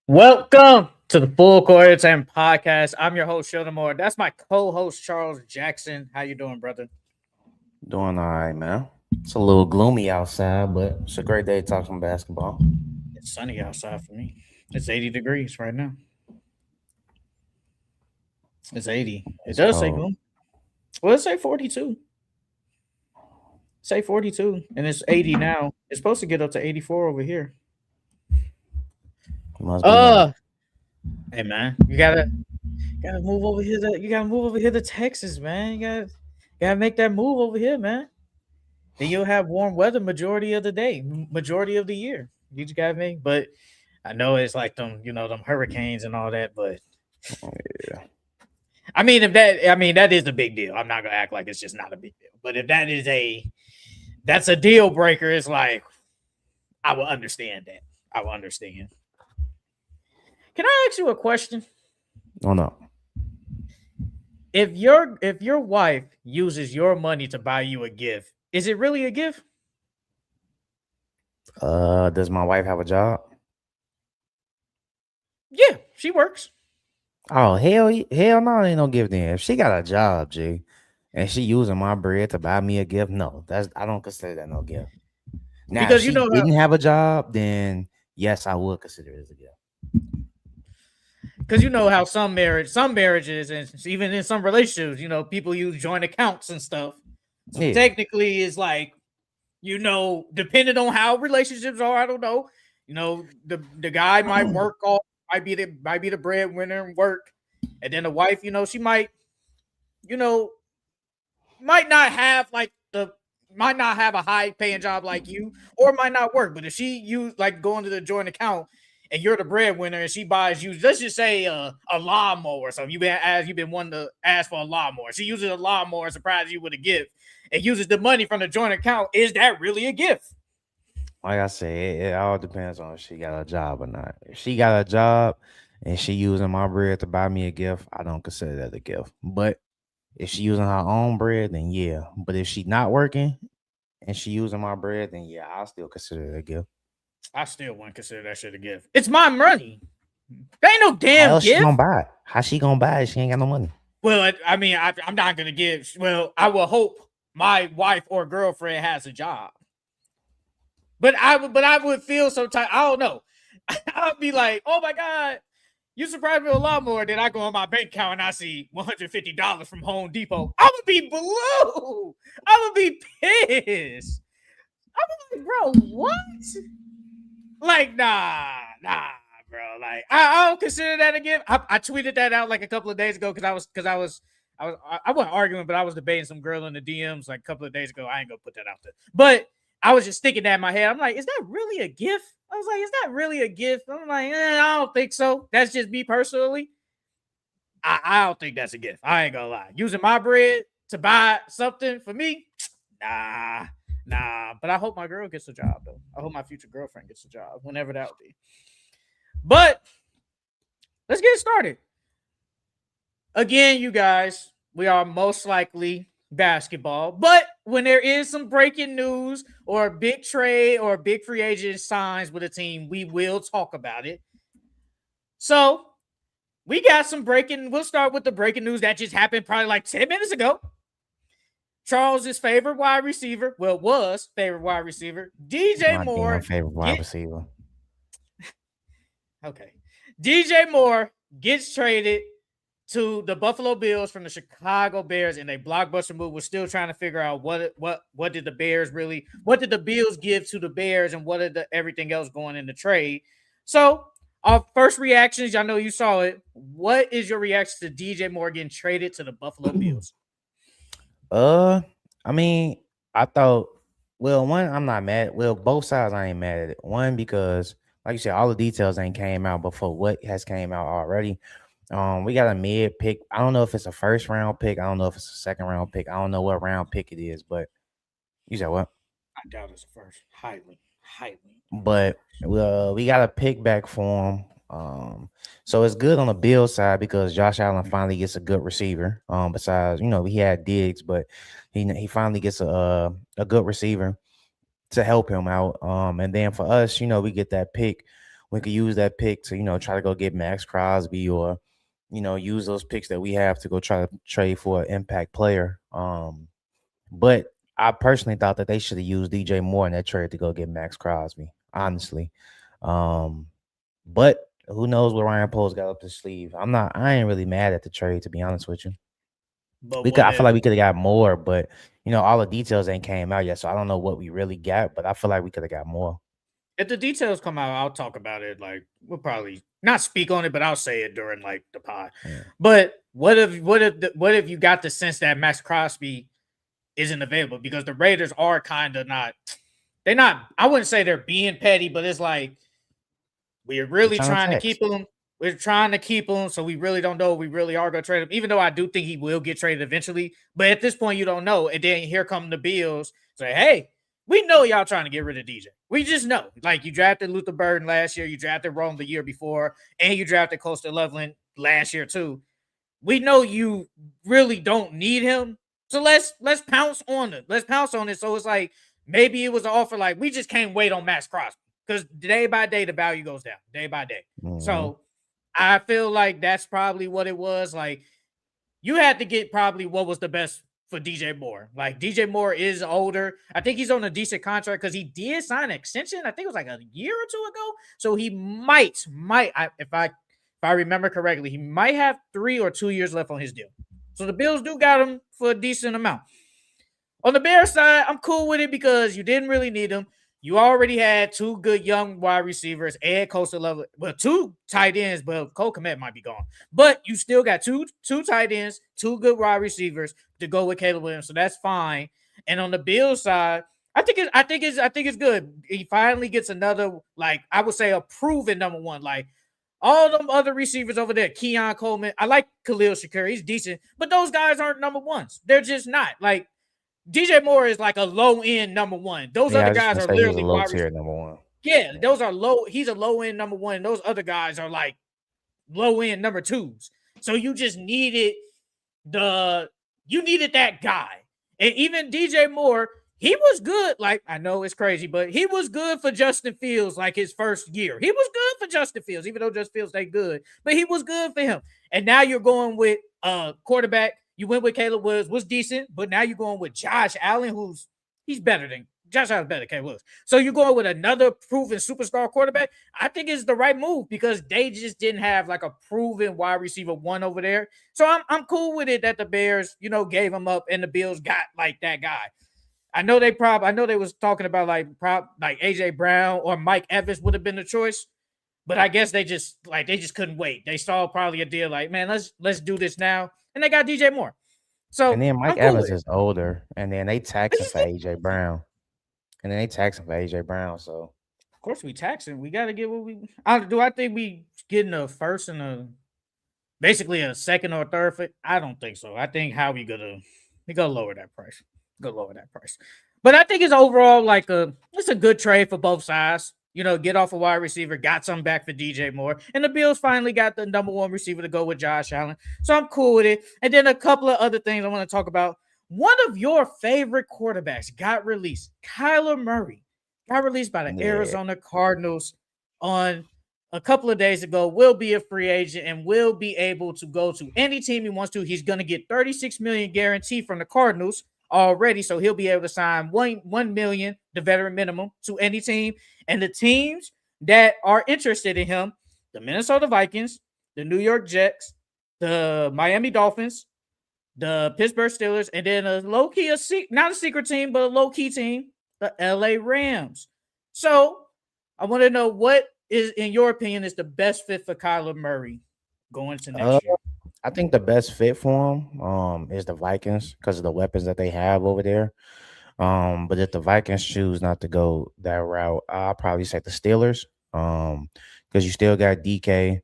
Welcome to the Full Court Entertainment Podcast. I'm your host, Sheldon Moore. That's my co-host, Charles Jackson. How you doing, brother? Doing all right, man. It's a little gloomy outside, but it's a great day to talk some basketball. It's sunny outside for me. It's 80 degrees right now. It's 80. It It's does say cold. gloom. Well, it say 42. Say 42, and it's 80 now. It's supposed to get up to 84 over here. It must be nice. Uh, hey man, you gotta move over here. You gotta move over here to Texas, man. You gotta make that move over here, man. Then you'll have warm weather majority of the day, majority of the year. You just got me. But I know it's like them hurricanes and all that. But Yeah. that is a big deal. I'm not gonna act like it's just not a big deal. But if that's a deal breaker, it's like I will understand that. I will understand. Can I ask you a question? Oh no. If your wife uses your money to buy you a gift, is it really a gift? Does my wife have a job? Yeah, she works. Oh hell no, ain't no gift then. If she got a job, G, and she using my bread to buy me a gift, no, that's I don't consider that no gift. Now, if Because you she know how didn't have a job, then yes, I would consider it as a gift. because you know how some marriages, and even in some relationships, people use joint accounts and stuff. So Yeah. technically, it's like, depending on how relationships are, I don't know. The guy might work all might be the breadwinner and work, and then the wife, she you know, might not have might not have a high paying job like you, or might not work. But if she use like going to the joint account and you're the breadwinner and she buys you, let's just say a lawnmower or something. You've been wanting to ask for a lawnmower. She uses a lawnmower and surprises you with a gift and uses the money from the joint account. Is that really a gift? Like I said, it all depends on if she got a job or not. If she got a job and she using my bread to buy me a gift, I don't consider that a gift. But if she using her own bread, then yeah. But if she not working and she using my bread, then yeah, I'll still consider it a gift. I still wouldn't consider that shit a gift. It's my money. That ain't no How damn else she gift. gonna buy it? How she gonna buy it? She ain't got no money. Well, I'm not gonna give. Well, I will hope my wife or girlfriend has a job. But I would feel sometimes. I don't know. I'll be like, oh my god, you surprised me with a lot more. Then I go on my bank account and I see $150 from Home Depot. I would be blue. I would be pissed. I would be like, bro, what? Like, nah, bro. Like, I don't consider that a gift. I tweeted that out like a couple of days ago I wasn't arguing, but I was debating some girl in the DMs like a couple of days ago. I ain't gonna put that out there, but I was just thinking that in my head. I'm like, is that really a gift? I was like, is that really a gift? I'm like, I don't think so. That's just me personally. I don't think that's a gift. I ain't gonna lie. Using my bread to buy something for me, nah, nah. But I hope my girl gets a job though. I hope my future girlfriend gets a job, whenever that will be. But let's get started. Again, you guys, we are most likely basketball. But when there is some breaking news or a big trade or a big free agent signs with a team, we will talk about it. So we got some breaking. We'll start with the breaking news that just happened probably like 10 minutes ago. Charles's favorite wide receiver, well, was favorite wide receiver, DJ My damn Moore. favorite wide Get receiver. okay. DJ Moore gets traded to the Buffalo Bills from the Chicago Bears in a blockbuster move. We're still trying to figure out what did the Bills give to the Bears, and what did everything else going in the trade. So our first reactions, I know you saw it. What is your reaction to DJ Moore getting traded to the Buffalo Bills? uh, I mean, I thought, well, one, I'm not mad. Well, both sides, I ain't mad at it. One, because like you said, all the details ain't came out before what has came out already. We got a mid pick. I don't know if it's a first round pick. I don't know if it's a second round pick. I don't know what round pick it is, but you said what? I doubt it's first. Highly, highly. But we got a pick back for him. So it's good on the Bill side because Josh Allen finally gets a good receiver. Besides, he had Diggs, but he finally gets a good receiver to help him out. And then for us, we get that pick, we could use that pick to, try to go get Max Crosby or, use those picks that we have to go try to trade for an impact player. But I personally thought that they should have used DJ Moore in that trade to go get Max Crosby, honestly. But who knows what Ryan Poles got up his sleeve. I ain't really mad at the trade, to be honest with you. But I feel like we could have got more, but all the details ain't came out yet. So I don't know what we really got, but I feel like we could have got more. If the details come out, I'll talk about it. Like, we'll probably not speak on it, but I'll say it during like the pod. Yeah. But what if you got the sense that Max Crosby isn't available? Because the Raiders are kind of not. They're not. I wouldn't say they're being petty, but it's like we're really trying to keep him. We're trying to keep him, so we really don't know if we really are going to trade him. Even though I do think he will get traded eventually, but at this point, you don't know. And then here come the Bills say, "Hey, we know y'all trying to get rid of DJ. We just know. Like, you drafted Luther Burden last year, you drafted Rome the year before, and you drafted Costa Loveland last year too. We know you really don't need him, so let's pounce on it. Let's pounce on it. So it's like maybe it was an offer like we just can't wait on Max Crosby because day by day the value goes down, day by day. Mm-hmm. So I feel like that's probably what it was. Like, you had to get probably what was the best for DJ Moore. Like, DJ Moore is older. I think he's on a decent contract because he did sign an extension. I think it was like a year or two ago. So he might, if I remember correctly, he might have 3 or 2 years left on his deal. So the Bills do got him for a decent amount. On the Bears side, I'm cool with it because you didn't really need him. You already had 2 good young wide receivers and Costa Level, well, 2 tight ends, but Cole Kmet might be gone. But you still got two tight ends, 2 good wide receivers to go with Caleb Williams, so that's fine. And on the Bills side, I think it's good. He finally gets another, like, I would say a proven number one. Like, all them other receivers over there, Keon Coleman, I like Khalil Shakir, he's decent, but those guys aren't number ones. They're just not. Like, DJ Moore is like a low end number one. Those other guys are literally low tier number one. Yeah, those are low. He's a low end number one. And those other guys are like low end number 2s. So you just needed that guy. And even DJ Moore, he was good. Like, I know it's crazy, but he was good for Justin Fields like his first year. He was good for Justin Fields, even though Justin Fields ain't good. But he was good for him. And now you're going with quarterback. You went with Caleb Williams, was decent, but now you're going with Josh Allen, he's better than Josh Allen's better than Caleb Williams. So you're going with another proven superstar quarterback. I think it's the right move because they just didn't have like a proven wide receiver 1 over there. So I'm cool with it that the Bears, gave him up and the Bills got like that guy. I know they was talking about like AJ Brown or Mike Evans would have been the choice, but I guess they just couldn't wait. They saw probably a deal like, man, let's do this now. And they got DJ Moore. So and then Mike Evans is older, and then they tax him for AJ Brown. So of course we tax him. We gotta get what we do. I think we getting a first and basically a second or a third. I don't think so. I think how we gonna lower that price. But I think it's overall like it's a good trade for both sides. Get off a wide receiver, got some back for DJ Moore, and the Bills finally got the number 1 receiver to go with Josh Allen. So I'm cool with it. And then a couple of other things I want to talk about. One of your favorite quarterbacks got released. Kyler Murray got released by the Arizona Cardinals on a couple of days ago. Will be a free agent and will be able to go to any team he wants to. He's going to get $36 million guaranteed from the Cardinals already, so he'll be able to sign $1 million, the veteran minimum, to any team. And the teams that are interested in him, the Minnesota Vikings, the New York Jets, the Miami Dolphins, the Pittsburgh Steelers, and then a low-key, not a secret team, but a low-key team, the LA Rams. So I want to know what is, in your opinion, is the best fit for Kyler Murray going to next year? I think the best fit for him is the Vikings because of the weapons that they have over there. But if the Vikings choose not to go that route, I'll probably say the Steelers. Because you still got DK.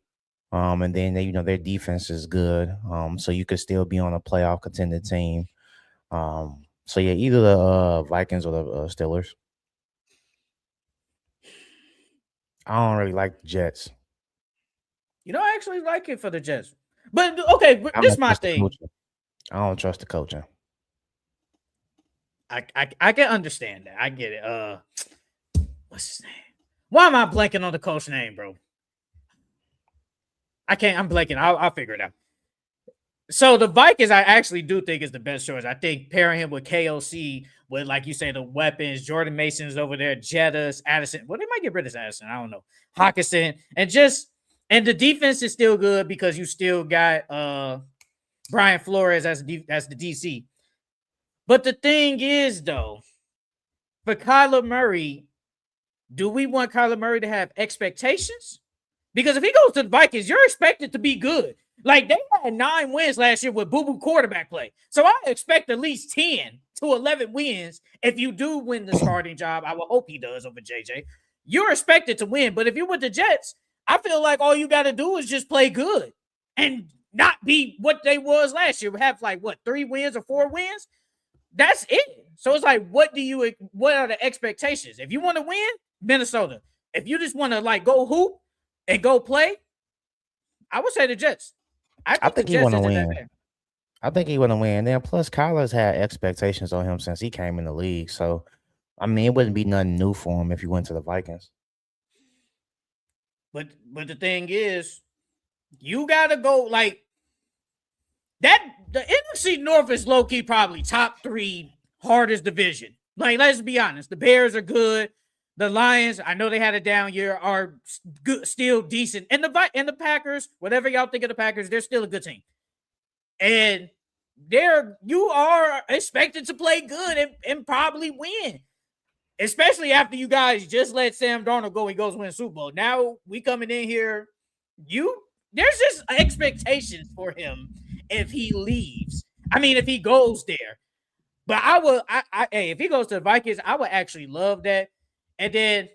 And then their defense is good. So you could still be on a playoff contending team. So yeah, either the Vikings or the Steelers. I don't really like the Jets. I actually like it for the Jets. But okay, this is my thing. I don't trust the coaching. I can understand that. I get it. What's his name? Why am I blanking on the coach name, bro? I can't. I'm blanking. I'll figure it out. So the Vikings, I actually do think is the best choice. I think pairing him with KOC, with like you say, the weapons, Jordan Mason's over there, Jettas, Addison. Well, they might get rid of Addison. I don't know. Hawkinson, and the defense is still good because you still got Brian Flores as the DC. But the thing is, though, for Kyler Murray, do we want Kyler Murray to have expectations? Because if he goes to the Vikings, you're expected to be good. Like, they had 9 wins last year with boo-boo quarterback play. So I expect at least 10 to 11 wins if you do win the starting job. I will hope he does over JJ. You're expected to win. But if you're with the Jets, I feel like all you got to do is just play good and not be what they was last year. Have like, 3 wins or 4 wins? That's it. So it's like, what are the expectations? If you want to win, Minnesota. If you just want to like go hoop and go play, I would say the Jets. I think he want to win. I think he want to win. Then plus, Kyler's had expectations on him since he came in the league. So, I mean, it wouldn't be nothing new for him if he went to the Vikings. But the thing is, you gotta go like that. The NFC North is low key probably top 3 hardest division. Like, let's be honest, the Bears are good. The Lions, I know they had a down year, are good, still decent. And the Packers, whatever y'all think of the Packers, they're still a good team. And you are expected to play good and probably win. Especially after you guys just let Sam Darnold go, he goes win Super Bowl. Now we coming in here, there's just expectations for him if he leaves. I mean, if he goes there. But if he goes to the Vikings, I would actually love that. And then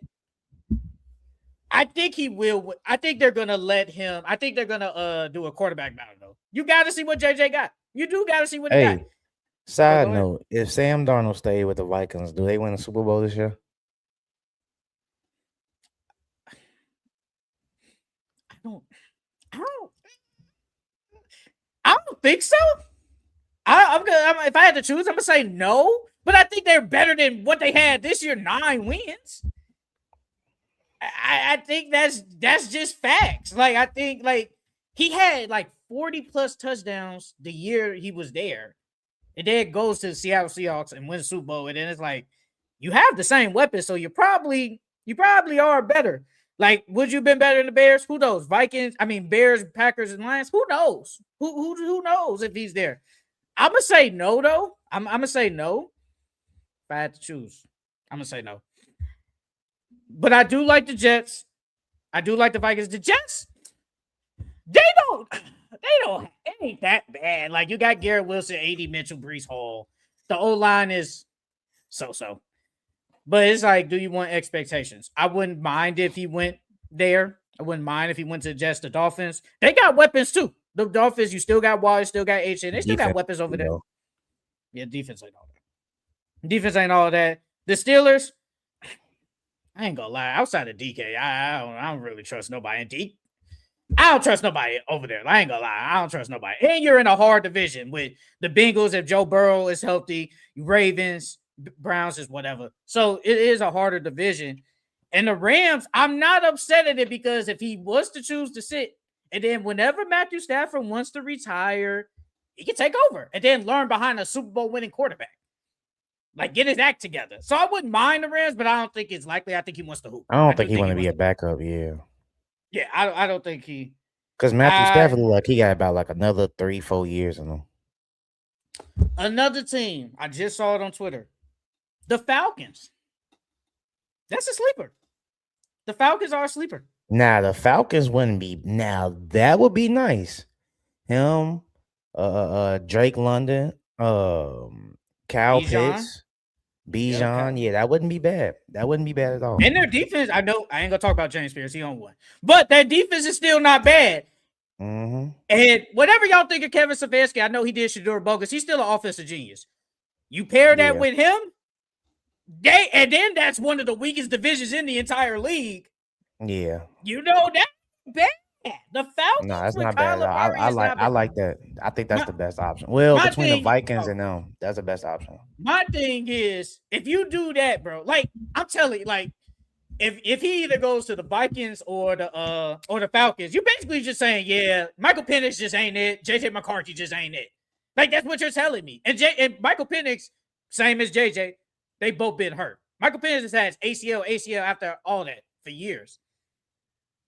I think he will. I think they're gonna let him. I think they're gonna do a quarterback battle though. You got to see what JJ got. You do got to see what he got. Side note: if Sam Darnold stayed with the Vikings, do they win the Super Bowl this year? I don't think so. If I had to choose, I'm gonna say no. But I think they're better than what they had this year. 9 wins. I think that's just facts. Like, I think like he had like 40 plus touchdowns the year he was there. And then it goes to the Seattle Seahawks and wins the Super Bowl. And then it's like, you have the same weapons, so you probably are better. Like, would you have been better than the Bears? Who knows? Bears, Packers, and Lions. Who knows? Who knows if he's there? I'm gonna say no, though. I'm gonna say no. If I had to choose, I'm gonna say no. But I do like the Jets. I do like the Vikings. The Jets, they ain't that bad. Like, you got Garrett Wilson, A.D. Mitchell, Breece Hall. The O-line is so. But it's like, do you want expectations? I wouldn't mind if he went there. I wouldn't mind if he went to the Jets, the Dolphins. They got weapons too. The Dolphins, you still got Waller, still got H.N. They still got weapons over there. Yeah, defense ain't all that. Defense ain't all that. The Steelers, I ain't gonna lie. Outside of DK, I don't really trust nobody. I don't trust nobody over there. I ain't gonna lie. I don't trust nobody. And you're in a hard division with the Bengals. If Joe Burrow is healthy, Ravens, Browns is whatever. So it is a harder division. And the Rams, I'm not upset at it because if he was to choose to sit, and then whenever Matthew Stafford wants to retire, he can take over and then learn behind a Super Bowl winning quarterback. Like, get his act together. So I wouldn't mind the Rams, but I don't think it's likely. I think he wants to hoop. I don't think he want to be a backup. Yeah. Yeah, I don't think he. Because Matthew Stafford look like he got about like another 3-4 years in him. Another team, I just saw it on Twitter. The Falcons. That's a sleeper. The Falcons are a sleeper. Now, the Falcons wouldn't be. Now, that would be nice. Him, Drake London, Kyle Pitts, Bijan. Yeah, that wouldn't be bad. That wouldn't be bad at all. And their defense, I know, I ain't going to talk about James Pierce. He on one. But their defense is still not bad. Mm-hmm. And whatever y'all think of Kevin Stefanski, I know he did Shedeur bogus. He's still an offensive genius. You pair that with him, and then that's one of the weakest divisions in the entire league. Yeah. You know, that's bad. The Falcons. No, that's not bad. I like that. I think that's the best option. Well, between the Vikings and them, that's the best option. My thing is, if you do that, bro, like, I'm telling you, like, if he either goes to the Vikings or the Falcons, you're basically just saying, yeah, Michael Penix just ain't it. JJ McCarthy just ain't it. Like that's what you're telling me. And Michael Penix, same as JJ, they both been hurt. Michael Penix has ACL after all that for years.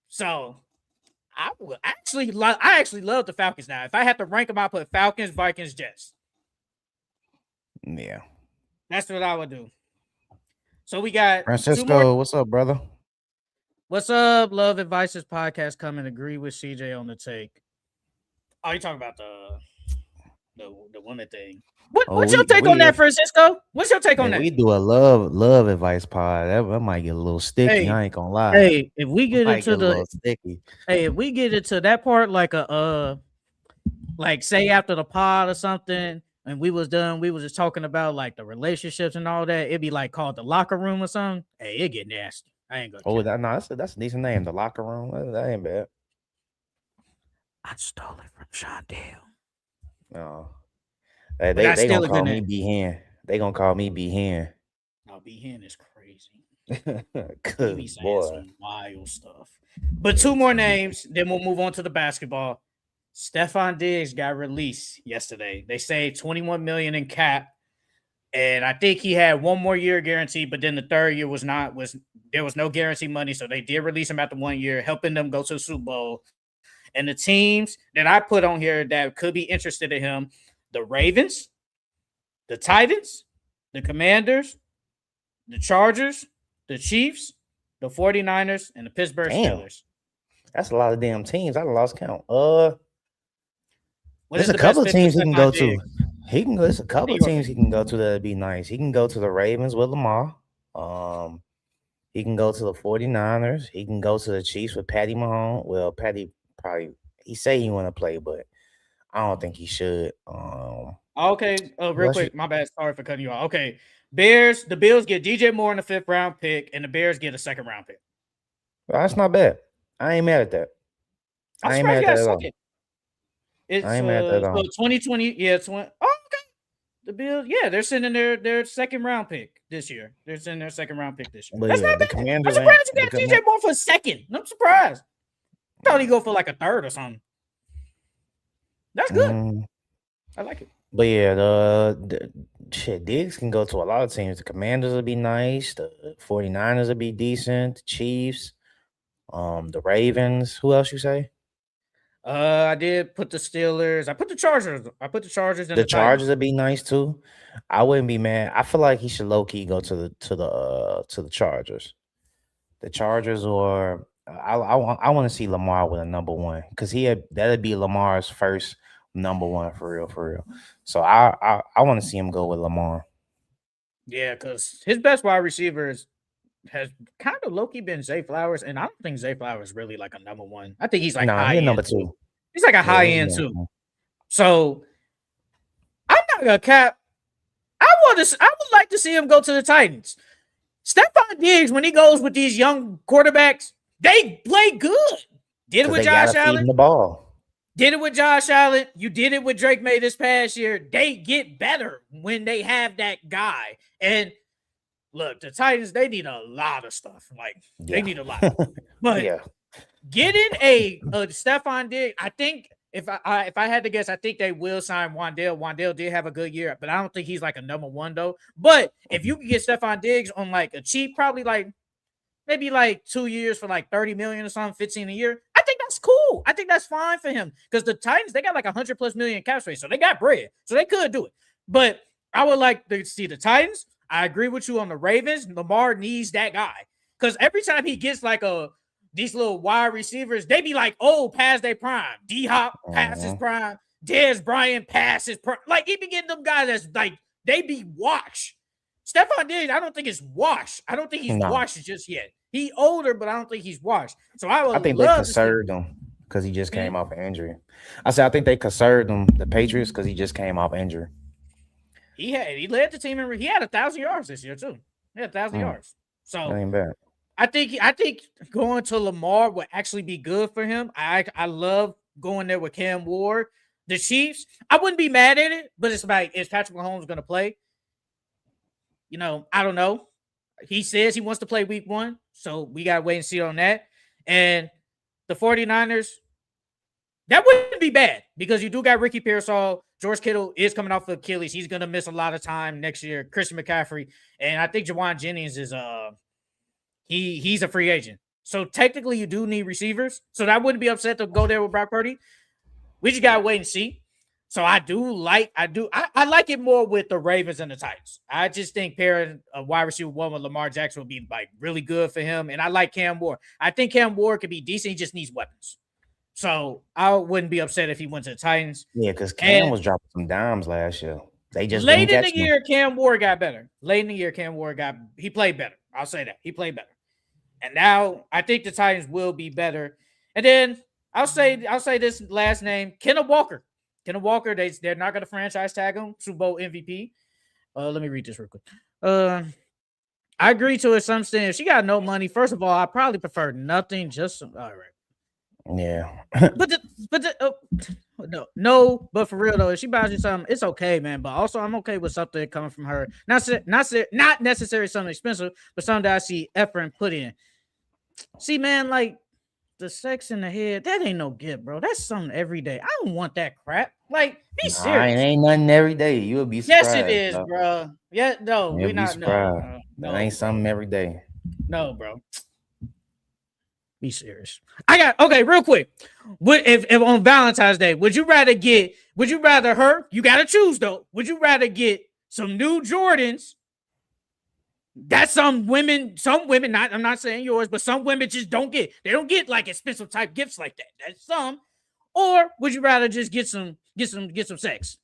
So I actually love the Falcons now. If I had to rank them, I put Falcons, Vikings, Jets. Yeah. That's what I would do. So we got Francisco. What's up, brother? What's up? Love Advices podcast coming. Agree with CJ on the take. Oh, you talking about the woman thing? What's your take on that, Francisco? What's your take on that? We do a love advice pod. That might get a little sticky. Hey, I ain't gonna lie. Hey, if we get into sticky. Hey, if we get into that part, like like say after the pod or something, and we was done, we was just talking about like the relationships and all that. It'd be like called the locker room or something. Hey, it get nasty. I ain't gonna. Oh, that's a decent name. The locker room. That ain't bad. I stole it from Shondell. No. Hey, they gonna call me B-Hen. They gonna call me B-Hen. No, B-Hen is crazy. Good be saying some wild stuff. But two more names, then we'll move on to the basketball. Stephon Diggs got released yesterday. They saved $21 million in cap, and I think he had one more year guaranteed. But then the third year there was no guarantee money, so they did release him after 1 year, helping them go to the Super Bowl. And the teams that I put on here that could be interested in him: the Ravens, the Titans, the Commanders, the Chargers, the Chiefs, the 49ers, and the Pittsburgh Steelers. That's a lot of damn teams. I lost count. There's a couple of teams he can go to. There's a couple of teams he can go to that'd be nice. He can go to the Ravens with Lamar. He can go to the 49ers. He can go to the Chiefs with Patty Mahomes. Well, Patty probably he say he want to play, but I don't think he should. Okay. Real quick, my bad. Sorry for cutting you off. Okay. The Bills get DJ Moore in the 5th round pick, and the Bears get a 2nd round pick. Well, that's not bad. I ain't mad at that. I ain't mad at that at all. I ain't mad at that at all. 2020, yeah, okay. The Bills, yeah, they're sending their 2nd round pick this year. They're sending their 2nd round pick this year. But that's not bad. I'm surprised you got DJ Moore for a 2nd. I'm surprised. I thought he'd go for like a 3rd or something. That's good. I like it. But yeah, Diggs can go to a lot of teams. The Commanders would be nice. The 49ers would be decent. The Chiefs, the Ravens. Who else you say? I did put the Steelers. I put the Chargers. In the Chargers would be nice too. I wouldn't be mad. I feel like he should low key go to the Chargers. The Chargers, or I want to see Lamar with a number 1 because that'd be Lamar's first number 1 for real. So I want to see him go with Lamar. Yeah, because his best wide receiver has kind of low-key been Zay Flowers, and I don't think Zay Flowers is really like a number 1. I think he's like high end number 2. He's like a high end too. So I'm not gonna cap. I would like to see him go to the Titans. Stephon Diggs, when he goes with these young quarterbacks, they play good. Did it with Josh Allen. The ball. Did it with Josh Allen. You did it with Drake May this past year. They get better when they have that guy. And look, the Titans, they need a lot of stuff. Like, they need a lot. But getting a Stephon Diggs, I think if I had to guess, I think they will sign Wan'Dale. Wan'Dale did have a good year, but I don't think he's like a number 1 though. But if you can get Stephon Diggs on like a cheap, probably like maybe like 2 years for like 30 million or something, 15 a year, I think that's cool. I think that's fine for him because the Titans, they got like 100+ million cap space, so they got bread, so they could do it. But I would like to see the Titans. I agree with you on the Ravens. Lamar needs that guy because every time he gets like these little wide receivers, they be like, oh, past their prime. D-Hop past his prime. Dez Bryant past his prime. Like, he be getting them guys that's like, they be washed. Stephon Diggs, I don't think it's washed. I don't think he's washed just yet. He older, but I don't think he's washed. So I think they conserved him because he just came off an injury. I think they conserved him, the Patriots, because he just came off injury. He led the team he had 1,000 yards this year too. He had 1,000 yards. So that ain't bad. I think going to Lamar would actually be good for him. I love going there with Cam Ward. The Chiefs, I wouldn't be mad at it, but it's like, is Patrick Mahomes going to play? You know, I don't know. He says he wants to play week 1, so we got to wait and see on that. And the 49ers, that wouldn't be bad because you do got Ricky Pearsall. George Kittle is coming off of Achilles. He's going to miss a lot of time next year. Christian McCaffrey. And I think Jawan Jennings is he's a free agent. So technically you do need receivers. So that wouldn't be upset to go there with Brock Purdy. We just got to wait and see. So I like it more with the Ravens and the Titans. I just think pairing a wide receiver 1 with Lamar Jackson would be like really good for him. And I like Cam Ward. I think Cam Ward could be decent. He just needs weapons. So I wouldn't be upset if he went to the Titans. Yeah, because Cam was dropping some dimes last year. They just late in the year, Cam Ward got better. Late in the year, he played better. I'll say that. He played better. And now I think the Titans will be better. And then I'll say this last name, Kenneth Walker. Kenneth Walker, they're not going to franchise tag him. Super Bowl MVP. Let me read this real quick. I agree to it some extent. If she got no money, first of all, I probably prefer nothing. Just all right. Yeah. But for real though, if she buys you something, it's okay, man. But also, I'm okay with something coming from her. Not necessarily something expensive, but something that I see effort and put in. See, man, like the sex in the head, that ain't no gift, bro. That's something every day. I don't want that crap. Like, be serious. It ain't nothing every day. You'll be surprised. Yes, it is, bro. Yeah, no, we're not. No, that ain't something every day. No, bro. Be serious. Okay, real quick. If on Valentine's Day, would you rather her? You gotta choose though. Would you rather get some new Jordans? That's some women, I'm not saying yours, but some women just don't get. They don't get like expensive type gifts like that. That's some. Or would you rather just get some sex?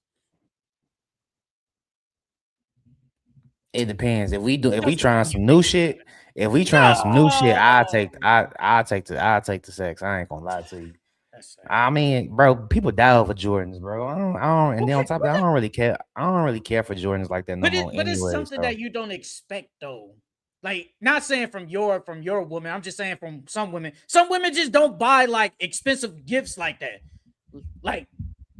It depends. If we trying some new shit, I'll take the sex. I ain't gonna lie to you. I mean, bro, people die over Jordans, bro. I don't, and then on top of that, I don't really care. I don't really care for Jordans like that no more. But it's something that you don't expect though. Like, not saying from your woman. I'm just saying from some women. Some women just don't buy like expensive gifts like that. Like,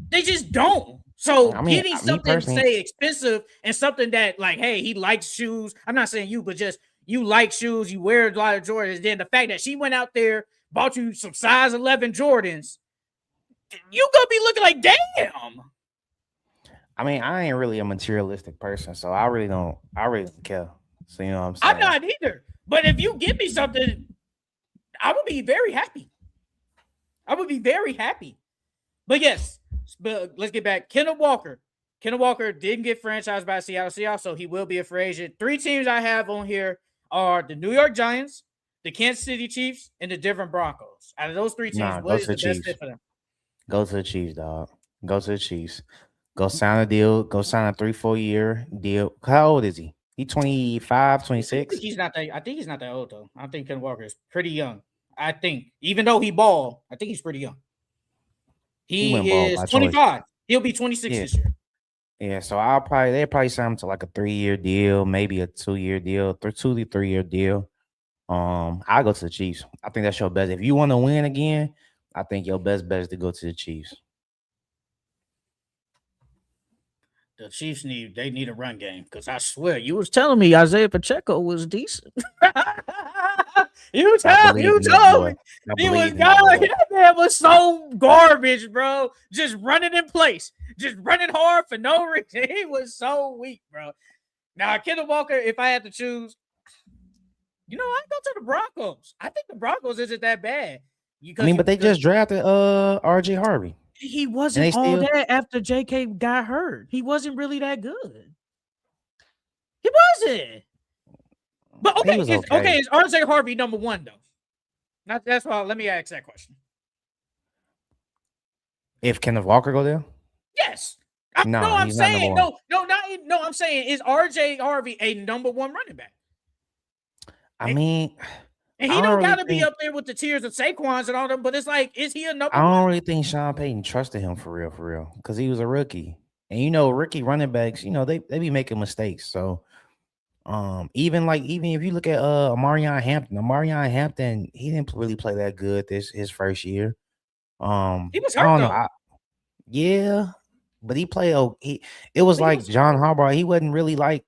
they just don't. So getting something say expensive and something that like, hey, he likes shoes. I'm not saying you, but just you like shoes. You wear a lot of Jordans. Then the fact that she went out there, bought you some size 11 Jordans, you gonna be looking like, damn. I mean, I ain't really a materialistic person, so I really don't care. So, you know what I'm saying? I'm not either. But if you give me something, I would be very happy. But yes, but let's get back. Kenneth Walker didn't get franchised by Seattle Seahawks, so he will be a free agent. 3 teams I have on here are the New York Giants, the Kansas City Chiefs, and the Denver Broncos. Out of those 3 teams, what is the best fit for them? Go to the Chiefs, dog. Go to the Chiefs. Go sign a deal. Go sign a 3-4 year deal. How old is he? He 25, 26? I think he's not that old, though. I think Ken Walker is pretty young. I think. Even though he balled, I think he's pretty young. He is 25. He'll be 26 this year. Yeah, so they'll probably sign him to like a 3-year deal, maybe a 2-year deal, 2 to 3-year deal. I'll go to the Chiefs. I think that's your best. If you want to win again, I think your best bet is to go to the Chiefs. The Chiefs need a run game because I swear you was telling me Isaiah Pacheco was decent. you told me he was garbage. That man was so garbage, bro. Just running in place, just running hard for no reason. He was so weak, bro. Now Kenneth Walker, if I had to choose, I'd go to the Broncos. I think the Broncos isn't that bad. But they just drafted RJ Harvey. He wasn't all that after JK got hurt. He wasn't really that good. He wasn't. But okay, is RJ Harvey number 1 though? That's why. Let me ask that question. If Kenneth Walker go there? Yes. I'm saying is RJ Harvey a number 1 running back? I mean, and he don't gotta be up there with the tiers of Saquons and all them, but it's like, is he a number 1? I don't really think Sean Payton trusted him for real, because he was a rookie. And rookie running backs, they be making mistakes. So even if you look at Amarion Hampton, he didn't really play that good his first year. He was hurt though. But he played. It was like John Harbaugh. He wasn't really like.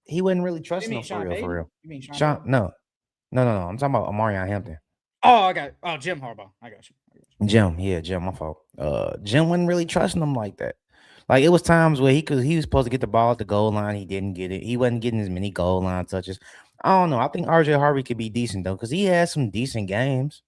he wasn't really You trusting mean him for Sean real, for Payton? real. You mean Sean Sean, Payton? no. I'm talking about Omarion Hampton. Oh, I got it. Oh, Jim Harbaugh. I got you. Jim, my fault. Jim wasn't really trusting him like that. Like it was times where he was supposed to get the ball at the goal line, he didn't get it. He wasn't getting as many goal line touches. I don't know. I think RJ Harvey could be decent though, because he had some decent games.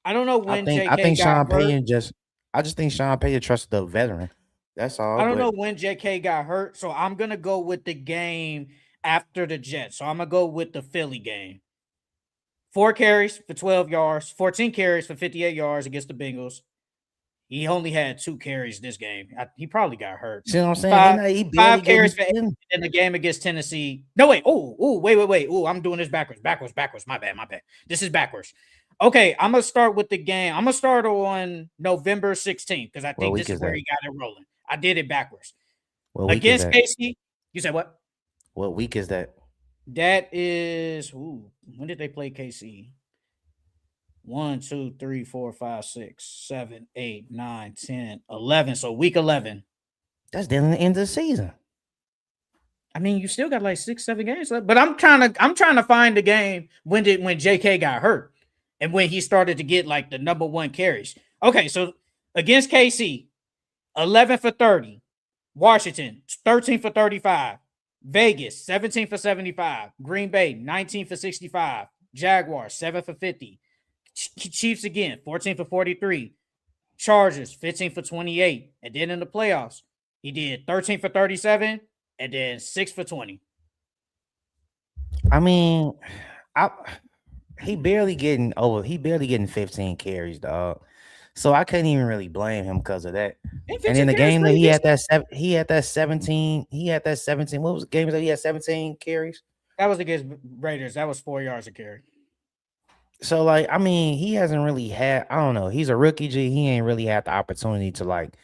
I don't know I when think I JK think got Sean hurt. Payton I just think Sean Payton trusted the veteran. That's all. I don't But know when JK got hurt, so I'm gonna go with the game after the Jets. So I'm gonna go with the Philly game. 4 carries for 12 yards, 14 carries for 58 yards against the Bengals. He only had 2 carries this game. He probably got hurt. see what I'm saying? He barely 5 carries for 8 getting. in the game against Tennessee. No, wait. Wait. Oh, I'm doing this backwards. My bad. This is backwards. Okay, I'm gonna start with the game. I'm gonna start on November 16th because I think this is where he got it rolling. I did it backwards. What week Against is that? KC. You said what? What week is that? That is when did they play KC? 1, 2, 3, 4, 5, 6, 7, 8, 9, 10, 11. So week 11. That's then the end of the season. I mean, you still got like 6, 7 games left. But I'm trying to find the game when JK got hurt and when he started to get like the number 1 carries. Okay, so against KC, 11 for 30. Washington, 13 for 35. Vegas, 17 for 75. Green Bay, 19 for 65. Jaguars, 7 for 50. Chiefs again, 14 for 43. Chargers, 15 for 28. And then in the playoffs, he did 13 for 37 and then 6 for 20. I mean, he barely getting 15 carries, dog. So I couldn't even really blame him because of that. And in the game that he had that 17. What was the game that he had 17 carries? That was against Raiders. That was 4 yards a carry. So, like, I mean, he hasn't really had, I don't know. He's a rookie, G. He ain't really had the opportunity to, like, at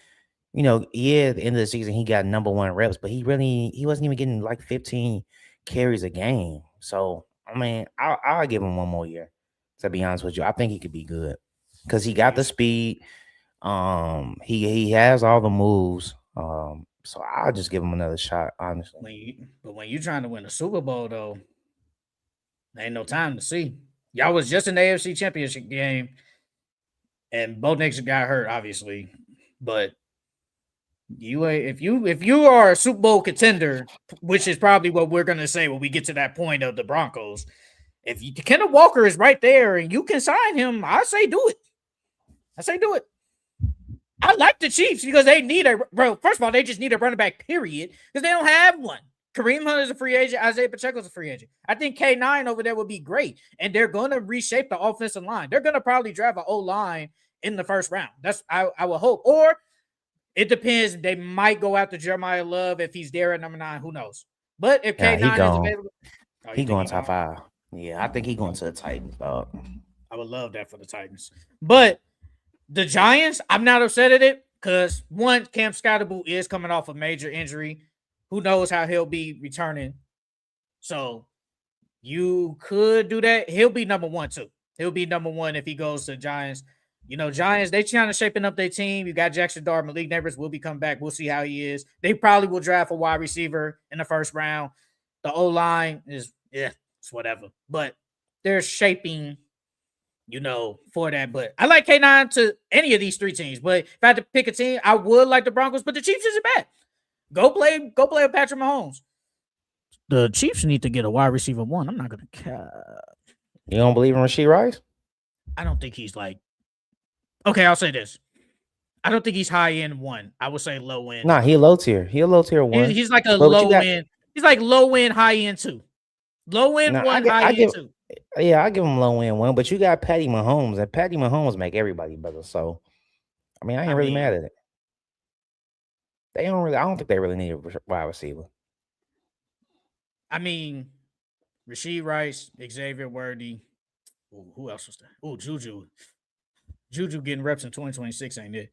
the end of the season, he got number 1 reps, but he wasn't even getting like 15 carries a game. So, I mean, I'll give him 1 more year, to be honest with you. I think he could be good because he got the speed. He has all the moves. So I'll just give him another shot, honestly. But when you're trying to win a Super Bowl, though, there ain't no time to see. Y'all was just in the AFC Championship game, and both niggas got hurt, obviously. But if you are a Super Bowl contender, which is probably what we're gonna say when we get to that point of the Broncos, if Kenneth Walker is right there and you can sign him, I say do it. I like the Chiefs because they need first of all, they just need a running back, period, because they don't have one. Kareem Hunt is a free agent. Isaiah Pacheco is a free agent. I think K9 over there would be great. And they're going to reshape the offensive line. They're going to probably draft an O-line in the first round. That's I will hope. Or it depends. They might go after Jeremiah Love if he's there at number 9. Who knows? But if K9 is available. He going top 5. Yeah, I think he going to the Titans, dog. I would love that for the Titans. But the Giants, I'm not upset at it because, one, Cam Scottaboo is coming off a major injury. Who knows how he'll be returning? So you could do that. He'll be number 1 too. He'll be number 1 if he goes to Giants. Giants, they trying to shaping up their team. You got Jackson Dart, Malik Neighbors will be coming back. We'll see how he is. They probably will draft a wide receiver in the first round. The O-line is, it's whatever. But they're shaping, for that. But I like K9 to any of these 3 teams. But if I had to pick a team, I would like the Broncos, but the Chiefs isn't bad. Go play with Patrick Mahomes. The Chiefs need to get a wide receiver 1. I'm not going to cap. You don't believe in Rashee Rice? I don't think he's like. Okay, I'll say this. I don't think he's high end 1. I would say low end. Nah, he a low tier. He a low tier 1. He's like a low end. He's like low end, high end 2. Low end 1, high end 2. Yeah, I give him low end 1, but you got Patty Mahomes, and Patty Mahomes make everybody better. So, I mean, I ain't really mad at it. I don't think they really need a wide receiver. I mean, Rashee Rice, Xavier Worthy. Who else was there? Oh, Juju. Juju getting reps in 2026 ain't it?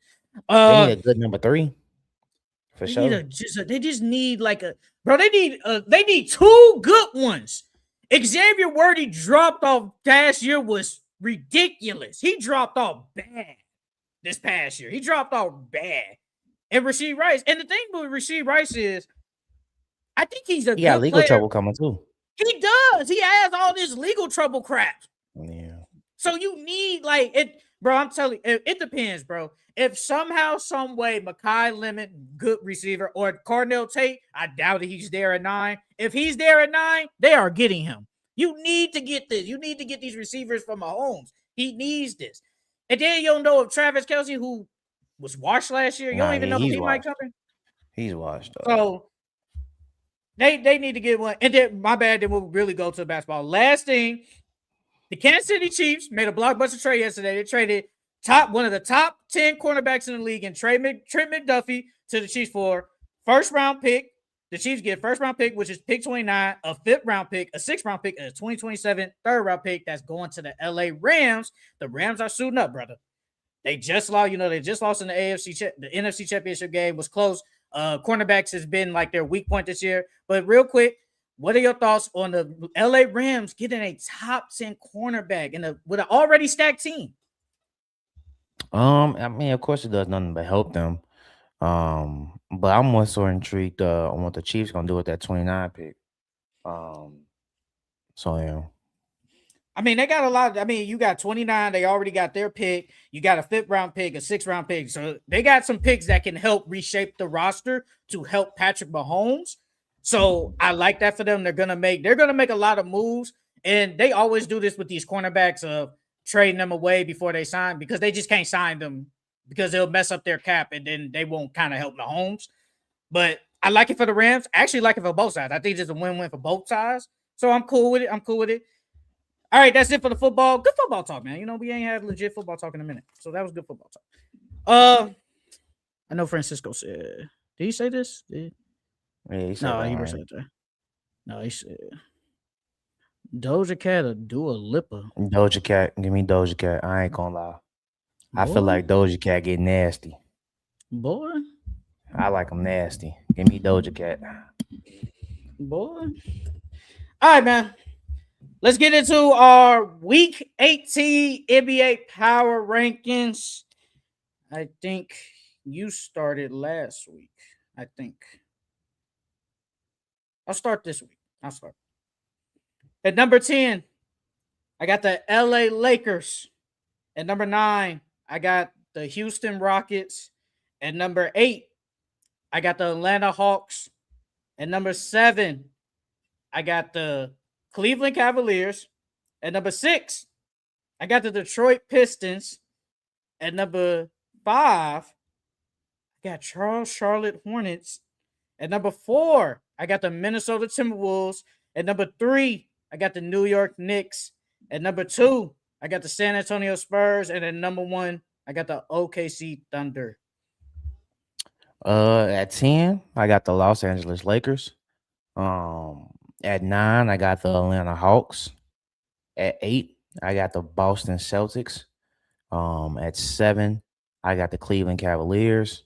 They need a good number 3. For sure. They just need they need 2 good ones. Xavier Worthy dropped off past year was ridiculous. He dropped off bad this past year. He dropped off bad. And Rashee Rice. And the thing with Rashee Rice is I think he's a He got good legal player. trouble coming too. He does. He has all this legal trouble crap. Yeah. So you need like it, bro. I'm telling you, it depends, bro. If somehow, some way, Mekhi Lemon, good receiver, or Cardinal Tate, I doubt that he's there at 9. If he's there at 9, they are getting him. You need to get this. You need to get these receivers from Mahomes. He needs this. And then you don't know if Travis Kelce, who was washed last year, you don't even know if he might come in. He's washed. So they need to get one. And then my bad. Then we'll really go to the basketball. Last thing. The Kansas City Chiefs made a blockbuster trade yesterday. They traded one of the top 10 cornerbacks in the league and Trent McDuffie to the Chiefs for first-round pick. The Chiefs get first-round pick, which is pick 29, a fifth-round pick, a sixth-round pick, and a 2027 third-round pick that's going to the LA Rams. The Rams are suiting up, brother. They just lost, they just lost in the the NFC Championship game. Was close. Cornerbacks has been like their weak point this year. But real quick, what are your thoughts on the LA Rams getting a top 10 cornerback with an already stacked team? I mean, of course, it does nothing but help them. But I'm more so intrigued on what the Chiefs gonna do with that 29 pick. So yeah. I mean, they got a lot. You got 29. They already got their pick. You got a fifth-round pick, a sixth-round pick. So they got some picks that can help reshape the roster to help Patrick Mahomes. So I like that for them. They're gonna make a lot of moves, and they always do this with these cornerbacks of trading them away before they sign because they just can't sign them because they'll mess up their cap and then they won't kind of help Mahomes. But I like it for the Rams. I actually like it for both sides. I think it's a win-win for both sides. So I'm cool with it. All right, that's it for the football. Good football talk, man. We ain't had legit football talk in a minute, so that was good football talk. I know Francisco said. Did he say this? Yeah, he said he said that. No, he said Doja Cat or Dua Lipa. Doja Cat, give me Doja Cat. I ain't gonna lie. Boy. I feel like Doja Cat get nasty. Boy, I like them nasty. Give me Doja Cat. Boy. All right, man. Let's get into our Week 18 NBA Power Rankings. I think you started last week. I think. I'll start this week. At number 10, I got the LA Lakers. At number 9, I got the Houston Rockets. At number 8, I got the Atlanta Hawks. At number 7, I got the Cleveland Cavaliers. At number 6, I got the Detroit Pistons. At number 5, I got Charlotte Hornets. At number 4, I got the Minnesota Timberwolves. At number 3, I got the New York Knicks. At number 2, I got the San Antonio Spurs. And at number 1, I got the OKC Thunder. At 10, I got the Los Angeles Lakers. At 9, I got the Atlanta Hawks. At 8, I got the Boston Celtics. At 7, I got the Cleveland Cavaliers.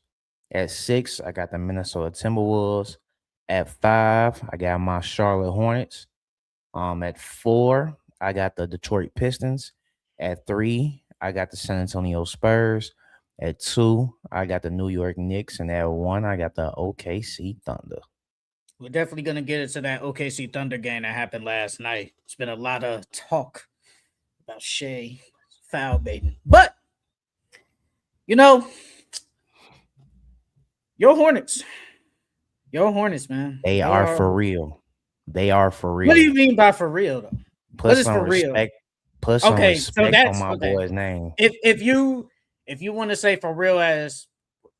At 6, I got the Minnesota Timberwolves. At 5, I got my Charlotte Hornets. At 4, I got the Detroit Pistons. At 3, I got the San Antonio Spurs. At 2, I got the New York Knicks. And at 1, I got the OKC Thunder. We're definitely going to get into that OKC Thunder game that happened last night. It's been a lot of talk about Shea foul baiting. But, your Hornets, man. They are for real. They are for real. What do you mean by for real, though? What is for respect, real? Put some respect on my boy's name. If you want to say for real as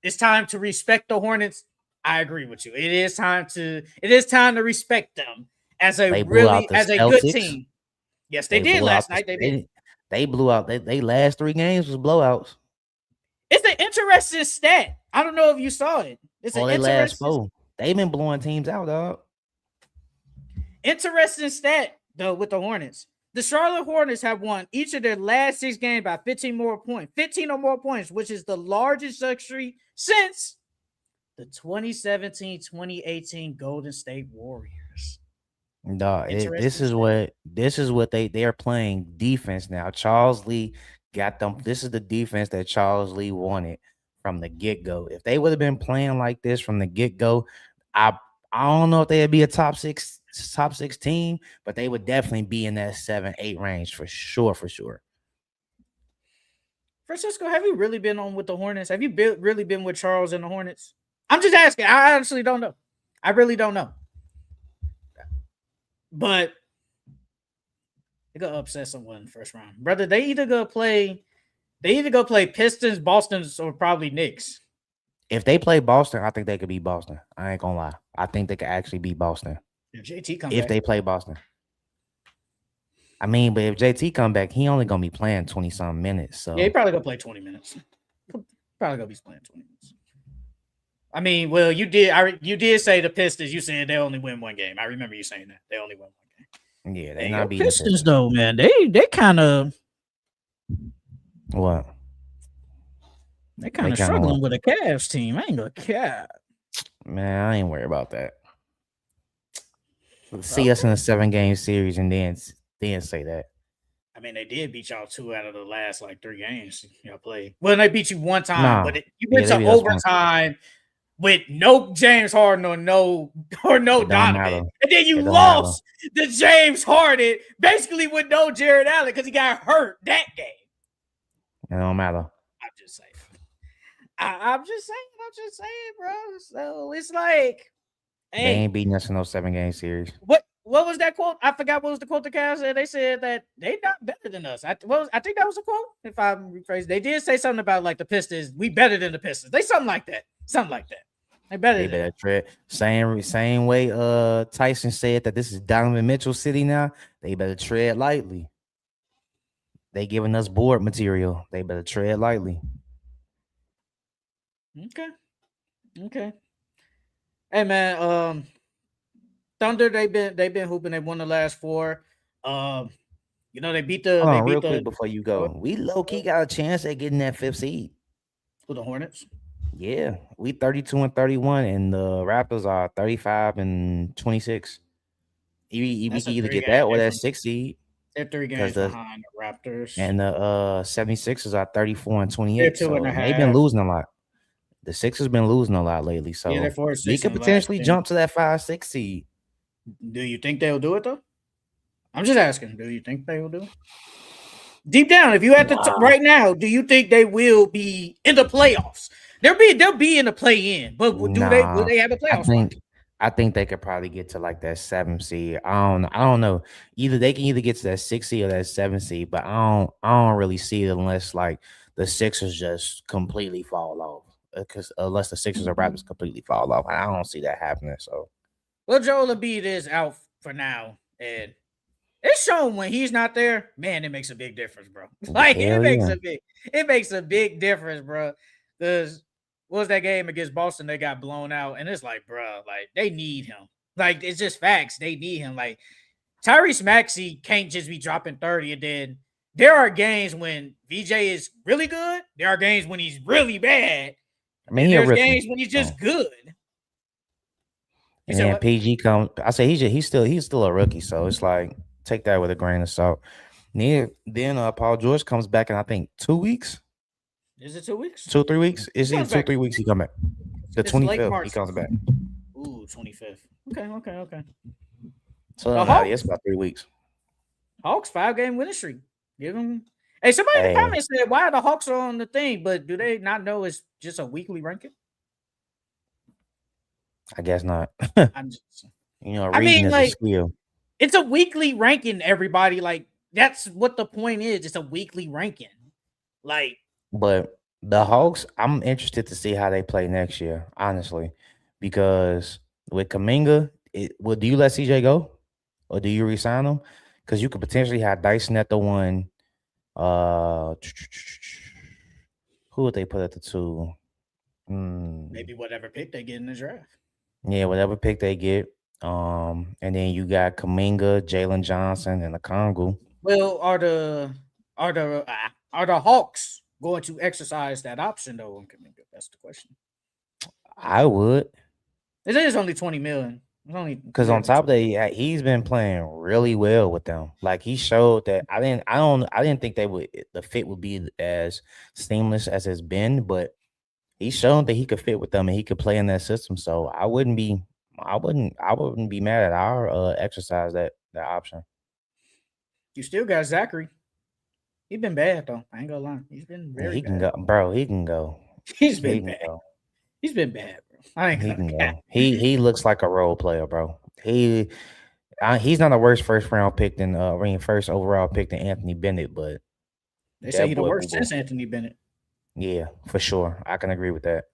it's time to respect the Hornets, I agree with you. It is time to respect them as a good team. Yes, they did last night. They blew out. They last 3 games was blowouts. It's an interesting stat. I don't know if you saw it. It's an interesting. Last 4. They've been blowing teams out, dog. Interesting stat though with the Hornets. The Charlotte Hornets have won each of their last 6 games by 15 or more points, which is the largest streak since the 2017-2018 Golden State Warriors. Dog, this is what they're playing defense now. Charles Lee got them. This is the defense that Charles Lee wanted from the get-go. If they would have been playing like this from the get-go, I I don't know if they'd be a top six team, but they would definitely be in that 7-8 range for sure. Francisco, have you really been on with the Hornets? Have you really been with Charles and the Hornets? I'm just asking. I honestly don't know. I really don't know. But they gonna upset someone first round, brother. They either go play Pistons, Boston's, or probably Knicks. If they play Boston, I think they could beat Boston. I ain't gonna lie. I think they could actually beat Boston. If JT comes if back. they play Boston. I mean, but if JT come back, he only gonna be playing 20-some minutes. So yeah, he probably gonna play 20 minutes. Probably gonna be playing 20 minutes. I mean, well, you did say the Pistons. You said they only win one game. I remember you saying that they only win one game. Yeah, they not beating Pistons though, man. They kind of what? They kind of struggling with a Cavs team. I ain't gonna cap. Man, I ain't worried about that. See us in a 7-game series and then say that. I mean, they did beat y'all 2 out of the last like 3 games y'all played. Well, they beat you 1 time, but you went to overtime with no James Harden or no Donovan, and then you lost to James Harden basically with no Jared Allen because he got hurt that game. It don't matter. I'm just saying. I'm just saying, bro. So it's like, hey, they ain't beating us in no 7-game series. What was that quote? I forgot what was the quote the Cavs said. They said that they not better than us. I think that was a quote. If I rephrase, they did say something about like the Pistons. We better than the Pistons. They something like that. They better tread. Same way Tyson said that this is Donovan Mitchell City now. They better tread lightly. They giving us board material. They better tread lightly. Okay. Hey man, Thunder, they've been hooping. They won the last 4. They beat the. Real quick before you go, we low key got a chance at getting that 5th seed. Who, the Hornets? Yeah, we 32-31, and the Raptors are 35-26. We can either get that or that 6th seed. They're 3 games behind the Raptors, and the 76ers are 34-28. So they've been losing a lot. The Sixers been losing a lot lately, so we could potentially jump to that 5-6 seed. Do you think they'll do it though? I'm just asking. Do you think they will do it? Deep down, if you had to right now, do you think they will be in the playoffs? They'll be in the play-in, but will they have a playoff? I think they could probably get to like that 7th seed. I don't know. They can either get to that 6th seed or that 7th seed, but I don't really see it unless like the Sixers just completely fall off. Because unless the Sixers or Raptors completely fall off, I don't see that happening. So, well, Joel Embiid is out for now, and it's shown when he's not there. Man, it makes a big difference, bro. Like it makes a big difference, bro. Because what was that game against Boston? They got blown out, and it's like, bro, like they need him. Like it's just facts. They need him. Like Tyrese Maxey can't just be dropping 30, and then there are games when VJ is really good. There are games when he's really bad. I mean, there's games when he's just good. And then PG comes. I say he's still a rookie, so it's like take that with a grain of salt. Then Paul George comes back in I think 2 weeks. Is it 2 weeks? 2 or 3 weeks? Is it 2 or 3 weeks? He come back. The 25th he comes back. Ooh, 25th. Okay. So it's about 3 weeks. Hawks 5-game winning streak. Give them. Hey, somebody in the comments said, why the Hawks are on the thing, but do they not know it's just a weekly ranking? I guess not. I'm just, reading is a skill. It's a weekly ranking, everybody. Like, that's what the point is. It's a weekly ranking. Like, but the Hawks, I'm interested to see how they play next year, honestly, because with Kuminga, do you let CJ go or do you resign him? Because you could potentially have Dyson at the 1. Who would they put at the 2? Maybe whatever pick they get in the draft. Yeah, whatever pick they get. And then you got Kuminga, Jalen Johnson, and the Congo. Well, are the Hawks going to exercise that option though on Kuminga? That's the question. I would. It is only $20 million. Because on top of that, he's been playing really well with them. Like he showed that I didn't think the fit would be as seamless as it's been, but he's shown that he could fit with them and he could play in that system. So I wouldn't be I wouldn't be mad at our exercise that option. You still got Zachary. He's been bad though. I ain't gonna lie. He's been Yeah, very he can bad. go, bro. He can go. He's He been can bad. go. He's been bad, bro. I ain't He gonna can cap. go. He looks like a role player, bro. He's not a worse first round pick than first overall pick than Anthony Bennett, but They say that he the boy can worst go. since Anthony Bennett. Yeah, for sure. I can agree with that.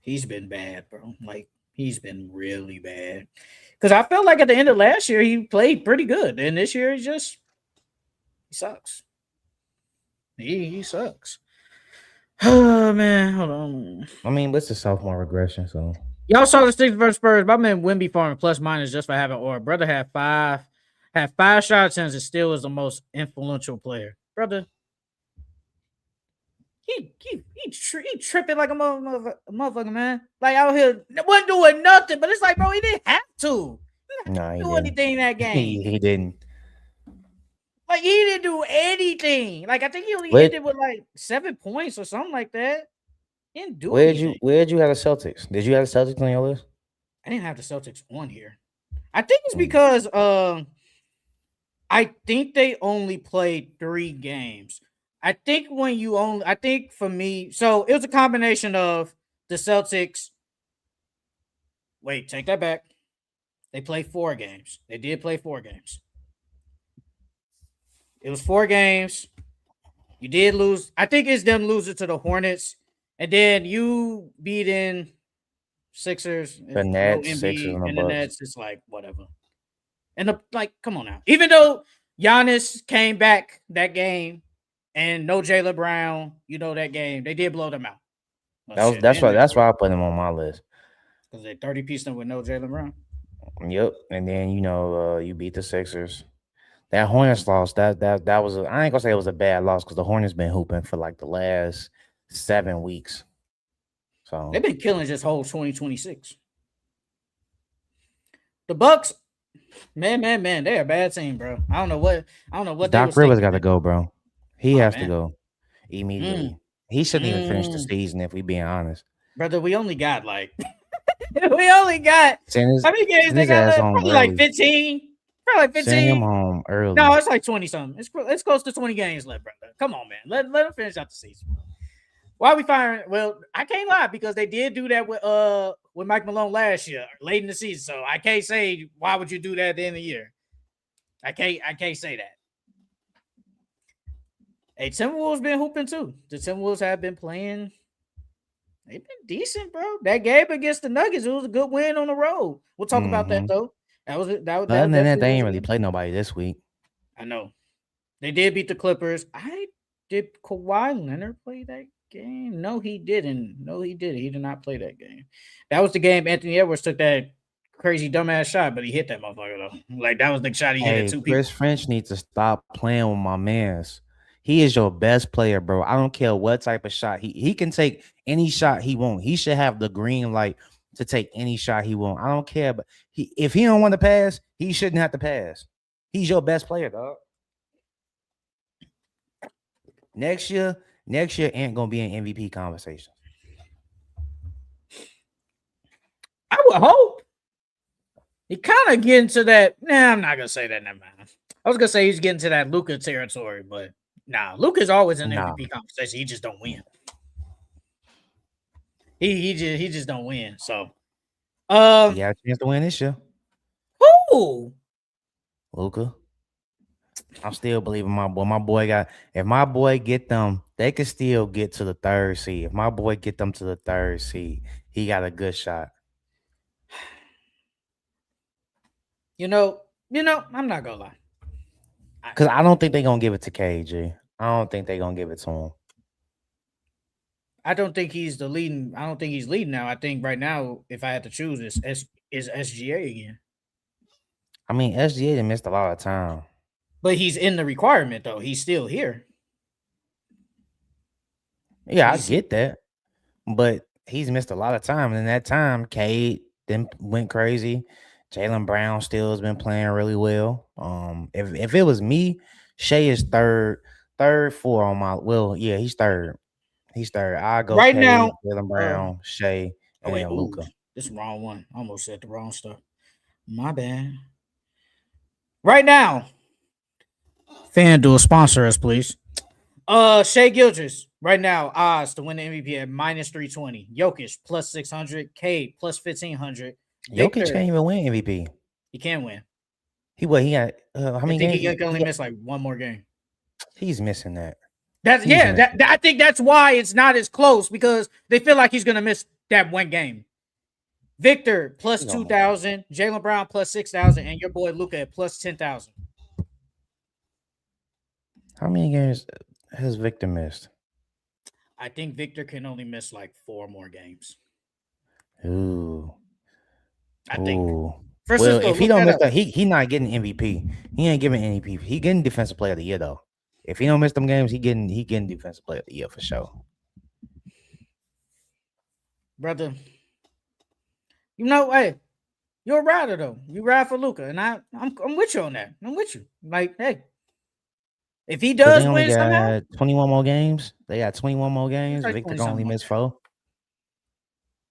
He's been bad, bro. Like he's been really bad. Because I felt like at the end of last year he played pretty good, and this year he sucks. He sucks. Oh man, hold on. I mean, what's the sophomore regression? So Y'all saw the Sixers versus Spurs. My man Wimby farming plus minus just for having or brother had five shots and still is the most influential player. Brother, he tripping like a motherfucker, man. Like out here, wasn't doing nothing. But it's like, bro, he didn't have to. He no, didn't he do didn't. anything that game. He didn't. Like he didn't do anything. Like I think he only Where ended with like 7 points or something like that. He didn't do where'd you anything. where'd you have the Celtics? Did you have the Celtics on your list? I didn't have the Celtics on here. I think it's Mm. because I think they only played 3 games. I think for me, so it was a combination of the Celtics. Wait, take that back. They played 4 games. They did play 4 games. It was 4 games. You did lose. I think it's them losing to the Hornets. And then you beat in Sixers, The no Nets, Sixers, Embiid, and the and the Bucks. Nets. It's like whatever. And come on now. Even though Giannis came back that game and no Jaylen Brown, that game, they did blow them out. Well, shit, That's why I put him on my list. because they 30 piece them with no Jaylen Brown. Yep. And then you beat the Sixers. That Hornets loss, that was I ain't gonna say it was a bad loss because the Hornets been hooping for like the last 7 weeks. So They've been killing this whole 2026. The Bucks, man, they're a bad team, bro. I don't know what they Doc was Rivers thinking. got to go, bro. He Oh has to man, go immediately. Mm, He shouldn't even finish the mm. season if we being honest. Brother, we only got like we only got how many games Send they his got ass left? home Probably like early. 15. Probably like Send him 15. home early. No, it's like 20 something. It's close to 20 games left, brother. Come on, man. Let them finish out the season. Why are we firing? Well, I can't lie because they did do that with Mike Malone last year, late in the season. So I can't say why would you do that at the end of the year. I can't say that. Hey, Timberwolves been hooping too. The Timberwolves have been playing. They've been decent, bro. That game against the Nuggets, it was a good win on the road. We'll talk about that though. That was Other than that, definitely they was ain't a really win. played nobody this week. I know. They did beat the Clippers. Did Kawhi Leonard play that game? No, he didn't. He did not play that game. That was the game Anthony Edwards took that crazy dumbass shot, but he hit that motherfucker though. Like that was the shot he hit at Hey, 2 people. Chris French needs to stop playing with my mans. He is your best player, bro. I don't care what type of shot he can take any shot he want. He should have the green light to take any shot he want. I don't care, but if he don't want to pass, he shouldn't have to pass. He's your best player, dog. Next year ain't gonna be an MVP conversation. I would hope. He kind of getting to that. Nah, I'm not gonna say that. Never mind. I was gonna say he's getting to that Luka territory, but nah, Luka's always in MVP conversation. He just don't win. He just don't win. So, He got a chance to win this year. who? Luka. I'm still believing my boy. My boy got. If my boy get them, they can still get to the 3rd seed. If my boy get them to the 3rd seed, he got a good shot. I'm not gonna lie. Because I don't think they're gonna give it to KG. I don't think they're gonna give it to him. I don't think he's the leading. I don't think he's leading now. I think right now, if I had to choose, is SGA again. I mean, SGA done missed a lot of time. But he's in the requirement though. He's still here. Yeah, I get that. But he's missed a lot of time. And in that time, Cade then went crazy. Jaylen Brown still has been playing really well. If it was me, Shea is third, 4 on my. Well, yeah, he's third. I go Right Cade, now, Jaylen Brown, Shea, and then Luka. This is the wrong one. I almost said the wrong stuff. My bad. Right now, FanDuel sponsor us, please. Shea Gildress right now odds to win the MVP at -320. Jokic plus 600. Cade plus 1500. Jokic Victor, can't even win MVP. he can win. He got how I many think games? he can only miss like one more game. He's missing that. That's I think that's why it's not as close because they feel like he's gonna miss that one game. Victor plus 2,000, Jaylen Brown plus 6,000, and your boy Luka at plus 10,000. How many games has Victor missed? I think Victor can only miss like 4 more games. Ooh. I think. Well, if he don't miss that, he not getting MVP. He ain't giving MVP. He getting Defensive Player of the Year though. If he don't miss them games, he getting Defensive Player of the Year for sure. Brother, you know, hey, you're a rider though. You ride for Luka, and I'm with you on that. I'm with you. Like, hey, if he does win somehow, 21 more games. They got 21 more games. Like Victor can only miss 4.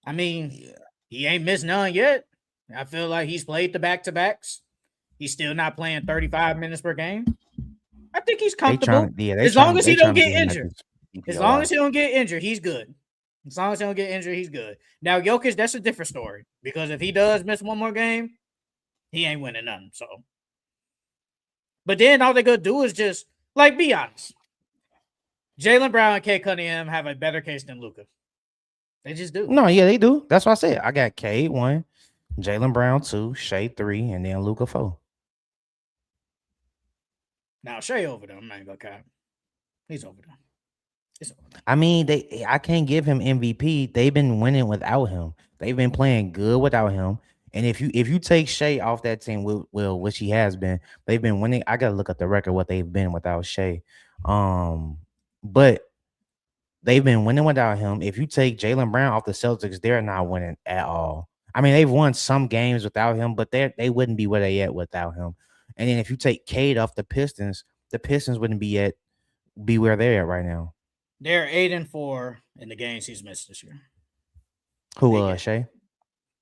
I mean, he ain't missed none yet. I feel like he's played the back-to-backs. He's still not playing 35 minutes per game. I think he's comfortable. As long as he don't get injured. As long as he don't get injured, he's good. As long as he don't get injured, he's good. Now, Jokic, that's a different story. Because if he does miss one more game, he ain't winning nothing. So, but then all they're going to do is just, like, be honest. Jaylen Brown and Cade Cunningham have a better case than Luka. They just do. No, yeah, they do. That's what I said. I got Cade 1, Jaylen Brown 2, Shea 3, and then Luka 4. Now, Shea over them. I'm not going to count. He's over them. I mean, I can't give him MVP. They've been winning without him. They've been playing good without him. And if you take Shea off that team, which he has been, they've been winning. I gotta look at the record what they've been without Shea. But they've been winning without him. If you take Jaylen Brown off the Celtics, they're not winning at all. I mean, they've won some games without him, but they wouldn't be where they at without him. And then if you take Cade off the Pistons wouldn't be where they're at right now. They're 8-4 in the games he's missed this year. Who Shea?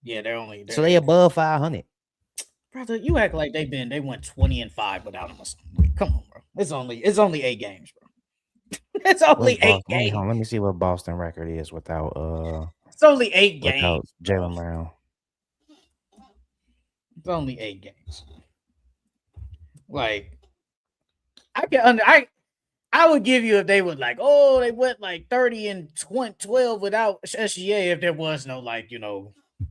Yeah, they're so they above 500. Brother, you act like they went 20-5 without him. Like, come on, bro. It's only 8 games, bro. It's only 8 games. Let me see what Boston record is without it's only 8 games. Jaylen Brown. It's only 8 games. Like, I would give you if they would like, oh, they went like 30-12 without SGA if there was no like,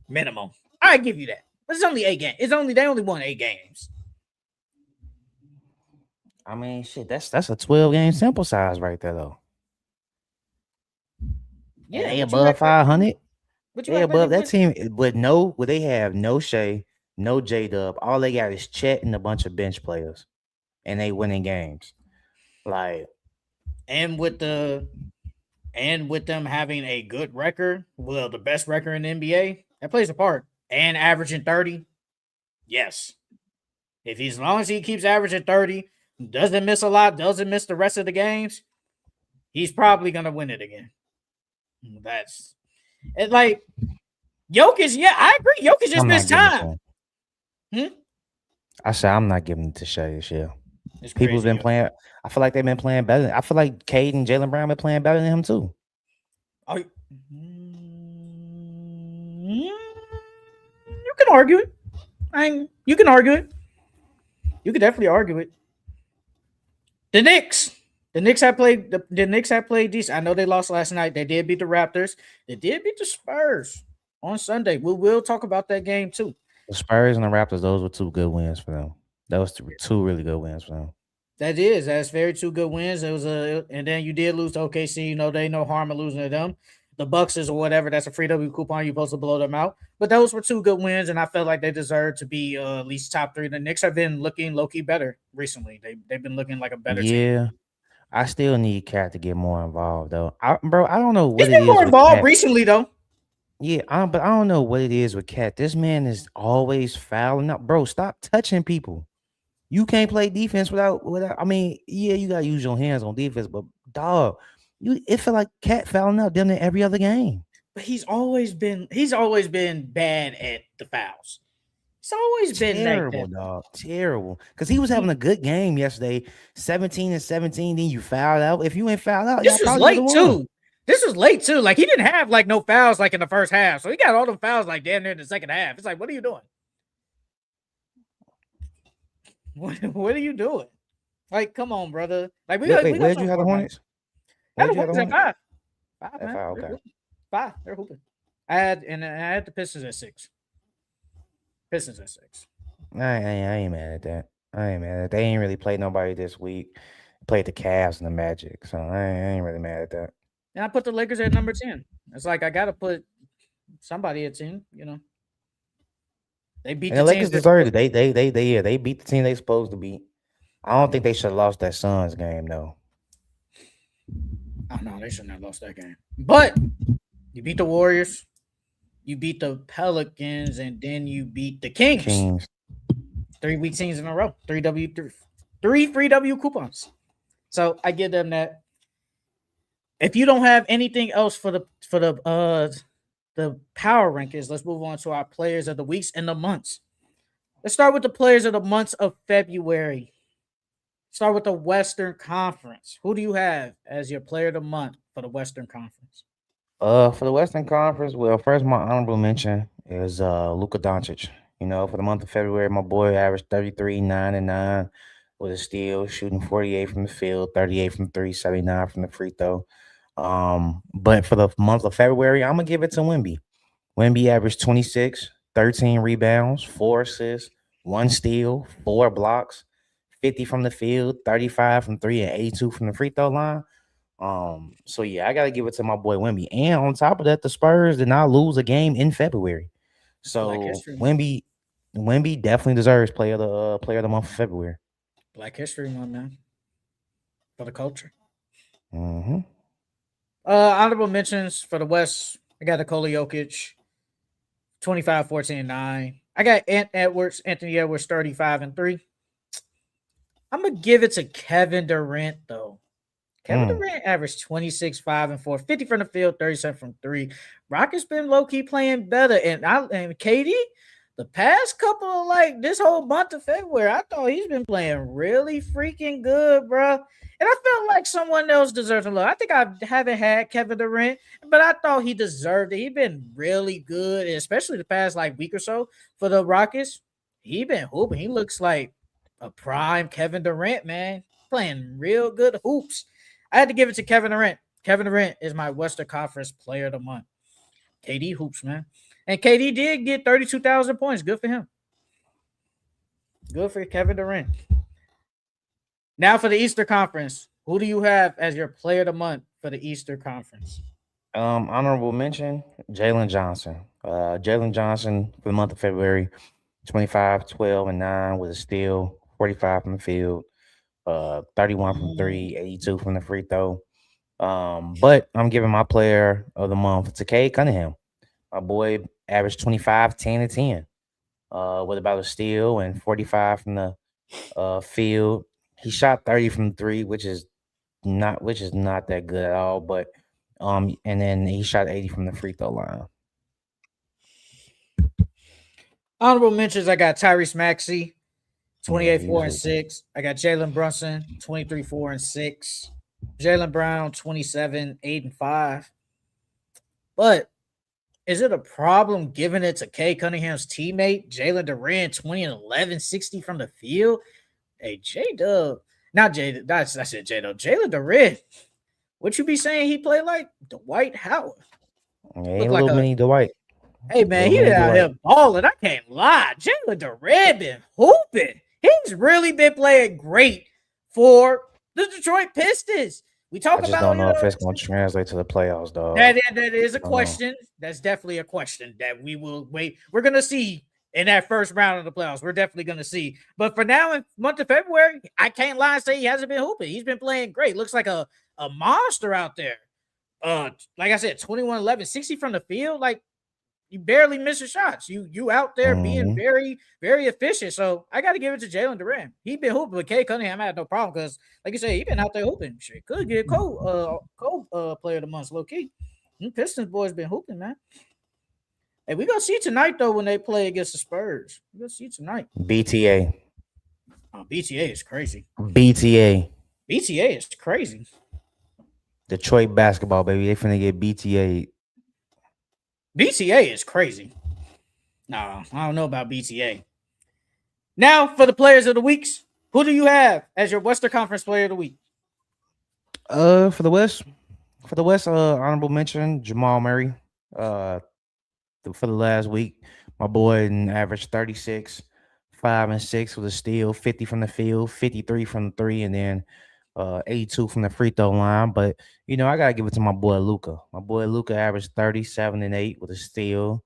minimum. I give you that. But it's only 8 games. They only won 8 games. I mean, shit, that's a 12-game sample size right there though. Yeah, and they above 500. They above that team with they have no Shea, no J-Dub. All they got is Chet and a bunch of bench players. And they winning games. Like, and with them having a good record, well, the best record in the NBA, that plays a part. And averaging 30, yes. As long as he keeps averaging 30, doesn't miss a lot, doesn't miss the rest of the games, he's probably gonna win it again. That's it. Like Jokic, yeah, I agree. Jokic just missed time. I said I'm not giving it to Shea this year. People have been playing. I feel like they've been playing better. I feel like Cade and Jaylen Brown been playing better than him too. You can argue it. You can argue it. You could definitely argue it. The Knicks have played. The Knicks have played decent. I know they lost last night. They did beat the Raptors. They did beat the Spurs on Sunday. We will talk about that game too. The Spurs and the Raptors. Those were 2 good wins for them. Those 2 really good wins for them. That's very 2 good wins. It was and then you did lose to OKC. They no harm in losing to them. The Bucks is or whatever. That's a free W coupon. You're supposed to blow them out. But those were 2 good wins, and I felt like they deserve to be at least top 3. The Knicks have been looking low-key better recently. They've been looking like a better team. Yeah, I still need Cat to get more involved though. I don't know what He's been more involved recently though. Yeah, but I don't know what it is with Cat. This man is always fouling up, bro. Stop touching people. You can't play defense without. I mean, yeah, you gotta use your hands on defense, but dog, it feel like Cat fouling out them in every other game. but he's always been bad at the fouls. It's always been like Terrible, that. dog. Terrible. Because he was having He, a good game yesterday. 17 and 17. Then you fouled out. If you ain't fouled out, y'all this was probably would have late won. too. This was late too. Like he didn't have like no fouls like in the first half, so he got all the fouls like damn near in the second half. It's like, what are you doing? What are you doing? Like, come on, brother. Like we Wait, got where'd you some have the more money. Hornets? I had Where'd the you have the Hornets at Hornets? five, At man. five, They're okay. hooping. 5. They're hooping. I had the Pistons at 6. Pistons at 6. I ain't mad at that. I ain't mad at that. They ain't really played nobody this week. Played the Cavs and the Magic. So I ain't really mad at that. And I put the Lakers at number 10. It's like I gotta put somebody at 10, you know. They beat And the the teams Lakers they're deserved supposed it. to. They beat the team they supposed to beat. I don't think they should have lost that Suns game though. Oh no, they shouldn't have lost that game. But you beat the Warriors, you beat the Pelicans, and then you beat the Kings. Kings. 3 week teams in a row. 3 free W coupons. So I give them that. If you don't have anything else for the power rankings, let's move on to our players of the weeks and the months. Let's start with the players of the months of February. Start with the Western Conference. Who do you have as your player of the month for the Western Conference? For the Western Conference, well, first my honorable mention is Luka Doncic. You know, for the month of February, my boy averaged 33, 9 and 9 with a steal, shooting 48 from the field, 38 from three, 79 from the free throw. But for the month of February, I'm gonna give it to Wemby. Wemby averaged 26, 13 rebounds, 4 assists, 1 steal, 4 blocks, 50 from the field, 35 from three, and 82 from the free throw line. So yeah, I gotta give it to my boy Wemby. And on top of that, the Spurs did not lose a game in February. Black So History Month. Wemby definitely deserves player of the month of February. Black History Month, man. For the culture. Mm-hmm. Honorable mentions for the West. I got Nikola Jokic, 25, 14, and 9. I got Anthony Edwards, 35 and 3. I'm gonna give it to Kevin Durant, though. Kevin Durant averaged 26, 5 and 4, 50 from the field, 37 from 3. Rockets been low-key playing better. And KD, the past couple of like this whole month of February, I thought he's been playing really freaking good, bro. And I felt like someone else deserves a look. I think I haven't had Kevin Durant, but I thought he deserved it. He's been really good, especially the past like week or so for the Rockets. He been hooping. He looks like a prime Kevin Durant, man. Playing real good hoops. I had to give it to Kevin Durant. Kevin Durant is my Western Conference Player of the Month. KD hoops, man. And KD did get 32,000 points. Good for him. Good for Kevin Durant. Now for the Eastern Conference. Who do you have as your Player of the Month for the Eastern Conference? Honorable mention, Jalen Johnson. Jalen Johnson for the month of February, 25, 12, and 9 with a steal, 45 from the field, 31 from three, 82 from the free throw. But I'm giving my player of the month to Cade Cunningham. My boy averaged 25, 10, and 10. With about a steal and 45 from the field. He shot 30 from three, which is not that good at all. But and then he shot 80 from the free throw line. Honorable mentions, I got Tyrese Maxey, 28, he 4 was and 6. I got Jalen Brunson, 23, 4 and 6. Jalen Brown, 27, 8 and 5. But is it a problem giving it to Cade Cunningham's teammate, Jalen Durant, 20 and 11, 60 from the field? Hey, J-Dub. Not J, I said J-Dub. Jalen Durant. What you be saying he played like? Dwight Howard. Ain't Look a like little a mini Dwight. hey man, Little he mini out Dwight. here balling. I can't lie. Jalen Durant been hooping. He's really been playing great for the Detroit Pistons. We talk I just about don't know if it's gonna translate to the playoffs, dog. that is a question. That's definitely a question that we will wait. We're gonna see in that first round of the playoffs. We're definitely gonna see. But for now, in month of February, I can't lie and say he hasn't been hooping. He's been playing great. Looks like a monster out there. Like I said, 21, 11, 60 from the field. Like you barely miss your shots. You out there being Mhm. very, very efficient. So I got to give it to Jalen Durant. He been hooping with Cade Cunningham. I had no problem because, like you said, he been out there hooping. Shit, could get player of the month, low key. Pistons boys been hooping, man. Hey, we gonna see tonight though when they play against the Spurs. We gonna see tonight. BTA. Oh, BTA is crazy. BTA. BTA is crazy. Detroit basketball, baby. They finna get BTA. BTA is crazy. No, I don't know about BTA. Now for the players of the weeks, who do you have as your Western Conference Player of the Week? For the West, honorable mention Jamal Murray. For the last week, my boy averaged 36, 5 and 6 with a steal, 50 from the field, 53 from the three, and then 82 from the free throw line. But I gotta give it to my boy Luka. My boy Luka averaged 37 and 8 with a steal,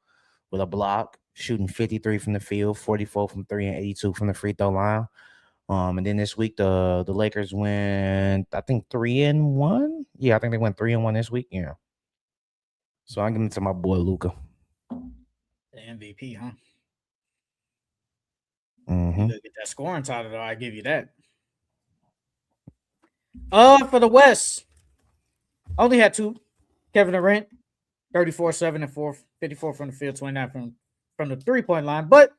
with a block, shooting 53 from the field, 44 from three, and 82 from the free throw line. And then this week the Lakers went, I think 3-1. Yeah, I think they went 3-1 this week. Yeah. So I'm giving it to my boy Luka. The MVP, huh? Mm-hmm. You gotta get that scoring title, though. I give you that. For the West, only had two. Kevin Durant, 34, 7 and 4, 54 from the field, 29 from the 3-point line. But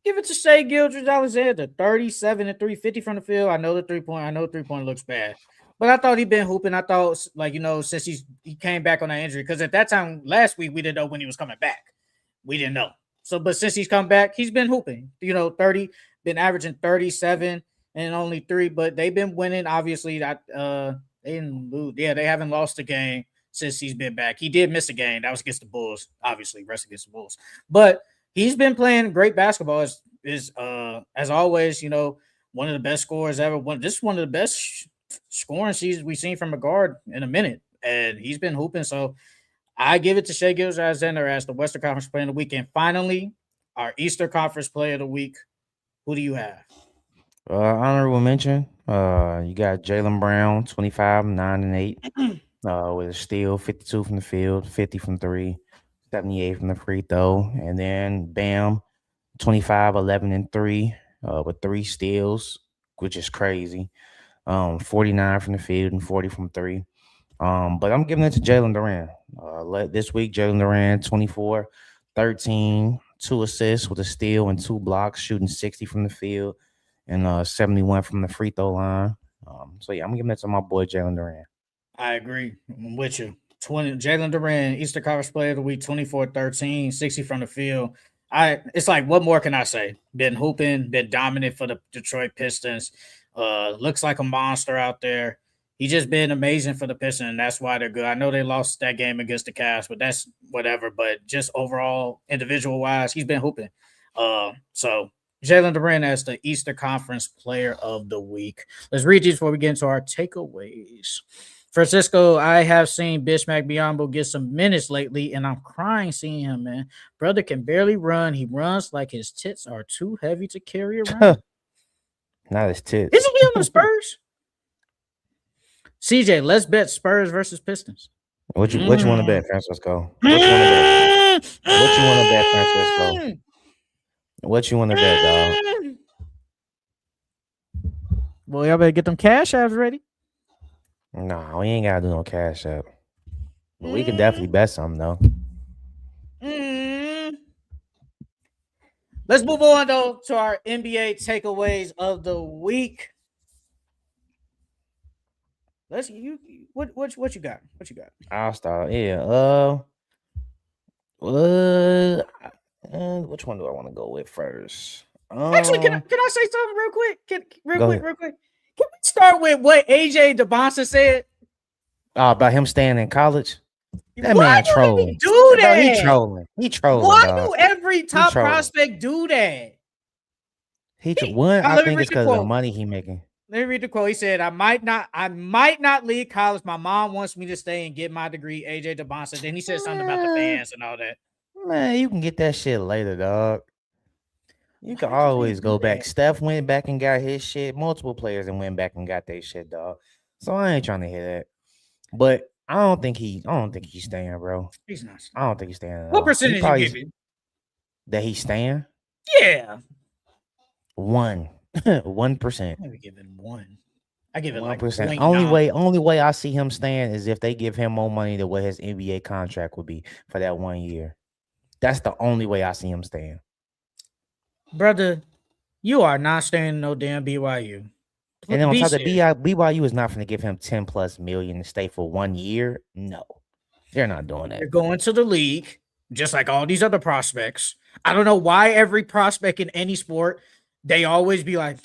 give it to Shai Gilgeous-Alexander, 37 and 3, 50 from the field. I know 3-point looks bad. But I thought he'd been hooping. I thought, since he came back on that injury, because at that time last week we didn't know when he was coming back. We didn't know. So, but since he's come back, he's been hooping. 30, been averaging 37 and only 3. But they've been winning. Obviously, they didn't lose. Yeah, they haven't lost a game since he's been back. He did miss a game. That was against the Bulls. Obviously, rest against the Bulls. But he's been playing great basketball. As always, one of the best scorers ever. This is one of the best scoring seasons we've seen from a guard in a minute, and he's been hooping. So I give it to Shai Gilgeous-Alexander as the Western Conference Player of the Week. And finally, our Eastern Conference Player of the Week. Who do you have? Honorable mention. You got Jaylen Brown, 25, 9 and 8, with a steal, 52 from the field, 50 from three, 78 from the free throw, and then Bam, 25, 11 and 3, with 3 steals, which is crazy. 49 from the field and 40 from three. But I'm giving it to Jalen Duran. This week, Jalen Duran, 24, 13, 2 assists with a steal and 2 blocks, shooting 60 from the field and 71 from the free throw line. So yeah, I'm giving it to my boy Jalen Duran. I agree. I'm with you. Jalen Duran, Eastern Conference Player of the Week, 24, 13, 60 from the field. It's like, what more can I say? Been hooping, been dominant for the Detroit Pistons. Looks like a monster out there. He just been amazing for the Pistons, and that's why they're good. I know they lost that game against the Cavs, but that's whatever. But just overall, individual-wise, he's been hooping. So Jalen Duran as the Eastern Conference Player of the Week. Let's read these before we get into our takeaways. Francisco, I have seen Bismack Biyombo get some minutes lately, and I'm crying seeing him, man. Brother can barely run. He runs like his tits are too heavy to carry around. Not his tits. Isn't he on the Spurs? CJ, let's bet Spurs versus Pistons. What you want to bet, Francisco? What you want to bet, Francisco? What you want to bet, dog? Well, y'all better get them cash apps ready. Nah, we ain't gotta do no cash app. But we can definitely bet something though. Let's move on though to our NBA takeaways of the week. What you got? What you got? I'll start. Yeah. Which one do I want to go with first? Actually, can I say something real quick? Real quick. Can we start with what AJ Dybantsa said? About him staying in college? That Why man trolling. He do that? He trolling. Why dog. do every top prospect do that? I think it's because of the money he making. Let me read the quote. He said, I might not leave college. My mom wants me to stay and get my degree, AJ Dybantsa. Then he said something about the fans and all that. Man, you can get that shit later, dog. You can always go back. Steph went back and got his shit. Multiple players and went back and got their shit, dog. So I ain't trying to hear that. But I don't think he's staying, bro. He's not. I don't think he's staying. What percentage you give him? That he's staying? Yeah. 1%. Maybe give him 1. I give it like 1%. 0.9. Only way I see him staying is if they give him more money than what his NBA contract would be for that 1 year. That's the only way I see him staying. Brother, you are not staying in no damn BYU. And then on Be top of serious. BYU is not going to give him 10 plus million to stay for 1 year. No, they're not doing that. You're going to the league, just like all these other prospects. I don't know why every prospect in any sport, they always be like,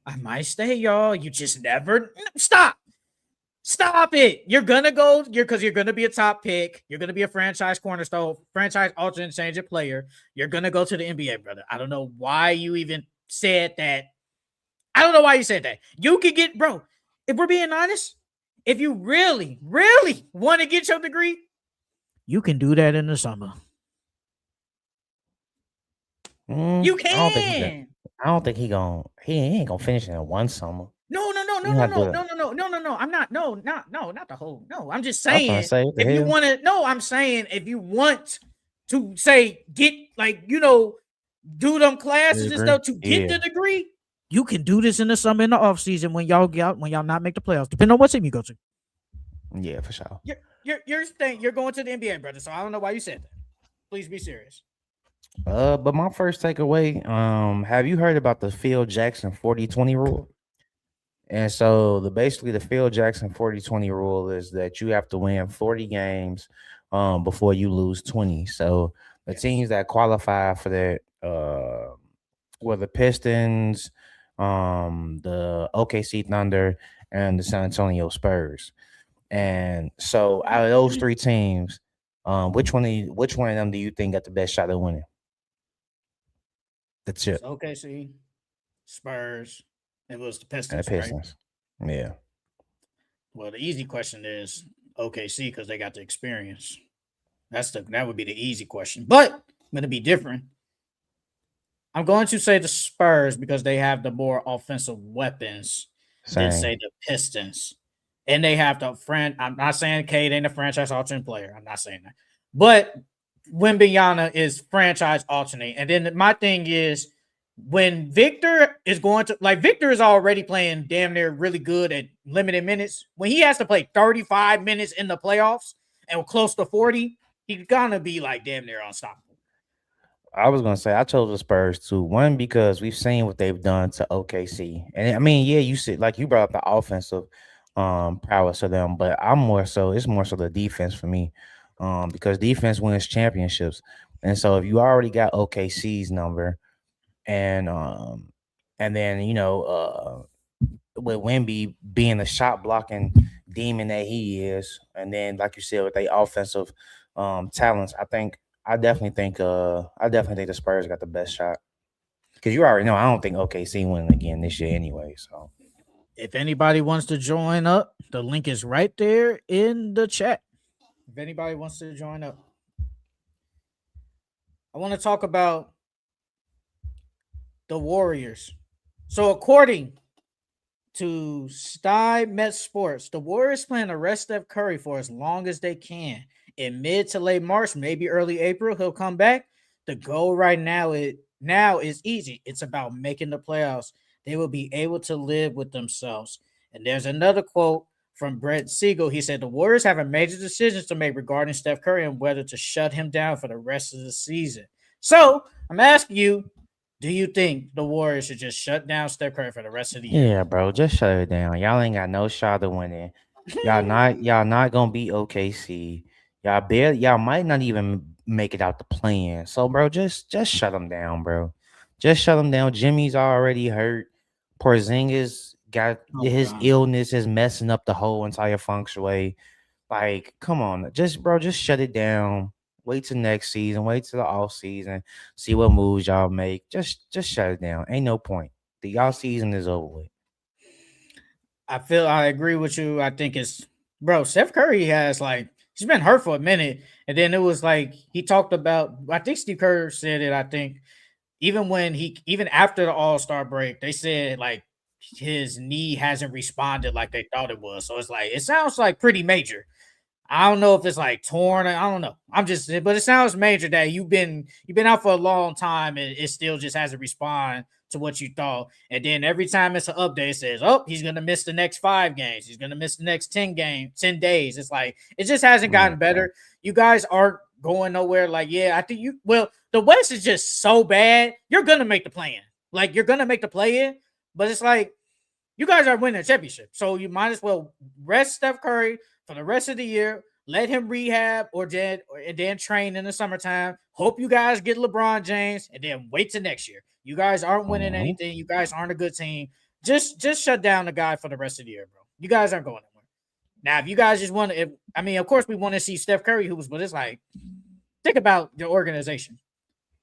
I might stay, y'all. You just never stop. Stop it. You're gonna go, because you're gonna be a top pick. You're gonna be a franchise cornerstone, franchise alternate change player. You're gonna go to the NBA, brother. I don't know why you even said that. I don't know why you said that. You could get, bro, if we're being honest, if you really, really want to get your degree, you can do that in the summer. You can. I don't think he ain't gonna finish in one summer. No. I'm not. No, not the whole. No, I'm just saying. You want to, I'm saying if you want to say get like do them classes and stuff to get the degree, you can do this in the summer in the off season when y'all not make the playoffs, depending on what team you go to. Yeah, for sure. You're going to the NBA, brother. So I don't know why you said that. Please be serious. But my first takeaway, have you heard about the Phil Jackson 40-20 rule? And so basically the Phil Jackson 40-20 rule is that you have to win 40 games before you lose 20. So the teams that qualify for that were the Pistons, the OKC Thunder, and the San Antonio Spurs. And so out of those three teams, which one of them do you think got the best shot at winning? That's it. OKC, Spurs. It was the Pistons, Pistons. Right? Yeah. Well, the easy question is OKC because they got the experience. That would be the easy question. But I'm going to be different. I'm going to say the Spurs because they have the more offensive weapons than say the Pistons. And they have I'm not saying Cade ain't a franchise alternate player. I'm not saying that. But Wembanyama is franchise alternate. And then my thing is, when Victor is Victor is already playing damn near really good at limited minutes. When he has to play 35 minutes in the playoffs and close to 40, he's gonna be like damn near unstoppable. I was gonna say I chose the Spurs too. One, because we've seen what they've done to OKC, and I mean, yeah, you said like you brought up the offensive prowess of them, but it's more so the defense for me, because defense wins championships, and so if you already got OKC's number. And then with Wemby being the shot blocking demon that he is, and then like you said with their offensive talents, I definitely think the Spurs got the best shot, because you already know I don't think OKC winning again this year anyway. So if anybody wants to join up, the link is right there in the chat. If anybody wants to join up, I want to talk about the Warriors. So according to Sty Met Sports, the Warriors plan to rest Steph Curry for as long as they can. In mid to late March, maybe early April, he'll come back. The goal right now is easy. It's about making the playoffs. They will be able to live with themselves. And there's another quote from Brett Siegel. He said, the Warriors have a major decisions to make regarding Steph Curry and whether to shut him down for the rest of the season. So I'm asking you, do you think the Warriors should just shut down Steph Curry for the rest of the year? Yeah, bro, just shut it down. Y'all ain't got no shot of winning. Y'all not gonna beat OKC. Y'all might not even make it out the play-in. So, bro, just shut them down, bro. Just shut them down. Jimmy's already hurt. Porzingis got his illness is messing up the whole entire feng shui. Like, come on, just shut it down. Wait till next season. Wait till the off season. See what moves y'all make. Just shut it down. Ain't no point. The y'all season is over with. I agree with you. I think Steph Curry has he's been hurt for a minute, and then it was he talked about. I think Steve Kerr said it. I think even after the All-Star break, they said his knee hasn't responded like they thought it was. So it's it sounds pretty major. I don't know if it's torn. I don't know. But it sounds major that you've been out for a long time and it still just hasn't responded to what you thought. And then every time it's an update, it says, oh, he's gonna miss the next 5 games. He's gonna miss the next 10 days. It's like it just hasn't gotten Yeah. better. You guys aren't going nowhere. Like, yeah, I think the West is just so bad. You're gonna make the play in. Like, you're gonna make the play in, but it's like you guys are winning a championship. So you might as well rest Steph Curry for the rest of the year. Let him rehab and then train in the summertime. Hope you guys get LeBron James and then wait till next year. You guys aren't winning Mhm. anything. You guys aren't a good team. Just shut down the guy for the rest of the year, bro. You guys aren't going anywhere. Now, if you guys just want to, of course we want to see Steph Curry hoops, but it's like, think about your organization.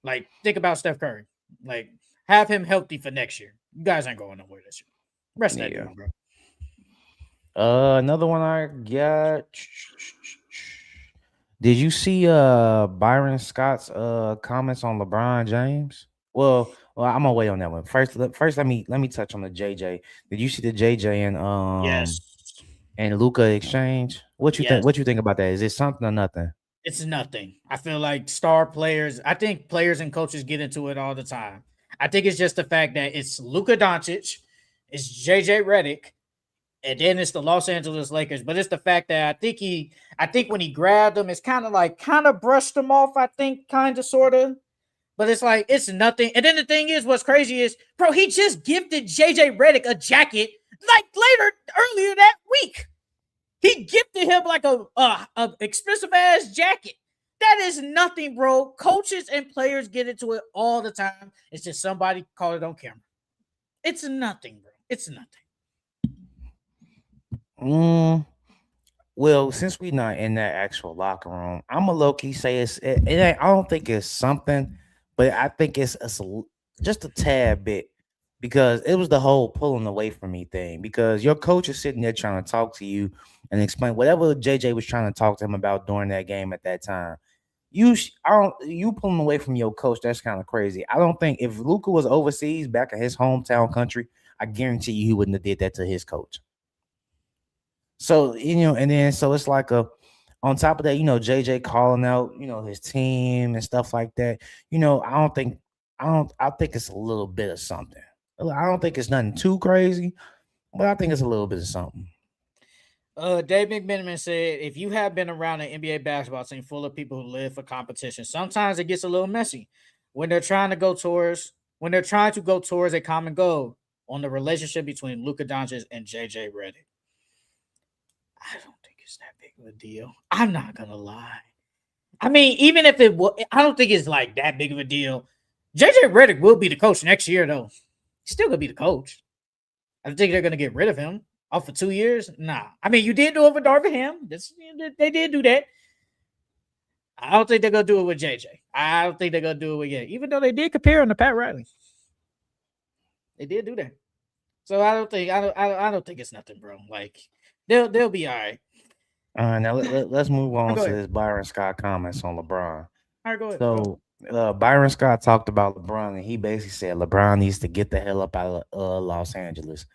Like, think about Steph Curry. Like, have him healthy for next year. You guys ain't going nowhere this year. Rest that Yeah. dude, bro. Another one I got. Did you see Byron Scott's comments on LeBron James? Well, I'm gonna wait on that one. First let me touch on the JJ. Did you see the JJ Yes. and Luka exchange? What you think? Yes. What you think about that? Is it something or nothing? It's nothing. I feel like star players, I think players and coaches get into it all the time. I think it's just the fact that it's Luka Doncic, it's JJ Redick, and then it's the Los Angeles Lakers. But it's the fact that I think when he grabbed him, it's kind of brushed him off, I think, kind of, sort of. But it's like, it's nothing. And then the thing is, what's crazy is, bro, he just gifted JJ Redick a jacket like earlier that week. He gifted him like a expensive ass jacket. That is nothing, bro. Coaches and players get into it all the time. It's just somebody caught it on camera. It's nothing, bro. It's nothing. Well, since we not in that actual locker room, I'm a low key say it ain't, I don't think it's something, but I think just a tad bit because it was the whole pulling away from me thing. Because your coach is sitting there trying to talk to you and explain whatever JJ was trying to talk to him about during that game at that time. You pulling away from your coach. That's kind of crazy. I don't think if Luka was overseas back in his hometown country, I guarantee you he wouldn't have did that to his coach. So, and then so it's like on top of that, JJ calling out, his team and stuff like that. I think it's a little bit of something. I don't think it's nothing too crazy, but I think it's a little bit of something. Dave McMenamin said, if you have been around an NBA basketball team full of people who live for competition, sometimes it gets a little messy when they're trying to go towards a common goal on the relationship between Luka Doncic and JJ Redick. I don't think it's that big of a deal. I'm not gonna lie. I mean, even if it was, I don't think it's like that big of a deal. JJ Redick will be the coach next year, though. He's still gonna be the coach. I think they're gonna get rid of him. Oh, for 2 years? Nah. I mean, you did do it with Darvin Ham. They did do that. I don't think they're gonna do it with JJ. I don't think they're gonna do it with Ye, even though they did compare him to Pat Riley. They did do that. So I don't think it's nothing, bro. Like they'll be all right. All right, now let's move on Go to ahead. this Byron Scott comments on LeBron. All right, go ahead. So Byron Scott talked about LeBron, and he basically said LeBron needs to get the hell up out of Los Angeles.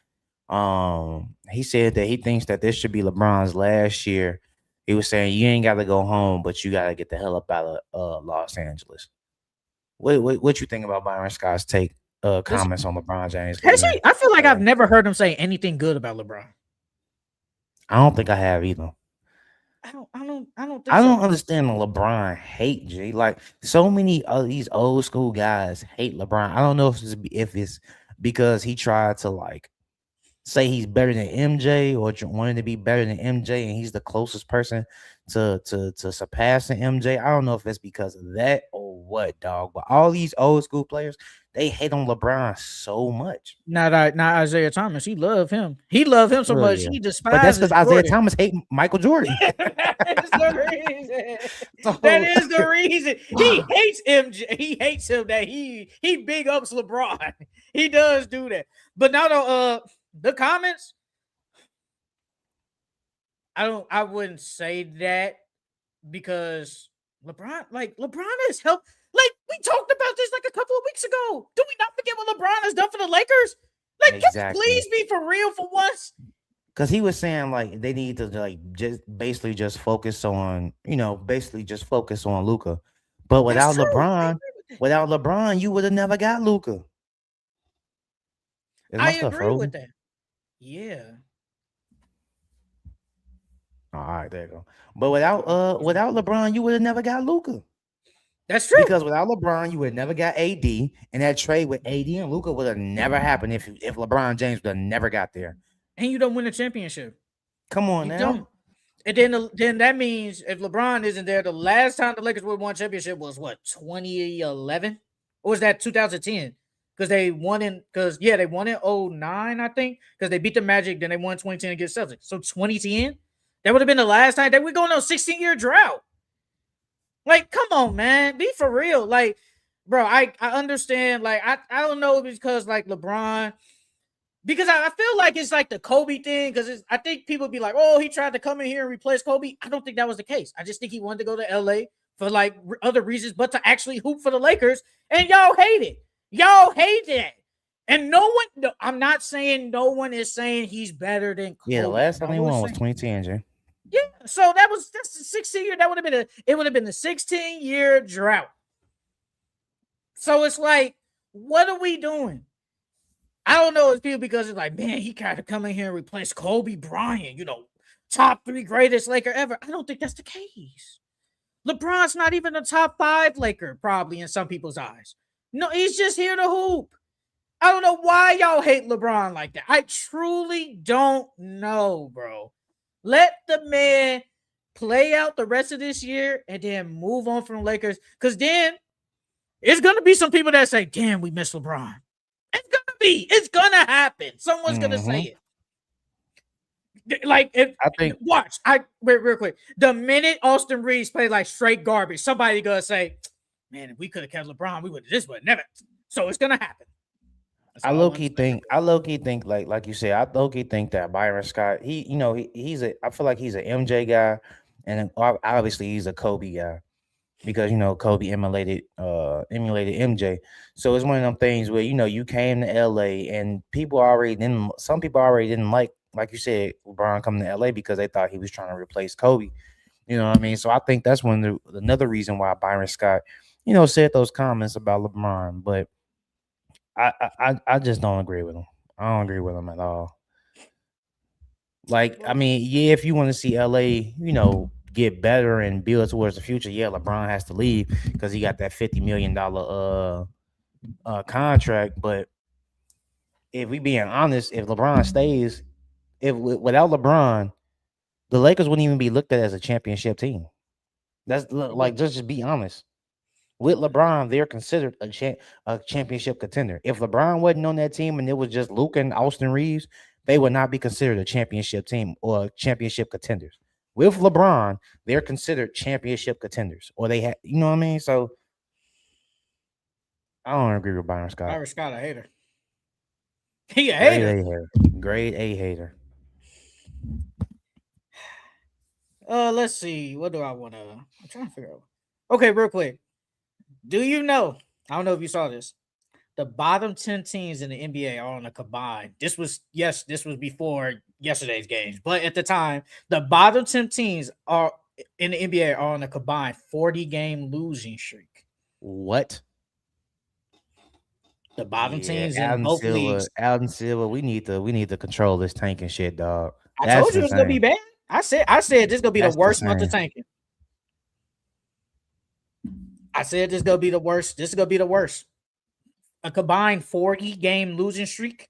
He said that he thinks that this should be LeBron's last year. He was saying you ain't got to go home, but you got to get the hell up out of Los Angeles. What you think about Byron Scott's comments on LeBron James? I feel like I've never heard him say anything good about LeBron. I don't think I have either. I don't understand the LeBron hate, G. Like so many of these old school guys hate LeBron. I don't know if it's because he tried to like say he's better than MJ or wanted to be better than MJ and he's the closest person to surpassing MJ. I don't know if it's because of that or what, dog. But all these old school players, they hate on LeBron so much. Not Isaiah Thomas. He loved him. He loved him so much. Yeah. He despises. But that's because Isaiah Thomas hate Michael Jordan. That is the reason. That is the reason. He hates MJ. He hates him that he big ups LeBron. He does do that. But now the comments, I wouldn't say that because LeBron has helped. Like we talked about this like a couple of weeks ago. Do we not forget what LeBron has done for the Lakers? Like, exactly. Can you please be for real for once? Because he was saying like they need to like just focus on Luka. But without LeBron, you would have never got Luka. Is my I stuff agree with frozen? that. Yeah. Oh, all right, there you go. But without LeBron, you would have never got Luka. That's true. Because without LeBron, you would have never got AD, and that trade with AD and Luka would have never happened if LeBron James would have never got there. And you don't win a championship. Come on You now. don't. And then that means if LeBron isn't there, the last time the Lakers would won championship was what, 2011? Or was that 2010? Because they won in they won in 09, I think. Because they beat the Magic, then they won 2010 against Celtics. So 2010, that would have been the last time. They were going on a 16-year drought. Like, come on, man. Be for real. Like, bro, I understand. Like, I don't know because like LeBron, because I feel like it's like the Kobe thing. Because I think people be like, oh, he tried to come in here and replace Kobe. I don't think that was the case. I just think he wanted to go to LA for like other reasons, but to actually hoop for the Lakers. And y'all hate it. Y'all hate it. And I'm not saying no one is saying he's better than Kobe. Yeah, the last time they won was 2010, Jay. Yeah, so that's the 16-year. That would have been it would have been the 16-year drought. So it's like, what are we doing? I don't know. It's people because it's like, man, he kind of come in here and replace Kobe Bryant, top 3 greatest Laker ever. I don't think that's the case. LeBron's not even a top 5 Laker, probably in some people's eyes. No, he's just here to hoop. I don't know why y'all hate LeBron like that. I truly don't know, bro. Let the man play out the rest of this year and then move on from the Lakers. Because then it's going to be some people that say, damn, we miss LeBron. It's going to be. It's going to happen. Someone's going to say it. Like, watch. Wait, real quick. The minute Austin Reaves plays like straight garbage, somebody going to say, man, if we could have kept LeBron, we would have never. So it's going to happen. I low key think, like you said, I low key think that Byron Scott, I feel like he's an MJ guy, and obviously he's a Kobe guy because Kobe emulated MJ. So it's one of them things where you came to LA and some people already didn't like you said, LeBron coming to LA because they thought he was trying to replace Kobe. You know what I mean? So I think that's another reason why Byron Scott, said those comments about LeBron, but. I just don't agree with him. I don't agree with him at all. Like, I mean, yeah, if you want to see LA, get better and build towards the future, yeah, LeBron has to leave because he got that $50 million contract. But if we being honest, if LeBron stays, without LeBron, the Lakers wouldn't even be looked at as a championship team. That's like just be honest. With LeBron, they're considered a championship contender. If LeBron wasn't on that team and it was just Luka and Austin Reaves, they would not be considered a championship team or championship contenders. With LeBron, they're considered championship contenders, or they have, you know what I mean? So I don't agree with Byron Scott. Byron Scott, a hater. He a hater. Grade A hater. Let's see. What do I want to? I'm trying to figure out. Okay, real quick. Do you know? I don't know if you saw this. The bottom 10 teams in the NBA are on a combined. This was before yesterday's games, but at the time, the bottom 10 teams are in the NBA are on a combined 40-game losing streak. What? The bottom teams in both leagues. Alden Silver, we need to control this tanking shit, dog. I told you it's gonna be bad. I said this is gonna be the worst month of tanking. I said this is gonna be the worst. This is gonna be the worst. A combined 40-game losing streak.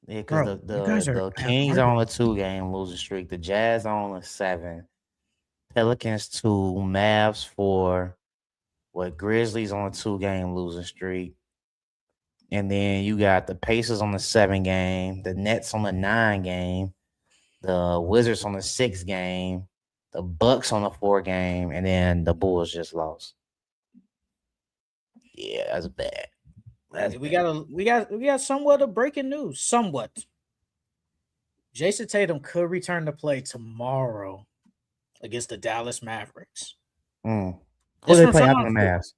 Yeah, because the Kings are on a 2-game losing streak. The Jazz are on a 7. Pelicans 2. Mavs 4. Grizzlies on a 2-game losing streak. And then you got the Pacers on the 7-game. The Nets on the 9-game. The Wizards on the 6-game. The Bucks on the 4-game, and then the Bulls just lost. Yeah, that's bad. We got somewhat of breaking news. Somewhat. Jayson Tatum could return to play tomorrow against the Dallas Mavericks. Who they play after the Mavs?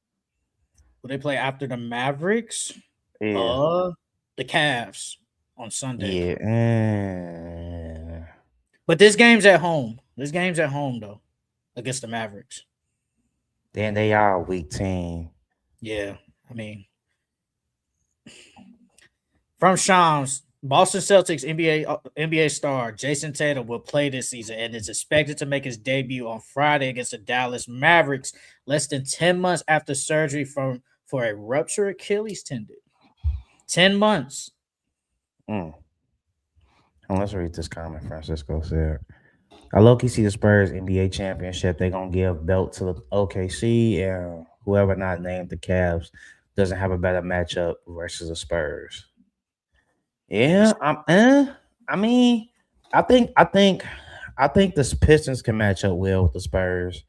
Will they play after the Mavericks? Yeah. The Cavs on Sunday. Yeah. But this game's at home. This game's at home, though, against the Mavericks. Then they are a weak team. Yeah, I mean, From Shams, Boston Celtics NBA star Jayson Tatum will play this season and is expected to make his debut on Friday against the Dallas Mavericks, less than 10 months after surgery for a ruptured Achilles tendon. 10 months. Let's read this comment. Francisco said, I low-key see the Spurs NBA championship. They're going to give belt to the OKC, and whoever not named the Cavs doesn't have a better matchup versus the Spurs. Yeah, I mean, I think the Pistons can match up well with the Spurs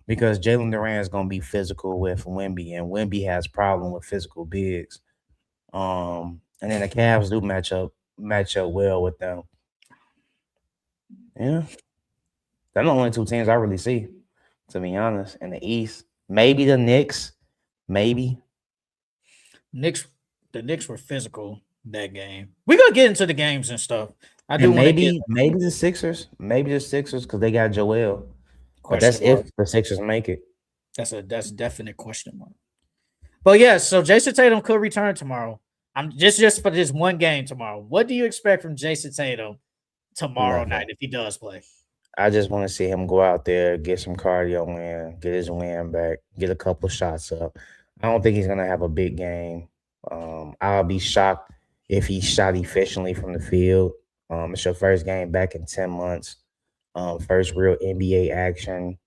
because Jalen Durant is going to be physical with Wemby, and Wemby has problem with physical bigs. And then the Cavs do match up well with them. Yeah, they're the only two teams I really see, to be honest. In the East, maybe the Knicks, maybe. The Knicks were physical that game. We're gonna get into the games and stuff. I do want to get maybe the Sixers, because they got Joel. But that's question mark. if the Sixers make it. That's definite question mark. But yeah, so Jayson Tatum could return tomorrow. I'm just for this one game tomorrow. What do you expect from Jayson Tatum tomorrow night if he does play? I just want to see him go out there, get some cardio in, get his win back, get a couple shots up. I don't think he's gonna have a big game. I'll be shocked if he shot efficiently from the field. It's your first game back in 10 months. First real NBA action.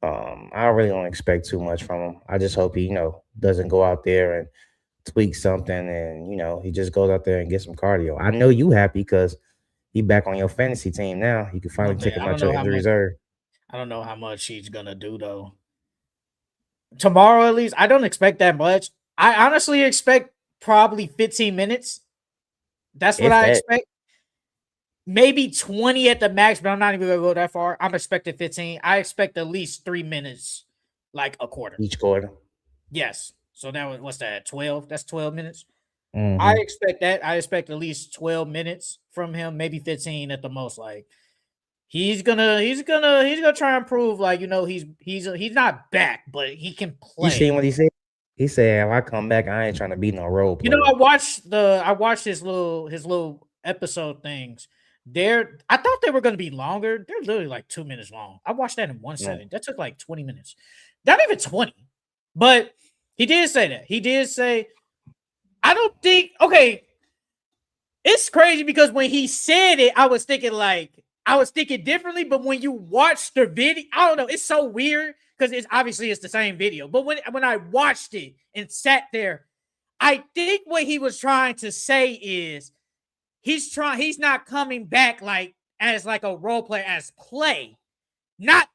I really don't expect too much from him. I just hope he, doesn't go out there and tweak something and, he just goes out there and gets some cardio. I know you happy because he back on your fantasy team now. You can finally take him out your injury reserve. I don't know how much he's going to do, though. Tomorrow, at least, I don't expect that much. I honestly expect probably 15 minutes. That's what I expect. Maybe 20 at the max, but I'm not even going to go that far. I'm expecting 15. I expect at least 3 minutes, like a quarter. Each quarter? Yes. So that what's that? 12? That's 12 minutes. Mm-hmm. I expect that. I expect at least 12 minutes from him, maybe 15 at the most. Like he's gonna try and prove, like, he's not back, but he can play. You seen what he said? He said, if I come back, I ain't trying to be no role player. I watched his little episode things. I thought they were going to be longer. They're literally like 2 minutes long. I watched that in one setting. That took like 20 minutes. Not even 20. But he did say that. He did say, I don't think, okay, it's crazy because when he said it, I was thinking differently. But when you watch the video, I don't know, it's so weird because it's the same video. But when I watched it and sat there, I think what he was trying to say is, he's not coming back as a role player, as play, not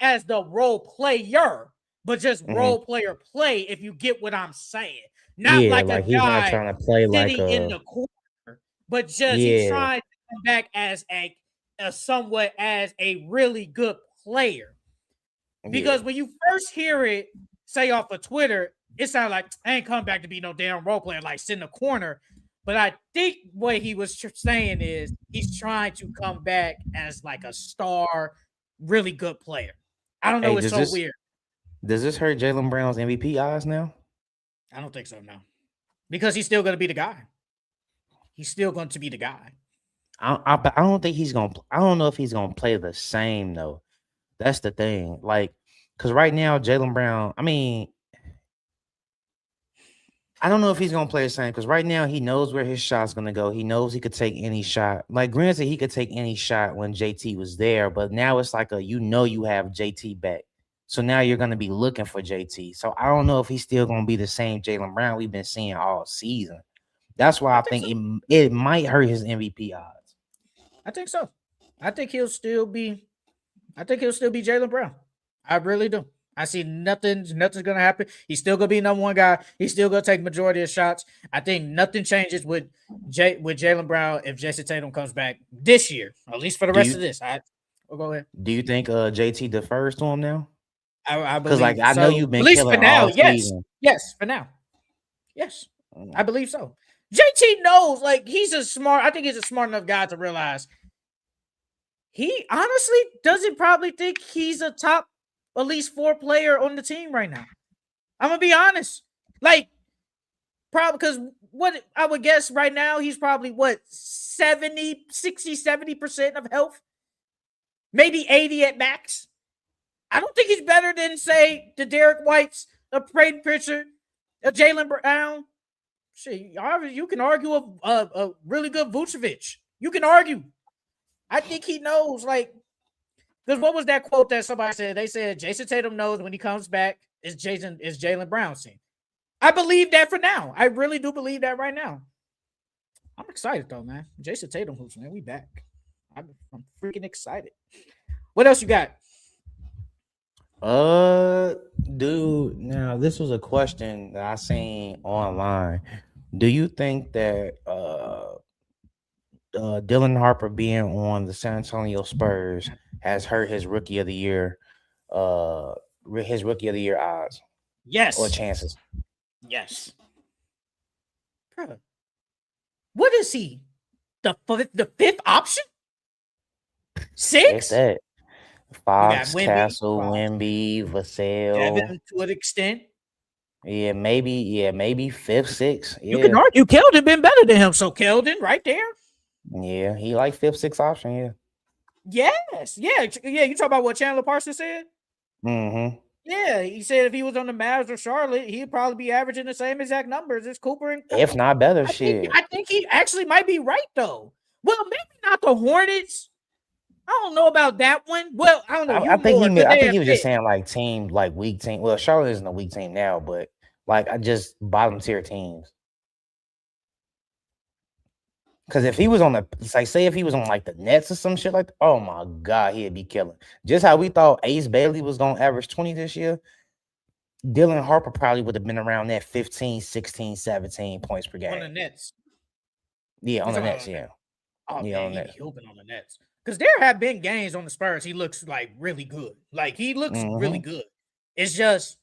as the role player, but just role player play. If you get what I'm saying, not a guy he's not trying to play sitting in the corner, but just he's trying to come back as a somewhat as a really good player. Because when you first hear it say off of Twitter, it sounds like I ain't coming back to be no damn role player, like sit in the corner. But I think what he was saying is he's trying to come back as like a star, really good player. I don't know. It's so weird. Does this hurt Jaylen Brown's MVP odds now? I don't think so, no. Because he's still going to be the guy. He's still going to be the guy. I don't think he's going to – I don't know if he's going to play the same, though. That's the thing. Because right now, Jaylen Brown – I don't know if he's going to play the same because right now he knows where his shot's going to go. He knows he could take any shot. Granted, he could take any shot when JT was there, but now it's like you have JT back. So now you're going to be looking for JT. So I don't know if he's still going to be the same Jaylen Brown we've been seeing all season. That's why I think so. It might hurt his MVP odds. I think so. I think he'll still be Jaylen Brown. I really do. I see nothing's gonna happen. He's still gonna be number one guy. He's still gonna take majority of shots. I think nothing changes with Jaylen Brown if Jayson Tatum comes back this year, at least for the rest of this. We'll go ahead. Do you think JT defers to him now? I believe I know you've been at least killing for now. Season. Yes, for now. Yes, I believe so. JT knows, he's I think he's a smart enough guy to realize he honestly doesn't probably think he's a top at least 4 player on the team right now. I'm gonna be honest. Probably because what I would guess right now, he's probably what 70% of health, maybe 80 at max. I don't think he's better than, say, the Derek Whites, a Braden Pritchard, a Jaylen Brown. Shit, you can argue a really good Vucevic. You can argue. I think he knows, like, because what was that quote that somebody said? They said Jayson Tatum knows when he comes back is Jaylen Brown's team. I believe that for now. I really do believe that right now. I'm excited though, man. Jayson Tatum hoops, man. We back. I'm freaking excited. What else you got? Dude, now this was a question that I seen online. Do you think that Dylan Harper being on the San Antonio Spurs has hurt his rookie of the year odds Yes. or chances? Yes. Bro. What is he? The fifth option? Six? That Fox, Wemby, Castle, Wemby, Vassell. Devin to an extent. Yeah, maybe fifth, sixth. Yeah. You can argue Keldon been better than him. So Keldon right there. Yeah, he like fifth, sixth option. Yeah. Yes. Yeah. You talk about what Chandler Parsons said? Mm-hmm. Yeah, he said if he was on the Mavs or Charlotte, he'd probably be averaging the same exact numbers as Cooper and if not better. I think he actually might be right though. Well, maybe not the Hornets. I don't know about that one. Well, I don't know. I think he was just saying like team, like weak team. Well, Charlotte isn't a weak team now, but like I just bottom tier teams. Because if he was on say if he was on like the Nets or some shit like that, oh my God, he'd be killing. Just how we thought Ace Bailey was going to average 20 this year, Dylan Harper probably would have been around that 15, 16, 17 points per game. On the Nets. Yeah, on the Nets, yeah. Oh, yeah, man, he'd be hooping on the Nets. Because there have been games on the Spurs, he looks like really good. Like he looks really good. It's just,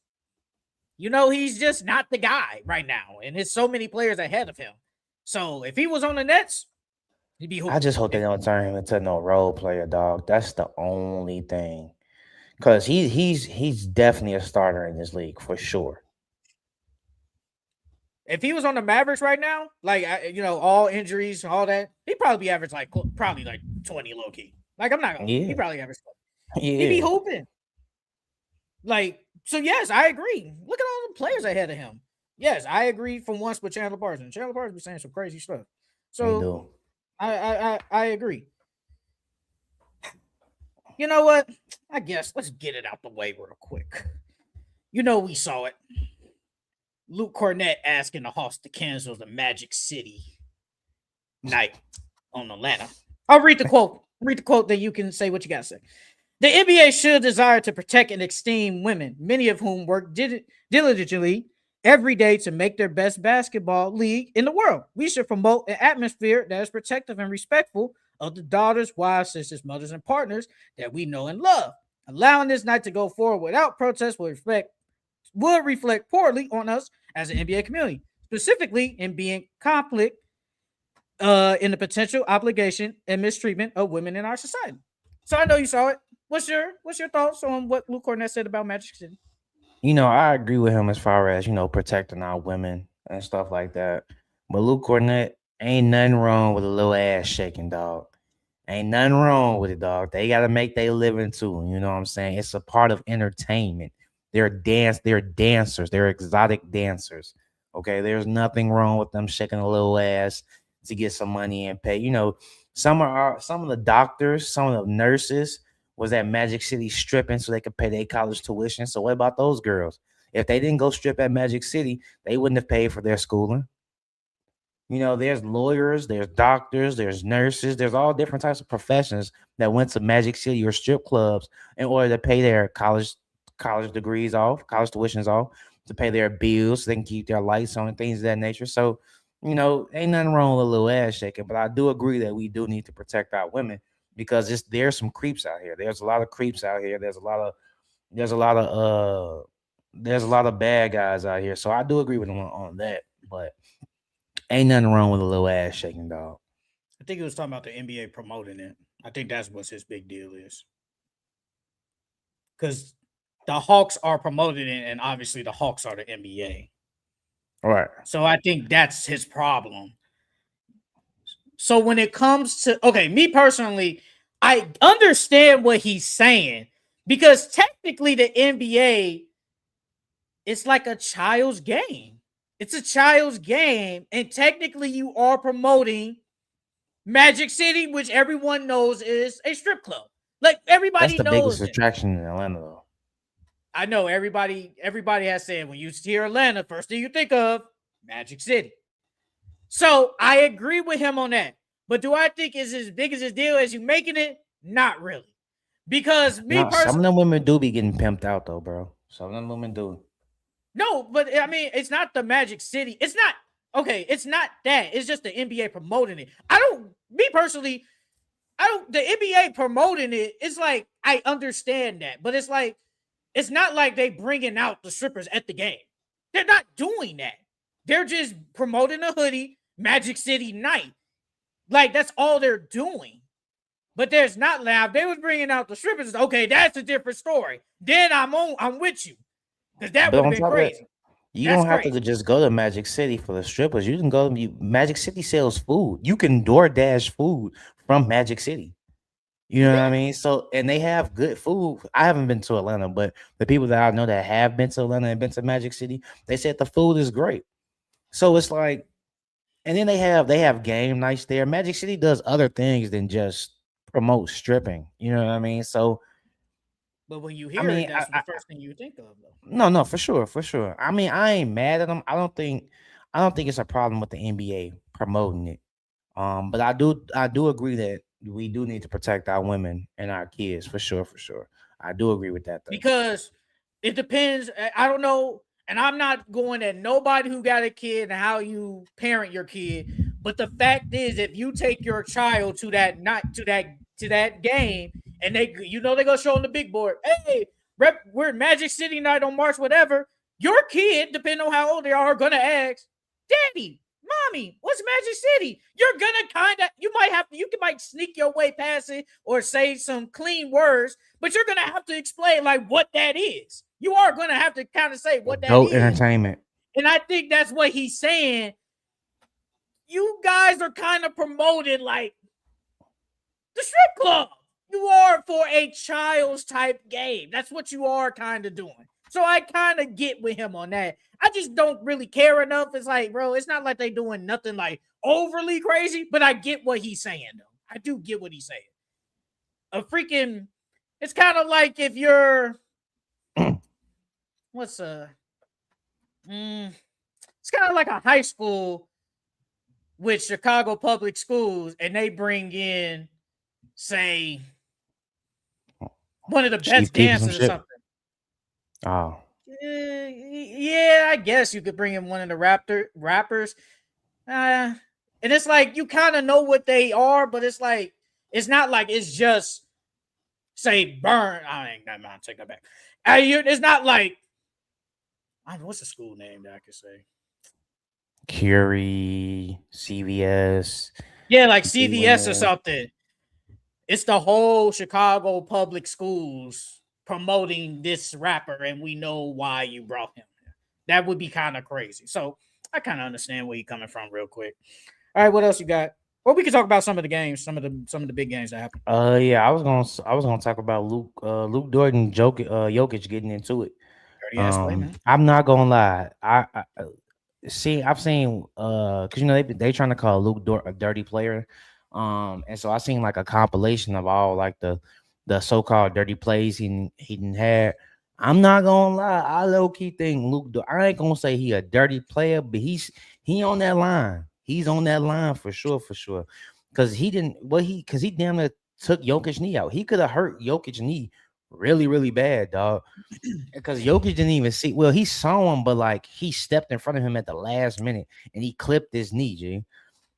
he's just not the guy right now. And there's so many players ahead of him. So if he was on the Nets, he'd be hooping. I just hope they don't turn him into no role player, dog. That's the only thing. Because he's definitely a starter in this league for sure. If he was on the Mavericks right now, like all injuries, all that, he'd probably be average like 20 low key. Like I'm not gonna. Yeah. He probably average 20. Yeah. He'd be hooping. Like so, yes, I agree. Look at all the players ahead of him. Yes, I agree from once with Chandler Parsons. Chandler Parsons be saying some crazy stuff. So I agree. You know what? I guess let's get it out the way real quick. We saw it. Luke Kornet asking the Hawks to cancel the Magic City night on Atlanta. I'll read the quote. Read the quote, then you can say what you got to say. The NBA should desire to protect and esteem women, many of whom work diligently every day to make their best basketball league in the world. We should promote an atmosphere that is protective and respectful of the daughters, wives, sisters, mothers, and partners that we know and love. Allowing this night to go forward without protest would reflect poorly on us as an NBA community, specifically in being conflict in the potential obligation and mistreatment of women in our society. So I know you saw it. What's your thoughts on what Luke Kornet said about Magic City? I agree with him as far as, protecting our women and stuff like that. But Luke Kornet, ain't nothing wrong with a little ass shaking, dog. Ain't nothing wrong with it, dog. They got to make their living too. You know what I'm saying? It's a part of entertainment. They're dancers. They're exotic dancers. Okay, there's nothing wrong with them shaking a little ass to get some money and pay. Some of the doctors, some of the nurses was at Magic City stripping so they could pay their college tuition. So what about those girls? If they didn't go strip at Magic City, they wouldn't have paid for their schooling. There's lawyers, there's doctors, there's nurses, there's all different types of professions that went to Magic City or strip clubs in order to pay their college degrees off, college tuitions off, to pay their bills so they can keep their lights on and things of that nature. So, ain't nothing wrong with a little ass shaking, but I do agree that we do need to protect our women because there's some creeps out here. There's a lot of creeps out here. There's a lot of bad guys out here. So I do agree with him on that, but ain't nothing wrong with a little ass shaking, dog. I think he was talking about the NBA promoting it. I think that's what his big deal is. Because the Hawks are promoting it, and obviously the Hawks are the NBA. Right. So I think that's his problem. So when it comes to, okay, me personally, I understand what he's saying because technically the NBA, it's like a child's game. It's a child's game. And technically you are promoting Magic City, which everyone knows is a strip club. Like That's everybody the biggest knows it. attraction in Atlanta, though. I know everybody has said when you hear Atlanta, first thing you think of Magic City. So I agree with him on that. But do I think it's as big as his deal as you making it? Not really. Because me No, some of personally, them women do be getting pimped out though, bro. Some of them women do. no, but I mean, it's not the Magic City. It's not okay. It's not that. It's just the NBA promoting it. Me personally, the NBA promoting it. It's like I understand that, but it's like it's not like they bringing out the strippers at the game. They're not doing that. They're just promoting a hoodie, Magic City night. Like that's all they're doing. But there's not now. If they was bringing out the strippers, okay, that's a different story. Then I'm with you because that would have been crazy. You don't have to just go to Magic City for the strippers. You can go to Magic City sells food. You can DoorDash food from Magic City. You know what I mean? So, and they have good food. I haven't been to Atlanta, but the people that I know that have been to Atlanta and been to Magic City, they said the food is great. So it's like, and then they have game nights there. Magic City does other things than just promote stripping. You know what I mean? So, but when you hear it, that's the first thing you think of, though. No, for sure. I mean, I ain't mad at them. I don't think it's a problem with the NBA promoting it. But I do agree that we do need to protect our women and our kids for sure. I do agree with that though. Because it depends. I don't know, and I'm not going at nobody who got a kid and how you parent your kid. But the fact is, if you take your child to that game, and they're gonna show on the big board, hey, we're in Magic City night on March, whatever. Your kid, depending on how old they are gonna ask, Daddy, Mommy, what's Magic City? You're gonna you might sneak your way past it or say some clean words, but you're gonna have to explain like what that is. You are gonna have to kind of say what that is. Entertainment. And I think that's what he's saying. You guys are kind of promoted like the strip club. You are for a child's type game. That's what you are kind of doing. So I kind of get with him on that. I just don't really care enough. It's like, bro, it's not like they doing nothing like overly crazy, but I get what he's saying, though. I do get what he's saying. It's kind of like if you're, it's kind of like a high school with Chicago public schools, and they bring in, say, one of the best dancers or something. Oh. Yeah, I guess you could bring in one of the rappers. And it's like you kind of know what they are, but it's like it's not like it's just say burn. I ain't gonna take that back. It's not like what's the school name that I could say? Curie, CVS. Yeah, like CVS or something. It's the whole Chicago public schools promoting this rapper, and we know why you brought him. That would be kind of crazy. So I kind of understand where you're coming from real quick. All right, what else you got? Well, we can talk about some of the games, some of the big games that happened. Yeah, I was gonna talk about Luke Dort and Jokic getting into it. I'm not gonna lie. I've seen because they trying to call Luke Dort a dirty player. And so I seen like a compilation of all like the so-called dirty plays he didn't had. I'm not gonna lie, I low-key think Luke Dort, I ain't gonna say he a dirty player, but he on that line. He's on that line for sure. Because he damn near took Jokic's knee out. He could have hurt Jokic's knee really, really bad, dog. Because Jokic didn't even see. Well, he saw him, but like he stepped in front of him at the last minute and he clipped his knee, G.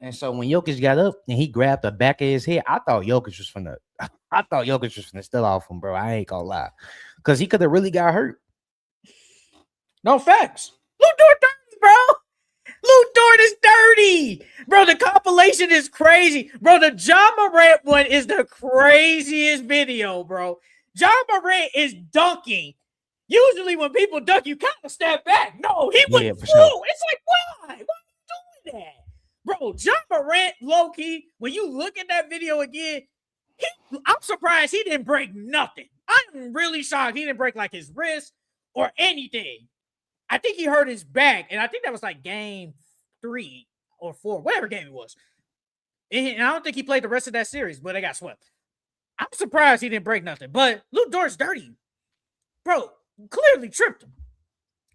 And so when Jokic got up and he grabbed the back of his head, I thought Jokic was finna steal off him, bro. I ain't gonna lie. Because he could have really got hurt. No facts. Luke Dort dirty, bro. Luke Dort is dirty. Bro, the compilation is crazy. Bro, the John Morant one is the craziest video, bro. John Morant is dunking. Usually when people dunk, you kind of step back. No, he went Yeah, through. for sure. It's like, why? Why are you doing that? Bro, John Morant, low-key, when you look at that video again, I'm surprised he didn't break nothing. I'm really shocked he didn't break like his wrist or anything. I think he hurt his back, and I think that was like game 3 or 4, whatever game it was. And I don't think he played the rest of that series, but they got swept. I'm surprised he didn't break nothing. But Luke Dort's dirty. Bro, clearly tripped him.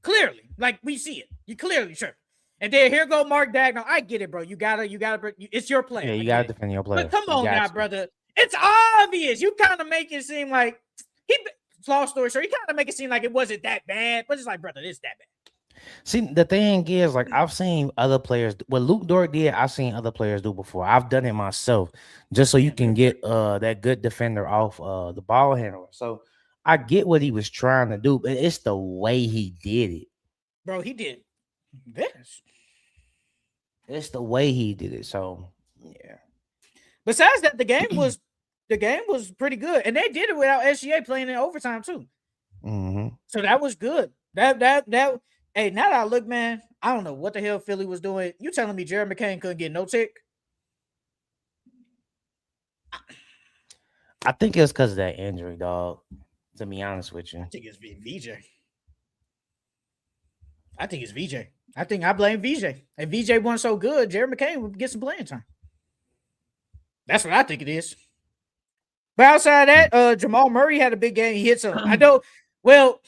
Clearly. Like, we see it. You clearly tripped. And then here go Mark Dagnall. I get it, bro. You gotta, it's your play. Yeah, you gotta defend your play. But come on now, brother. It's obvious. You kind of make it seem like long story short, he kind of make it seem like it wasn't that bad, but it's like, brother, it's that bad. See, the thing is, like, I've seen other players. What Luke Dort did, I've seen other players do before. I've done it myself, just so you can get that good defender off the ball handler. So I get what he was trying to do, but it's the way he did it. Bro, he did this. It's the way he did it. So yeah. Besides that, the game was pretty good, and they did it without SGA playing in overtime too. Mm-hmm. So that was good. That. Hey, now that I look, man, I don't know what the hell Philly was doing. You telling me Jared McCain couldn't get no tick? I think it's because of that injury, dog. To be honest with you, I think it's VJ. I think I blame VJ. If VJ wasn't so good, Jared McCain would get some playing time. That's what I think it is. But outside of that, Jamal Murray had a big game. He hit some. I know. Well,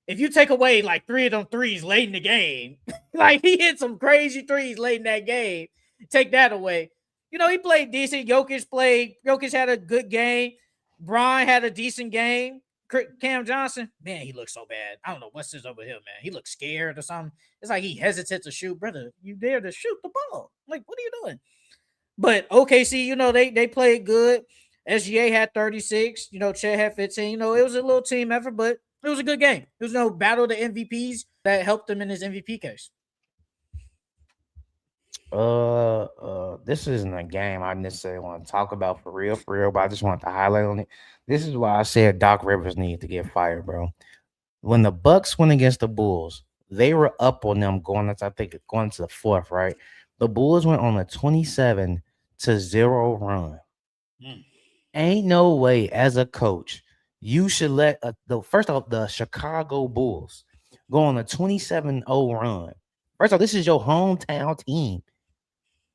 if you take away like 3 of them threes late in the game, like he hit some crazy threes late in that game. Take that away. You know, he played decent. Jokic had a good game. Bron had a decent game. Cam Johnson, man, he looks so bad. I don't know what's this over here, man. He looks scared or something. It's like he hesitates to shoot. Brother, you dare to shoot the ball. Like, what are you doing? But OKC, you know, they played good. SGA had 36. You know, Chet had 15. You know, it was a little team effort, but it was a good game. There was no battle of the MVPs that helped him in his MVP case. This isn't a game I necessarily want to talk about for real, but I just want to highlight on it. This is why I said Doc Rivers needed to get fired, bro. When the Bucks went against the Bulls, they were up on them going to the fourth, right? The Bulls went on a 27-0 run. Ain't no way as a coach you should let the Chicago Bulls go on a 27-0 run. First off, this is your hometown team.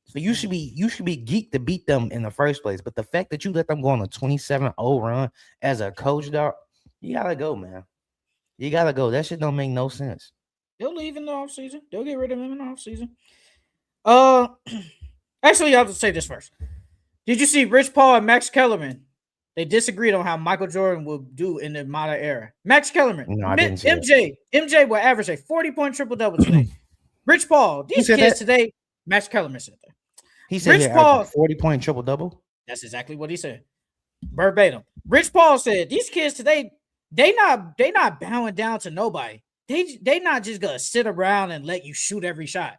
So you should be geeked to beat them in the first place. But the fact that you let them go on a 27-0 run as a coach, dog, you gotta go, man. You gotta go. That shit don't make no sense. They'll leave in the offseason. They'll get rid of him in the offseason. Actually, I'll just say this first. Did you see Rich Paul and Max Kellerman? They disagreed on how Michael Jordan would do in the modern era. Max Kellerman, no, I didn't see MJ will average a 40-point triple-double today. Rich Paul, these kids today, Max Kellerman said that. He said Rich Paul 40-point triple-double? That's exactly what he said. Verbatim. Rich Paul said, these kids today, they not bowing down to nobody. They not just gonna sit around and let you shoot every shot.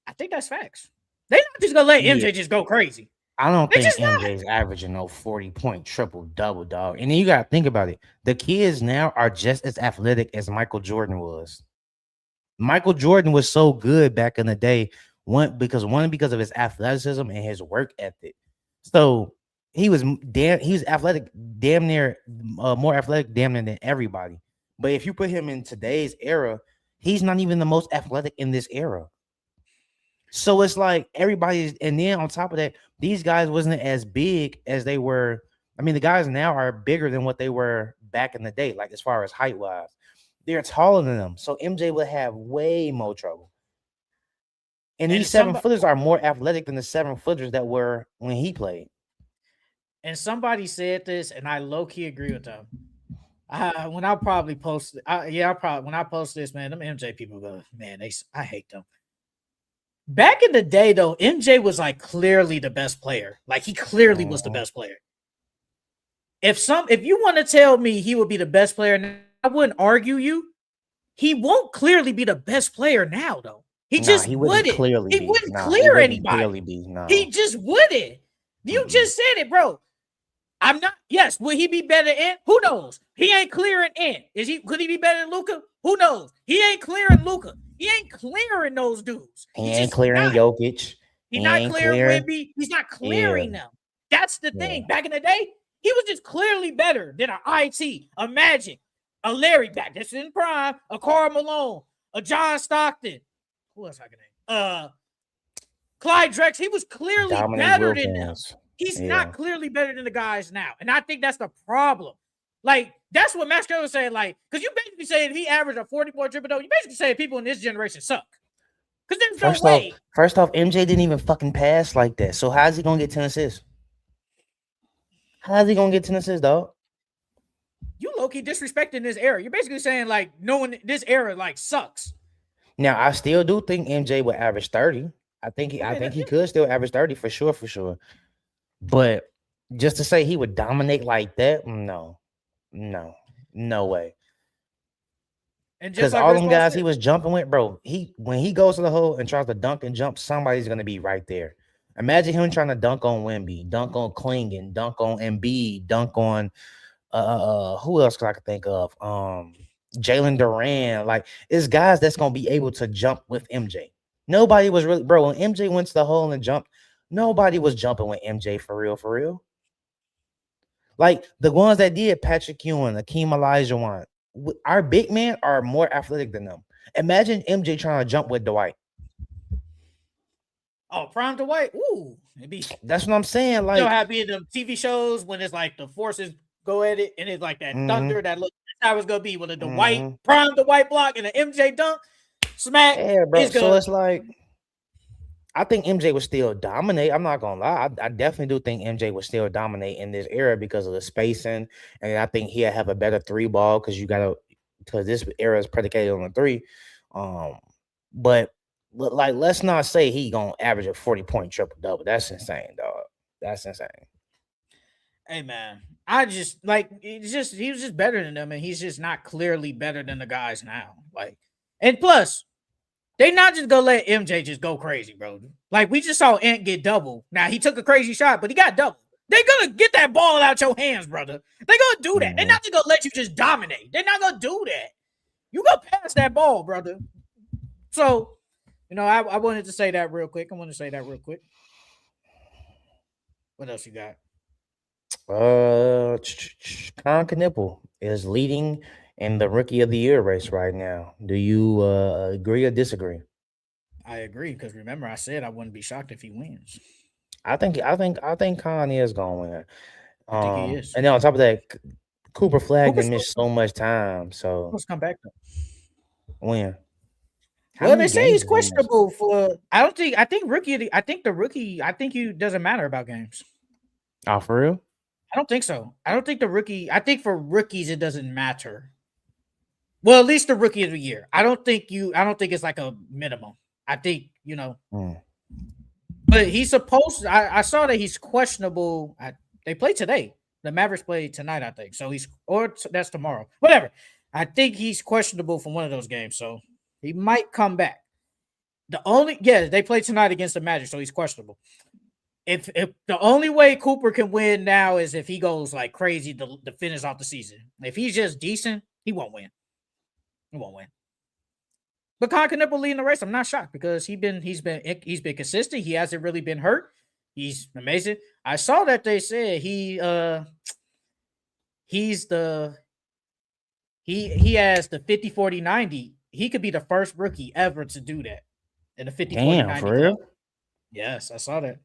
I think that's facts. They not just gonna let MJ just go crazy. I don't think MJ's averaging no 40-point triple-double, dog. And then you gotta think about it. The kids now are just as athletic as Michael Jordan was. Michael Jordan was so good back in the day, because of his athleticism and his work ethic. So he was athletic, damn near more athletic, damn near than everybody. But if you put him in today's era, he's not even the most athletic in this era. So it's like everybody's, and then on top of that, these guys wasn't as big as they were. I mean, the guys now are bigger than what they were back in the day, like as far as height wise. They're taller than them. So MJ would have way more trouble. And these 7-footers are more athletic than the 7-footers that were when he played. And somebody said this, and I low-key agree with them. When I probably post, when I post this, man, them MJ people go, man, I hate them. Back in the day, though, MJ was like clearly the best player. Like he clearly was the best player. If you want to tell me he would be the best player, I wouldn't argue you. He won't clearly be the best player now, though. He wouldn't clear anybody. He just wouldn't. You just said it, bro. I'm not. Yes, will he be better in? Who knows? He ain't clearing in. Could he be better than Luka? Who knows? He ain't clearing Luka. He ain't clearing those dudes. He He's ain't just clearing not. Jokic. He's He not ain't clearing clearing. Wemby. He's not Yeah, clearing them. That's the yeah. thing. Back in the day, he was just clearly better than an IT, a Magic, a Larry back. This is in prime, a Karl Malone, a John Stockton. Who else I can name? Clyde Drex. He was clearly Dominic better than them. Wilkins. He's Yeah. not clearly better than the guys now. And I think that's the problem. Like, that's what Max Kelly was saying. Like, because you basically saying he averaged a 40-point triple double. You basically saying people in this generation suck. Because there's no way. First off, MJ didn't even fucking pass like that. So how's he gonna get 10 assists? How's he gonna get 10 assists, dog? You low-key disrespecting this era. You're basically saying, like, knowing this era, like, sucks. Now, I still do think MJ would average 30. I think he could still average 30 for sure. But just to say he would dominate like that, no way. And Because like all them guys he was jumping with, bro, when he goes to the hole and tries to dunk and jump, somebody's gonna be right there. Imagine him trying to dunk on Wemby, dunk on Klingon, dunk on Embiid, dunk on who else could I could think of? Jalen Duran. Like, it's guys that's gonna be able to jump with MJ. Nobody was really, bro. When MJ went to the hole and jumped, nobody was jumping with MJ for real. Like the ones that did, Patrick Ewing, Akeem Olajuwon, our big men are more athletic than them. Imagine MJ trying to jump with Dwight. Oh, prime Dwight. Ooh, that's what I'm saying. Like, you know how be in the TV shows when it's like the forces go at it and it's like that thunder that look. That's how it's gonna be with a Dwight prime Dwight block and an MJ dunk smack. Yeah, bro. So it's like, I think MJ would still dominate. I'm not gonna lie. I definitely do think MJ would still dominate in this era because of the spacing, and I think he'll have a better three ball because this era is predicated on the three. But like, let's not say he gonna average a 40-point triple double. That's insane, dog. That's insane. Hey man, I just like he was just better than them, and he's just not clearly better than the guys now. Like, and plus, they not just gonna let MJ just go crazy, bro. Like, we just saw Ant get double. Now he took a crazy shot, but he got double. They're gonna get that ball out your hands, brother. They're gonna do that. They're not just gonna let you just dominate. They're not gonna do that. You gonna pass that ball, brother. So, I wanted to say that real quick. What else you got? Knueppel is leading in the Rookie of the Year race right now. Do you agree or disagree? I agree, because remember I said I wouldn't be shocked if he wins. I think Con is gonna win. I think he is. And then on top of that, Cooper Flag missed so much time. So let's come back though. When? Well, they say he's questionable for. I think the rookie. I think he doesn't matter about games. Oh, for real? I don't think so. I don't think the rookie. I think for rookies it doesn't matter. Well, at least the Rookie of the Year. I don't think it's like a minimum. I think But he's supposed to, I saw that he's questionable. They play today. The Mavericks play tonight, I think. So that's tomorrow. Whatever. I think he's questionable for one of those games. So he might come back. They play tonight against the Magic, so he's questionable. If the only way Cooper can win now is if he goes like crazy to finish off the season. If he's just decent, he won't win. But Knueppel leading the race, I'm not shocked because he's been consistent. He hasn't really been hurt. He's amazing. I saw that they said he has the 50-40-90. He could be the first rookie ever to do that in the 50-40-90. Damn, for real? Yes, I saw that.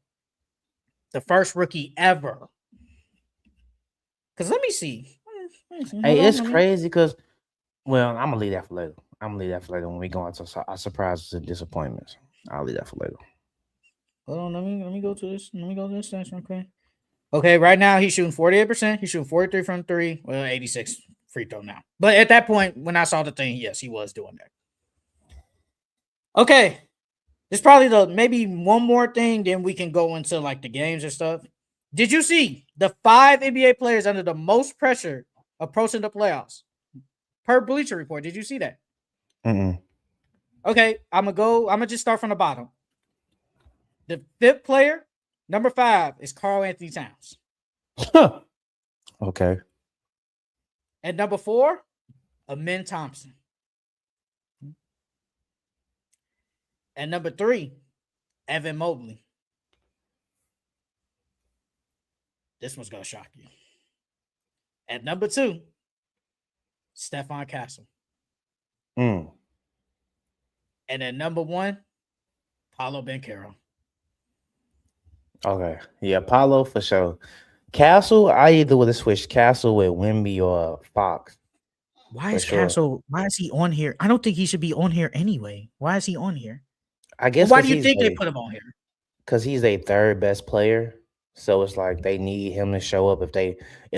The first rookie ever. Because let me see. Hey, it's crazy because, well, I'm gonna leave that for later. When we go into our surprises and disappointments. I'll leave that for later. Hold on, let me go to this. Let me go to this section, okay? Okay, right now he's shooting 48%. He's shooting 43 from three. Well, 86 free throw now. But at that point, when I saw the thing, yes, he was doing that. Okay. There's probably maybe one more thing, then we can go into like the games and stuff. Did you see the 5 NBA players under the most pressure approaching the playoffs? Per Bleacher Report, did you see that? Okay, I'm gonna just start from the bottom. The 5th player, number 5, is Karl Anthony Towns. Okay. At number 4, Amen Thompson. At number 3, Evan Mobley. This one's going to shock you. At number 2, Stephon Castle. Mm. And at number 1, Paolo Banchero. Okay. Yeah, Paulo for sure. Castle, I either would have switched Castle with Wemby or Fox. Why For is sure. Castle? Why is he on here? I don't think he should be on here anyway. Why is he on here? I guess Why do you think they put him on here? Because he's a third best player. So it's like they need him to show up if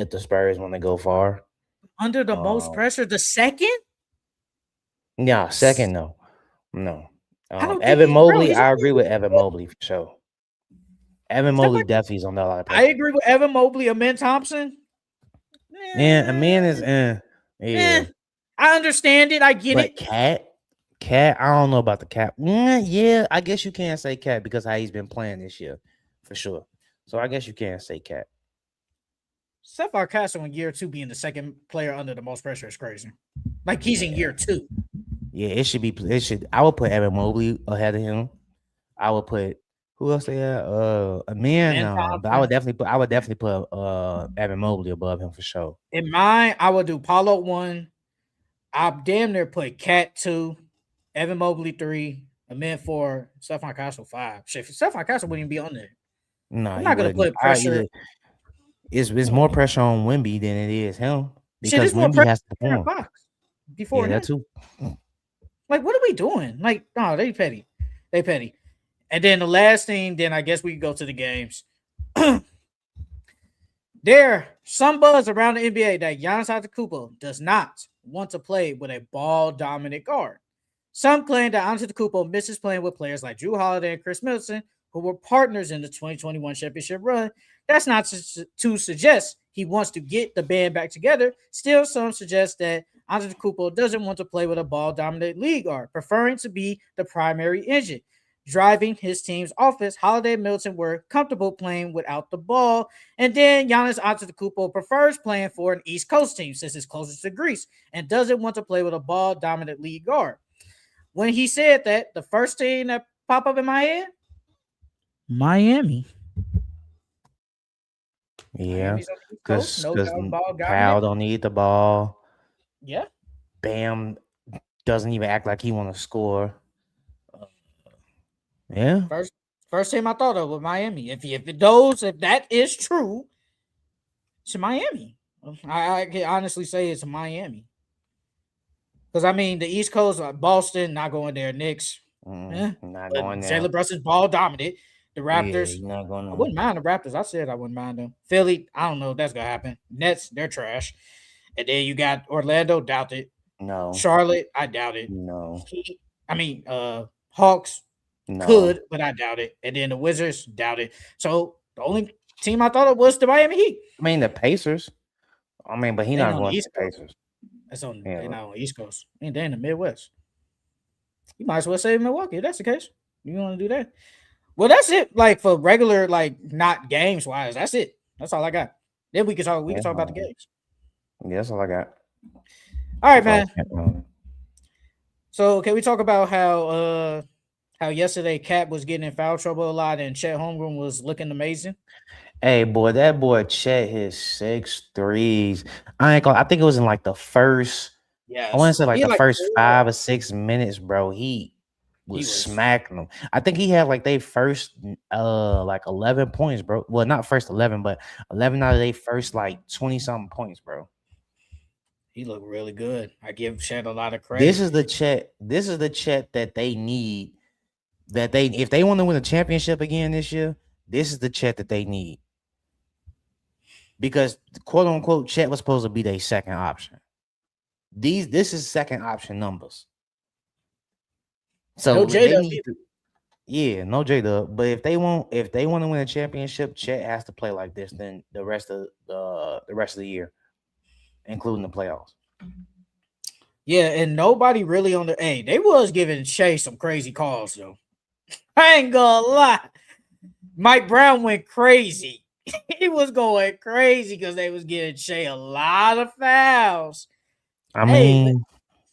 the Spurs want to go far. Under the most pressure, the second? Yeah, second, no. I don't think Evan he- bro, Mobley, he's- I agree with Evan Mobley for sure. Evan Mobley definitely is on that lot of I agree with Evan Mobley. Amen Thompson. Yeah, a man is yeah. I understand it. I get But it. Cat, I don't know about the Cat. Yeah, I guess you can't say Cat because how he's been playing this year, for sure. So I guess you can't say Cat. Stephon Castle in year 2 being the second player under the most pressure is crazy. Like he's in year 2. Yeah, it should be. I would put Evan Mobley ahead of him. I would put who else they had? A man. But I would definitely put Evan Mobley above him for sure. In mine, I would do Paulo 1. I'll damn near put Cat 2, Evan Mobley 3, Amen 4, Stephon Castle 5. Shit, Stephon Castle wouldn't even be on there. No, I'm not gonna put pressure. It's more pressure on Wemby than it is him because Wemby has to perform. Before that too. Like, what are we doing? Like, no, they petty. And then the last thing, then I guess we can go to the games. There, some buzz around the NBA that Giannis Antetokounmpo does not want to play with a ball-dominant guard. Some claim that Antetokounmpo misses playing with players like Jrue Holiday and Chris Middleton, who were partners in the 2021 championship run. That's not to suggest he wants to get the band back together. Still, some suggest that Antetokounmpo doesn't want to play with a ball-dominant league guard, preferring to be the primary engine. Driving his team's offense, Holiday and Middleton were comfortable playing without the ball. And then Giannis Antetokounmpo prefers playing for an East Coast team since it's closest to Greece and doesn't want to play with a ball-dominant league guard. When he said that, the first team that popped up in my head, Miami. Yeah, because Powell don't need the ball. Yeah. Bam doesn't even act like he want to score. Yeah. First team I thought of was Miami. If that is true, it's Miami. I can honestly say it's Miami. Because I mean, the East Coast, Boston, not going there. Knicks, not going there. Jalen Brunson's ball dominant. The Raptors, not going I wouldn't mind the Raptors. I said I wouldn't mind them. Philly, I don't know if that's gonna happen. Nets, they're trash. And then you got Orlando, doubt it. No. Charlotte, I doubt it. No. Hawks. No. Could, but I doubt it. And then the Wizards, doubt it. So the only team I thought of was the Miami Heat. I mean, the Pacers. But he's not going to the Pacers. That's on they're not on the East Coast. I mean, they're in the Midwest. You might as well say Milwaukee if that's the case. You want to do that? Well, that's it. Like for regular, like not games wise, that's it. That's all I got. Then we can talk. We can talk about the games. Yeah, that's all I got. All right, man. So can we talk about how yesterday Cat was getting in foul trouble a lot and Chet Holmgren was looking amazing? Hey, boy, that boy Chet hit 6 threes. I think it was in like the first. Yeah, I want to say like the first 5 or 6 minutes, bro. He was smacking them. I think he had like they first like 11 points, bro. Well, not first 11, but 11 out of their first like 20 something points, bro. He looked really good. I give Chet a lot of credit. This is the Chet that they need. If they want to win a championship again this year, this is the Chet that they need. Because quote unquote Chet was supposed to be their second option. This is second option numbers. So no J-Dub. No J-Dub. But if they want to win a championship, Chet has to play like this then the rest of the year, including the playoffs. Yeah, and nobody really on the they was giving Shea some crazy calls though. I ain't gonna lie. Mike Brown went crazy. he was going crazy because they was getting Shea a lot of fouls. I mean,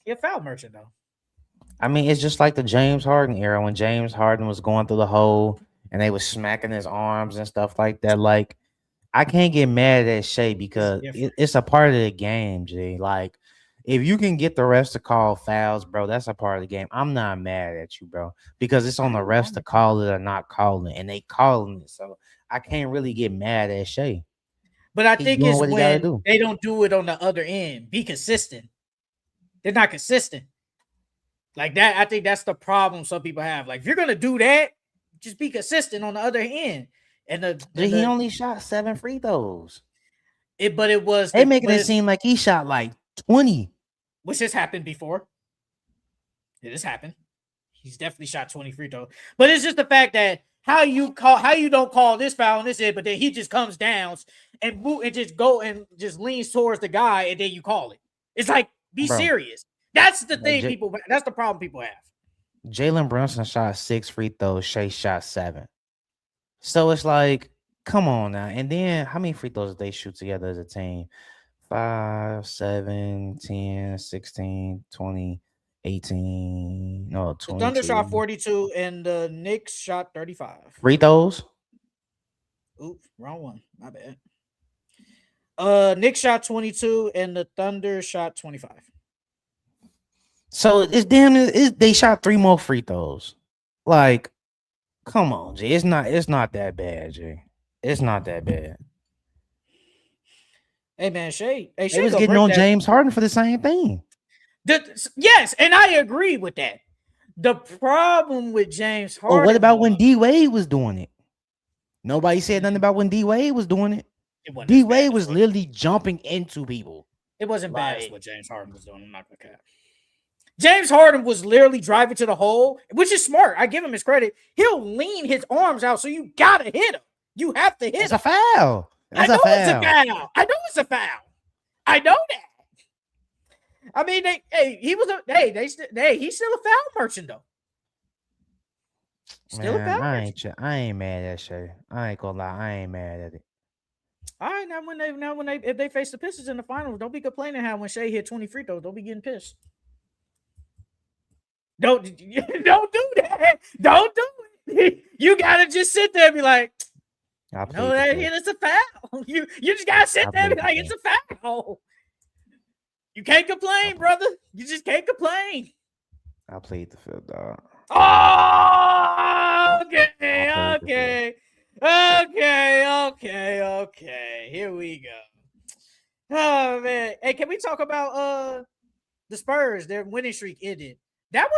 you're a foul merchant though. it's just like the James Harden era when James Harden was going through the hole and they was smacking his arms and stuff like that. Like, I can't get mad at Shea because it's a part of the game, G. Like, if you can get the refs to call fouls, bro, that's a part of the game. I'm not mad at you, bro, because it's on the refs to call it or not calling, and they calling it. So I can't really get mad at Shea. But I think it's when they don't do it on the other end. Be consistent. They're not consistent. Like that, I think that's the problem some people have. Like, if you're gonna do that, just be consistent on the other end. And he only shot 7 free throws. But it was they making it seem like he shot like 20. Which has happened before. It has happened. He's definitely shot 20 free throws. But it's just the fact that how you don't call this foul and this is, but then he just comes down and just leans towards the guy and then you call it. It's like, be serious. That's the thing that's the problem people have. Jalen Brunson shot 6 free throws. Shea shot 7. So it's like, come on now. And then how many free throws did they shoot together as a team? 5, 7, 10, 16, 20, 18. No, 22. The Thunder shot 42 and the Knicks shot 35. Free throws? Oops, wrong one. My bad. Knicks shot 22 and the Thunder shot 25. So it's they shot 3 more free throws. Like, come on, G. It's not that bad, G. It's not that bad. Hey man, Shea was getting on James Harden for the same thing. Yes, and I agree with that. The problem with James Harden. Or what about when D Wade was doing it? Nobody said nothing about when D Wade was doing it. D Wade was literally jumping into people. It wasn't bad as what James Harden was doing. I'm not gonna cap. James Harden was literally driving to the hole, which is smart. I give him his credit. He'll lean his arms out, so you gotta hit him. You have to hit him. It's a foul. I know it's a foul. I know it's a foul. I know that. I mean, he's still a foul merchant though. Still a foul merchant. I ain't mad at Shea. I ain't gonna lie. I ain't mad at it. All right, if they face the Pistons in the finals, don't be complaining how when Shea hit 20 free throws, don't be getting pissed. Don't do that. Don't do it. You gotta just sit there and be like, no, it's a foul. You just gotta sit there and be like, it's a foul. You can't complain, brother. You just can't complain. I played the field, dog. Oh, okay. Here we go. Oh man. Hey, can we talk about the Spurs? Their winning streak ended. That's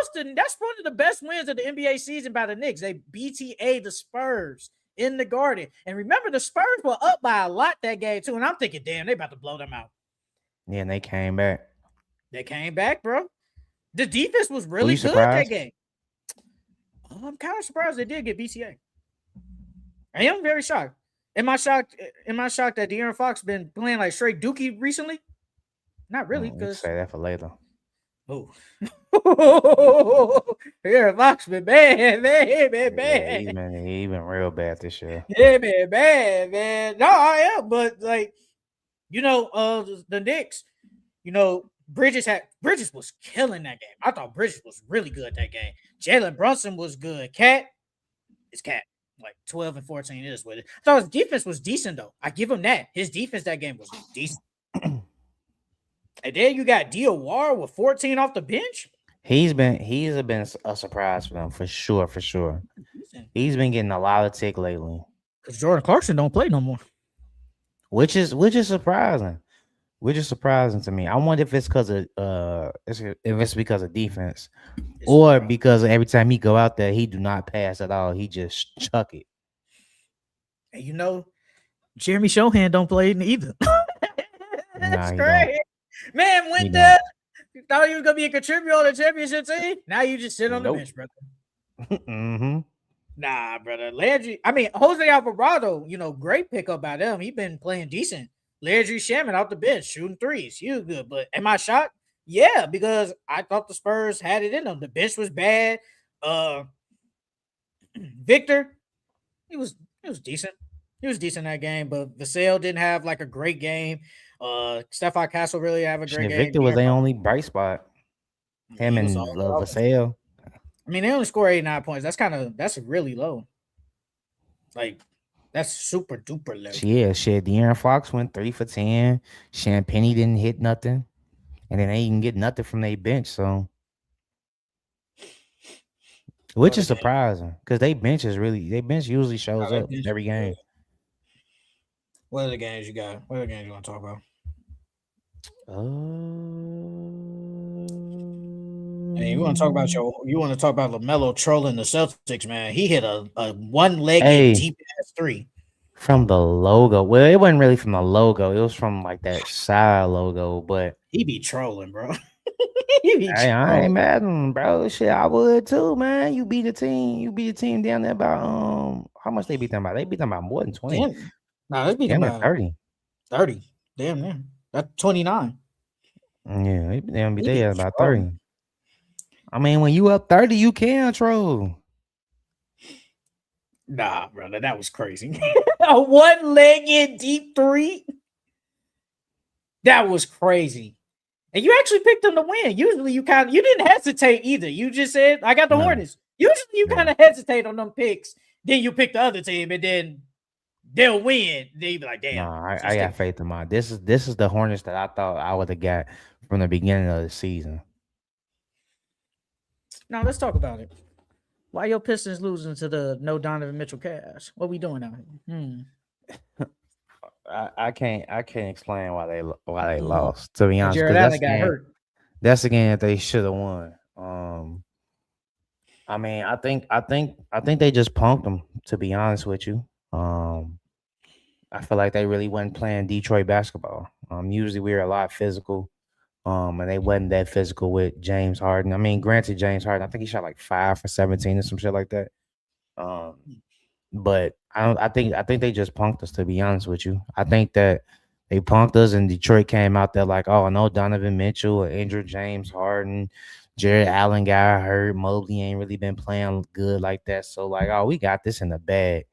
one of the best wins of the NBA season by the Knicks. They BTA the Spurs in the Garden. And remember, the Spurs were up by a lot that game too. And I'm thinking, damn, they about to blow them out. Yeah, and they came back. They came back, bro. The defense was really good that game. I'm kind of surprised they did get BTA. I am very shocked. Am I shocked that De'Aaron Fox been playing like straight dookie recently? Not really, because say that for later. Oh, De'Aaron Fox been bad, man. He been bad. He been real bad this year. He been bad, man. No, I am, but like, the Knicks, Bridges was killing that game. I thought Bridges was really good that game. Jalen Brunson was good. Cat is Cat. Like 12 and 14 is with it. I thought his defense was decent though. I give him that. His defense that game was decent. And then you got Diawara with 14 off the bench. He's been a surprise for them for sure. He's been getting a lot of tick lately. Because Jordan Clarkson don't play no more. Which is surprising. Which is surprising to me. I wonder if it's because of if it's because of defense, or because every time he go out there, he do not pass at all. He just chuck it. And Jeremy Shohan don't play either. That's great, man. You thought you was gonna be a contributor on the championship team. Now you just sit on the bench, brother. Mm-hmm. Nah, brother. Landry. I mean, Jose Alvarado. Great pickup by them. He been playing decent. Landry Shaman off the bench, shooting threes. He was good. But am I shocked? Yeah, because I thought the Spurs had it in them. The bench was bad. Victor, he was decent. He was decent in that game, but Vassell didn't have like a great game. Stephon Castle really have a great Shit, game. Victor was their only bright spot. Him He was and all. Vassell. I mean, they only score 89 points. That's really low. Like that's super duper low. Yeah, shit. De'Aaron Fox went 3 for 10. Champagny didn't hit nothing, and then they didn't get nothing from their bench. So, which What is other game? surprising because they bench usually shows That up bench every is good. game. What other games you got? What other games you want to talk about? And you want to talk about LaMelo trolling the Celtics, man. He hit a one-legged Hey, deep ass three. from the logo. Well, it wasn't really from the logo. It was from like that side logo. But He be trolling, bro. He be hey, I ain't trolling. mad at him, bro. Shit, I would too, man. You beat the team. You beat the team down there about how much they beat them by? They beat them by more than 20. Damn. Nah, let's beat him Damn near by 30. 30. Damn, man. That's 29. Yeah, they beat He be they about trolling. 30. I mean, when you up 30, you can troll. Nah, brother, that was crazy. A one-legged deep three. That was crazy. And you actually picked them to win. Usually you didn't hesitate either. You just said, I got the No, Hornets. Usually you no. kind of hesitate on them picks. Then you pick the other team and then they'll win. Then you be like, damn. I got faith in mine. This is the Hornets that I thought I would have got from the beginning of the season. Now let's talk about it. Why your Pistons losing to the no Donovan Mitchell Cavs? What we doing out here? I can't explain why they lost, to be honest, Jared because Allen got hurt. that's the game that they should have won. I mean, I think they just punked them, to be honest with you. I feel like they really wasn't playing Detroit basketball. Usually we're a lot physical. And they wasn't that physical with James Harden. I mean, granted, James Harden, I think he shot like 5 for 17 or some shit like that. But I think they just punked us, to be honest with you. I think that they punked us, and Detroit came out there like, oh, no, Donovan Mitchell, Andrew James Harden, Jared Allen got hurt. Mobley ain't really been playing good like that. So like, oh, we got this in the bag.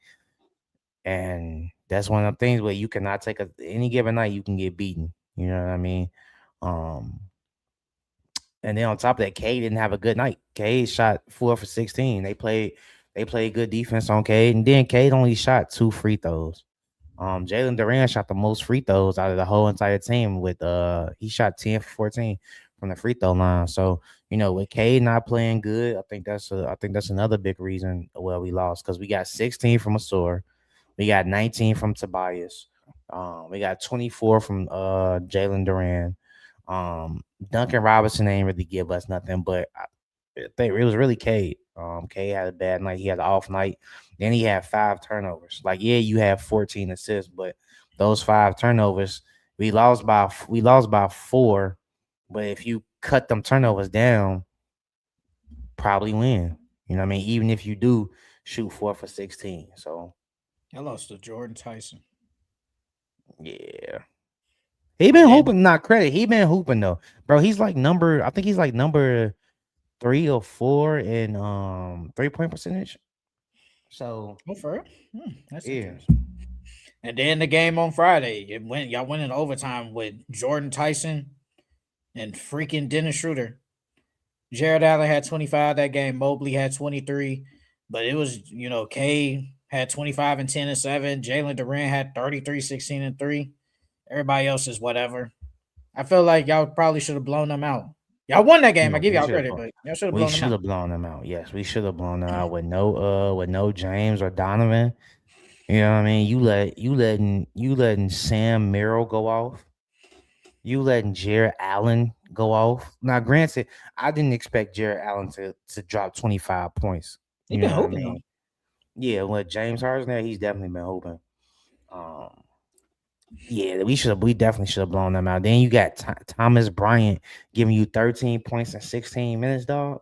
And that's one of the things where you cannot take any given night you can get beaten. You know what I mean? And then on top of that, Cade didn't have a good night. Cade shot 4 for 16. They played good defense on Cade, and then Cade only shot 2 free throws. Jalen Duran shot the most free throws out of the whole entire team with he shot 10 for 14 from the free throw line. So, with Cade not playing good, I think that's another big reason why we lost, because we got 16 from Asor. We got 19 from Tobias. We got 24 from Jalen Duran. Duncan Robinson ain't really give us nothing, but I think it was really Cade. Cade had a bad night. He had an off night. Then he had 5 turnovers. Like, yeah, you have 14 assists, but those 5 turnovers, we lost by 4. But if you cut them turnovers down, probably win. You know what I mean? Even if you do shoot 4 for 16. So I lost to Jordan Tyson. yeah. He been hooping, not credit. He been hooping though. Bro, he's like number 3 or 4 in 3-point percentage. So for real? That's yeah. interesting. And then the game on Friday, y'all went in overtime with Jordan Tyson and freaking Dennis Schroeder. Jared Allen had 25 that game. Mobley had 23. But it was, Cade had 25 and 10 and 7. Jalen Duran had 33, 16 and 3. Everybody else is whatever. I feel like y'all probably should have blown them out. Y'all won that game. I give y'all credit, but y'all should have blown them out. We should have blown them out. Yes, we should have blown them out with no James or Donovan. You know what I mean? You letting Sam Merrill go off. You letting Jared Allen go off. Now, granted, I didn't expect Jared Allen to drop 25 points. He been hoping. Yeah, with James Harden there, he's definitely been hoping. Yeah, we definitely should have blown them out. Then you got Thomas Bryant giving you 13 points in 16 minutes, dog.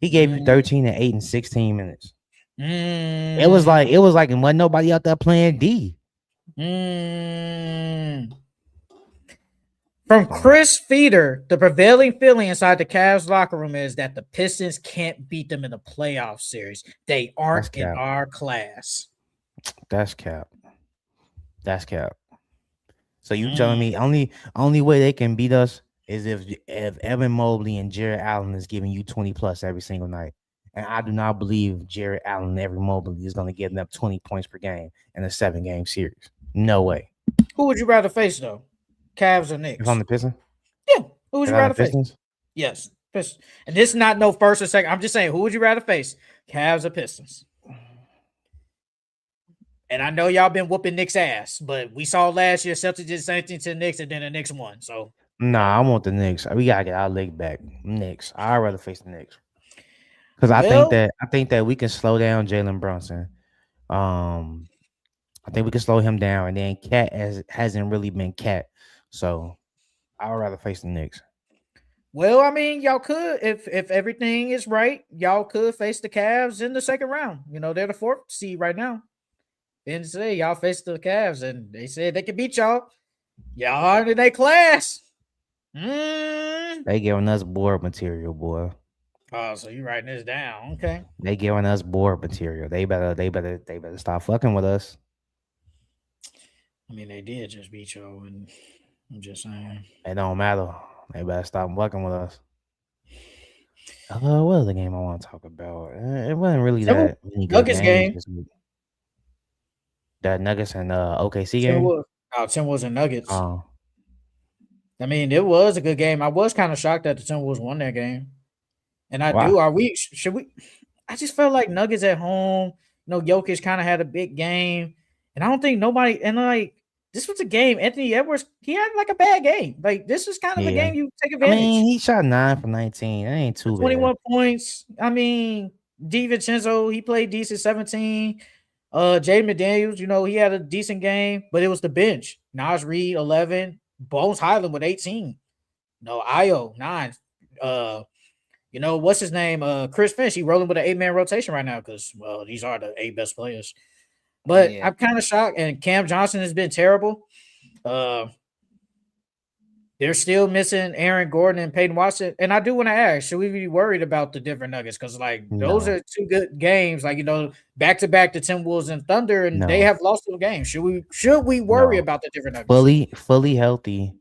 He gave you 13 and 8 in 16 minutes. It was like it wasn't nobody out there playing D. From Chris Feeder, the prevailing feeling inside the Cavs locker room is that the Pistons can't beat them in the playoff series. They aren't in our class. That's cap. That's cap. So you telling Mm. me only way they can beat us is if Evan Mobley and Jared Allen is giving you 20 plus every single night. And I do not believe Jared Allen and Evan Mobley is going to give them 20 points per game in a 7-game series. No way. Who would you rather face though? Cavs or If I'm Knicks? the Pistons, Yeah. Who would if you I'm the rather face? Pistons, Yes. Pistons. And this is not no first or second. I'm just saying, who would you rather face? Cavs or Pistons? And I know y'all been whooping Knicks ass, but we saw last year Celtics did the same thing to the Knicks, and then the Knicks won. So nah, I want the Knicks. We gotta get our leg back. Knicks. I'd rather face the Knicks because well, I think that we can slow down Jalen Brunson. Um, I think we can slow him down, and then Cat hasn't really been Cat, so I'd rather face the Knicks. well, I mean, y'all could if everything is right, y'all could face the Cavs in the second round. You know, they're the fourth seed right now. And say y'all face the Cavs, and they said they can beat y'all. Y'all are in their class. Mm. They giving us board material, boy. Oh, so you writing this down? Okay. They giving us board material. They better stop fucking with us. I mean, they did just beat y'all, and I'm just saying. It don't matter. They better stop fucking with us. What other game I want to talk about? It wasn't really Timber that many good Nuggets games game. this week. That Nuggets and OKC game. Timberwolves. Oh, Timberwolves and Nuggets. Uh, I mean, it was a good game. I was kind of shocked that the Timberwolves won that game. And I why? do. Are we? Should we? I just felt like Nuggets at home. You know, Jokic kind of had a big game, and I don't think nobody. And like this was a game. Anthony Edwards, he had like a bad game. Like this is kind of a Yeah. game you take I mean, advantage. he shot 9 for 19. That ain't too bad. 21 points. I mean, DiVincenzo, he played decent, 17. Jay McDaniels, you know, he had a decent game, but it was the bench. Naj Reed, 11. Bones Highland with 18. No, Io, 9. You know, what's his name? Chris Finch, he rolling with an 8-man rotation right now because, well, these are the 8 best players. But Yeah. I'm kind of shocked. And Cam Johnson has been terrible. They're still missing Aaron Gordon and Peyton Watson. And I do want to ask, should we be worried about the Denver Nuggets? Because, like, those No. are 2 good games. Like, you know, back-to-back the Timberwolves and Thunder, and they No. have lost those games. Should we worry No. about the Denver Nuggets? Fully healthy.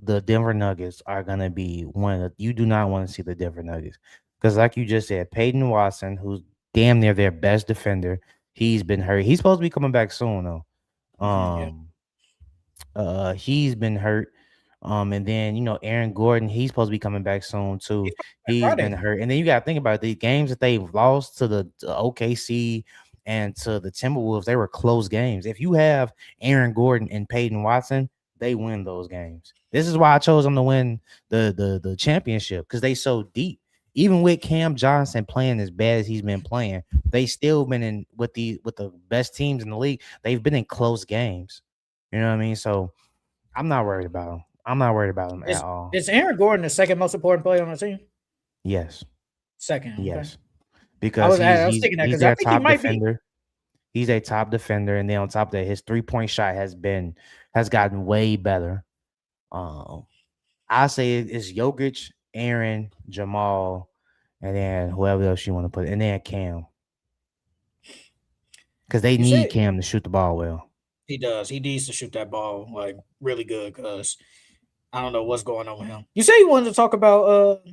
The Denver Nuggets are gonna be one of you do not want to see the Denver Nuggets. Because like you just said, Peyton Watson, who's damn near their best defender, he's been hurt. He's supposed to be coming back soon though. Yeah. He's been hurt. And then Aaron Gordon, he's supposed to be coming back soon too. He's coming back He's been Friday. hurt. And then you gotta think about it, the games that they've lost to the OKC and to the Timberwolves, they were close games. If you have Aaron Gordon and Peyton Watson, they win those games. This is why I chose them to win the championship, because they so deep. Even with Cam Johnson playing as bad as he's been playing, they still been in with the best teams in the league. They've been in close games. You know what I mean? So I'm not worried about him. I'm not worried about him at all. Is Aaron Gordon the second most important player on the team? Yes. Second. Okay. Yes. Because I was thinking that he's because I their think he top might be. defender. He's a top defender, and then on top of that, his 3-point shot has gotten way better. I say it's Jokic, Aaron, Jamal, and then whoever else you want to put, and then Cam, because they You need said Cam to shoot the ball well. he does. He needs to shoot that ball like really good because I don't know what's going on with him. You say you wanted to talk about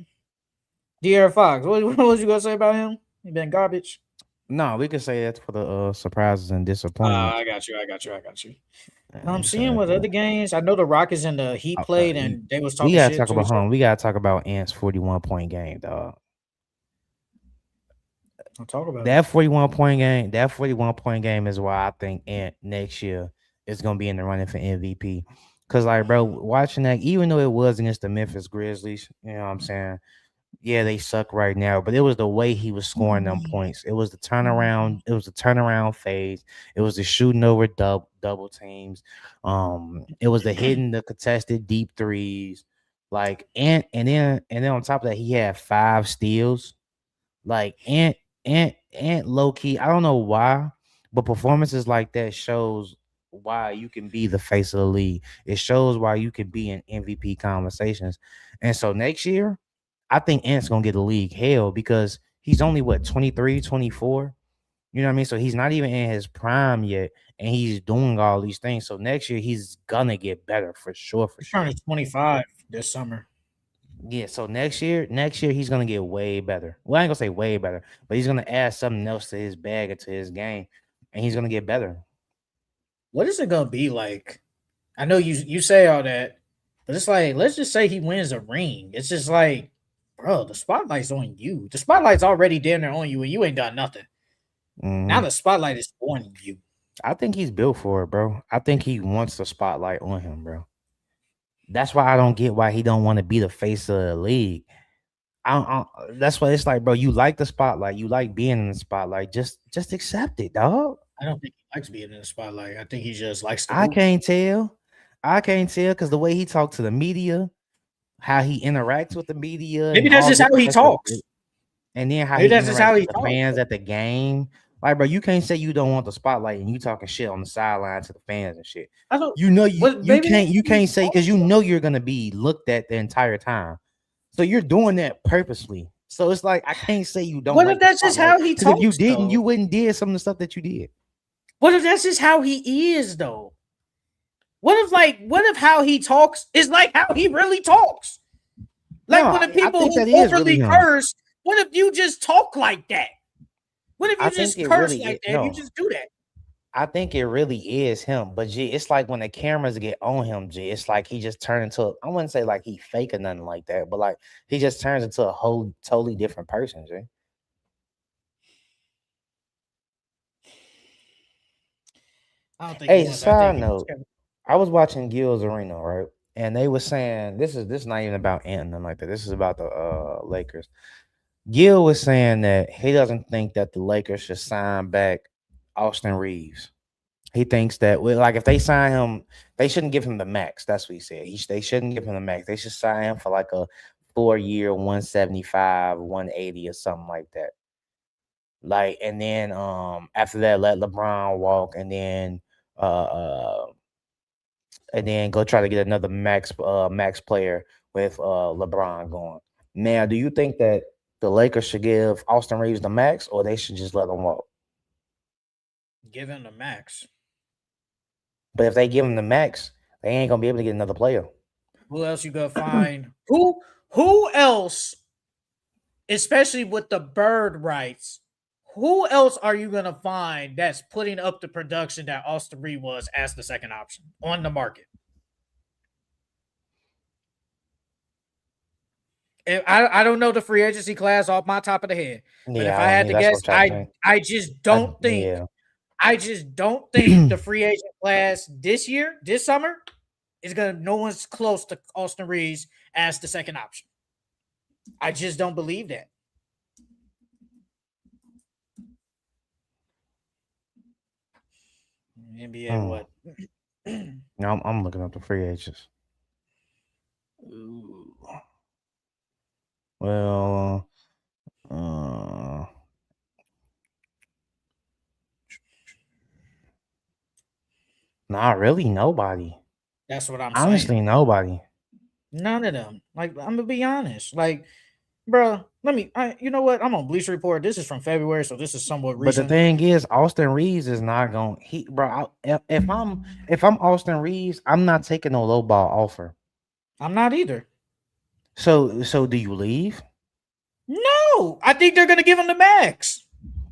De'Aaron Fox. What was you gonna say about him? He been garbage. No, we could say that's for the surprises and disappointments. I got you. I'm seeing So, what other games. I know the Rockets and the Heat played, and they was we talking gotta shit talk to about each other. We gotta talk about Ant's 41-point game, dog. I'll talk about That 41-point game. That 41-point game is why I think Ant next year is gonna be in the running for MVP. Cause like, bro, watching that, even though it was against the Memphis Grizzlies, you know what I'm saying? Yeah, they suck right now, but it was the way he was scoring them points. It was the turnaround. It was the turnaround phase. It was the shooting over double teams. It was the hitting the contested deep threes. Like and then on top of that, he had 5 steals. Like Ant low key. I don't know why, but performances like that shows why you can be the face of the league. It shows why you can be in MVP conversations. And so next year, I think Ant's gonna get the league hell because he's only 23, 24. You know what I mean? So he's not even in his prime yet, and he's doing all these things. So next year he's gonna get better for sure, for He's sure. turning 25 this summer. Yeah. So next year he's gonna get way better. Well, I ain't gonna say way better, but he's gonna add something else to his bag and to his game, and he's gonna get better. What is it gonna be like? I know you say all that, but it's like let's just say he wins a ring. It's just like, bro, the spotlight's on you. The spotlight's already down there on you, and you ain't done nothing. Now Mhm. the spotlight is on you. I think he's built for it, bro. I think he wants the spotlight on him, bro. That's why I don't get why he don't want to be the face of the league. That's why it's like, bro, you like the spotlight, you like being in the spotlight. Just accept it, dog. I don't think he likes being in the spotlight. I think he just likes to I hoop. can't tell. I can't tell because the way he talked to the media, how he interacts with the media, Maybe and that's all just how different he types of, talks. and then how Maybe he that's just interacts how he with the talks. fans at the game. Like, bro, you can't say you don't want the spotlight and you talking shit on the sideline to the fans and shit. I don't. You know you What? you Maybe can't that's you how he can't say because talks, you though. know you're gonna be looked at the entire time. So you're doing that purposely. So it's like I can't say you don't What if like the that's just spotlight how he because if you talks, didn't, though? you wouldn't did some of the stuff that you did. What if that's just how he is, though? What if how he talks is like how he really talks? No, Like when the I people think who that is really overly him. curse, what if you just talk like that? What if I you think just it curse really like that? If you no. just do that? I think it really is him. But G, it's like when the cameras get on him, G, it's like he just turned into I wouldn't say like he fake or nothing like that, but like he just turns into a whole totally different person, G. I don't think he Hey, wants. I think side he wants note, Kevin. I was watching Gil's Arena, right? And they were saying this is not even about Ant like that. This is about the Lakers. Gil was saying that he doesn't think that the Lakers should sign back Austin Reaves. He thinks that well, like if they sign him, they shouldn't give him the max. That's what he said. They shouldn't give him the max. They should sign him for like a 4 year, 175, 180 or something like that. Like and then after that let LeBron walk uh uh and then go try to get another max player with LeBron going. Now, do you think that the Lakers should give Austin Reeves the max or they should just let him walk? Give him the max. But if they give him the max, they ain't gonna be able to get another player. Who else you gonna find? Who else, especially with the bird rights, who else are you gonna find that's putting up the production that Austin Reed was as the second option on the market? I don't know the free agency class off my top of the head, but if Yeah, I I don't had need to that's guess, what I'm trying to say. Yeah. I just don't think the free agent class this summer, is gonna no one's close to Austin Reeves as the second option. I just don't believe that. NBA Mm. what? No, I'm looking up the free agents. Well, uh, not really nobody. That's what I'm Honestly, saying. nobody. None of them. Like I'm gonna be honest. Like, bro, you know what? I'm on Bleach Report. This is from February, so this is somewhat But the recent. thing is, Austin Reeves is not going. He, bro, if I'm Austin Reeves, I'm not taking no low ball offer. I'm not either. So do you leave? No, I think they're gonna give him the max.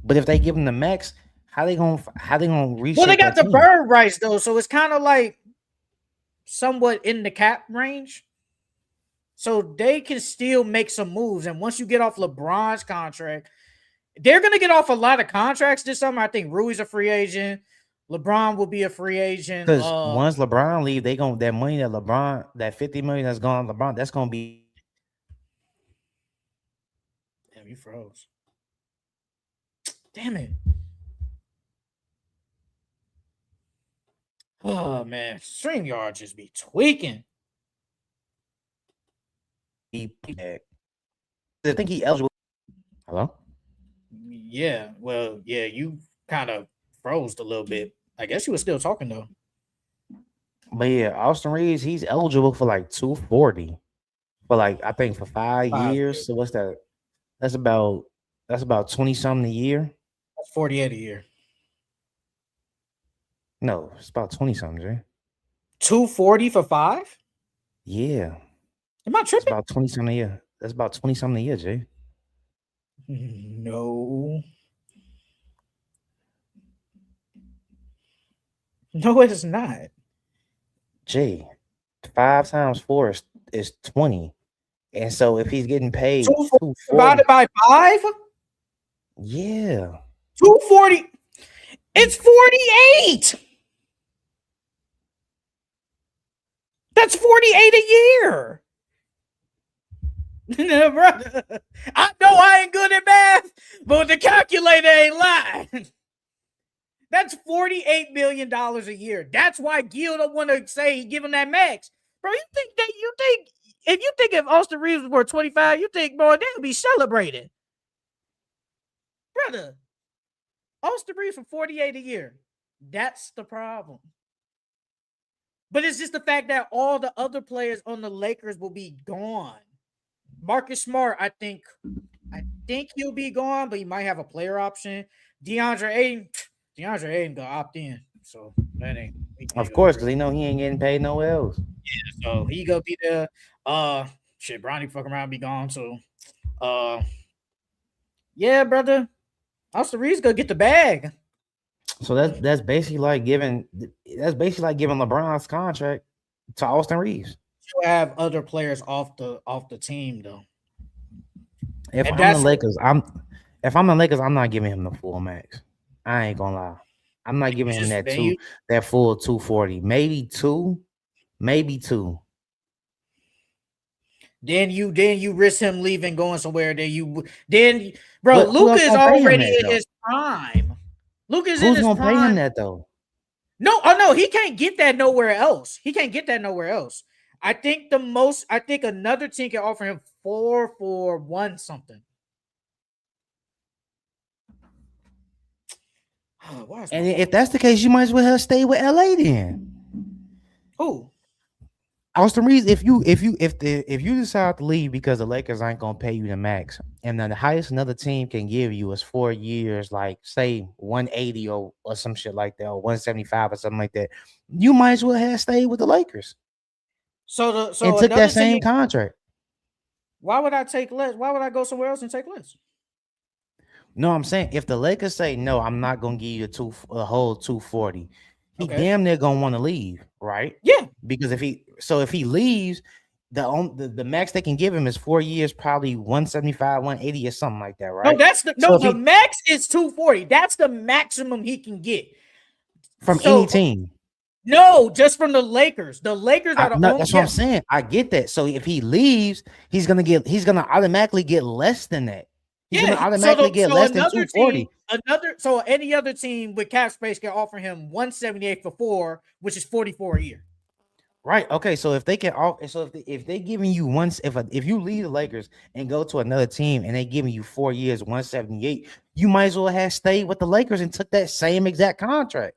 But if they give him the max, how they gonna Well, they reshape got that the team? bird rights though, so it's kind of like somewhat in the cap range. So they can still make some moves. And once you get off LeBron's contract, they're going to get off a lot of contracts this summer. I think Rui's a free agent. LeBron will be a free agent. Because once LeBron leave, they gonna that money that LeBron that 50 million that's gone on LeBron, that's gonna be. Damn, you froze. Damn it. Oh man, StreamYard just be tweaking. I think he eligible. Hello. Yeah, well, yeah, you kind of froze a little bit. I guess you were still talking though. But yeah, Austin Reeves, he's eligible for like 240. For like I think for 5 5 years. years. So what's that? That's about that's about 20 something a year. That's 48 a year. No, it's about 20 something, Jay. 240 for 5? Yeah. Am I It's tripping? about 20 something a year. That's about 20 something a year, Jay. No. No, it is not. Jay, 5 times 4 is 20. And so if he's getting paid 240 240, divided by 5? yeah. 240. It's 48. That's 48 a year. No, brother. I know I ain't good at math, but the calculator ain't lying. That's $48 million a year. That's why Gil don't want to say he give him that max. Bro, you think if Austin Reaves was worth 25, you think, bro, they would be celebrated. Brother, Austin Reaves for 48 a year. That's the problem. But it's just the fact that all the other players on the Lakers will be gone. Marcus Smart, I think he'll be gone, but he might have a player option. DeAndre Ayton gonna opt in, so that ain't. Of course, because he ain't getting paid nowhere else. Yeah, so he gonna be there. Shit, Bronny fucking around, be gone. So, yeah, brother, Austin Reeves gonna get the bag. So that's basically like giving LeBron's contract to Austin Reaves. You have other players off the team though. If I'm the Lakers, I'm not giving him the full max. I ain't gonna lie. I'm not giving him that full 240. Maybe two. Then you risk him leaving, going somewhere. Bro, Luka is already in his prime. Luka's in his prime. Who's gonna pay him that though? No, he can't get that nowhere else. I think another team can offer him 4 for 1 something. And if that's the case, you might as well stay with LA then. Who? Austin Reeves. If you decide to leave because the Lakers ain't gonna pay you the max, and then the highest another team can give you is 4 years, like say 180 or some shit like that, or 175 or something like that, you might as well have stayed with the Lakers. So took that same contract. Why would I take less? Why would I go somewhere else and take less? No, I'm saying if the Lakers say no, I'm not gonna give you a whole 240. He damn near gonna want to leave, right? Yeah. Because if he leaves, the max they can give him is 4 years, probably 175, 180 or something like that, right? No, the max is 240. That's the maximum he can get from any team. No, just from the Lakers. The Lakers are that's what I'm saying. I get that. So if he leaves, he's gonna automatically get less than that. He's gonna automatically get less than 240. Any other team with cap space can offer him 178 for 4, which is 44 a year. Right. Okay. So if they can, if they giving you if you leave the Lakers and go to another team and they giving you 4 years, 178, you might as well have stayed with the Lakers and took that same exact contract.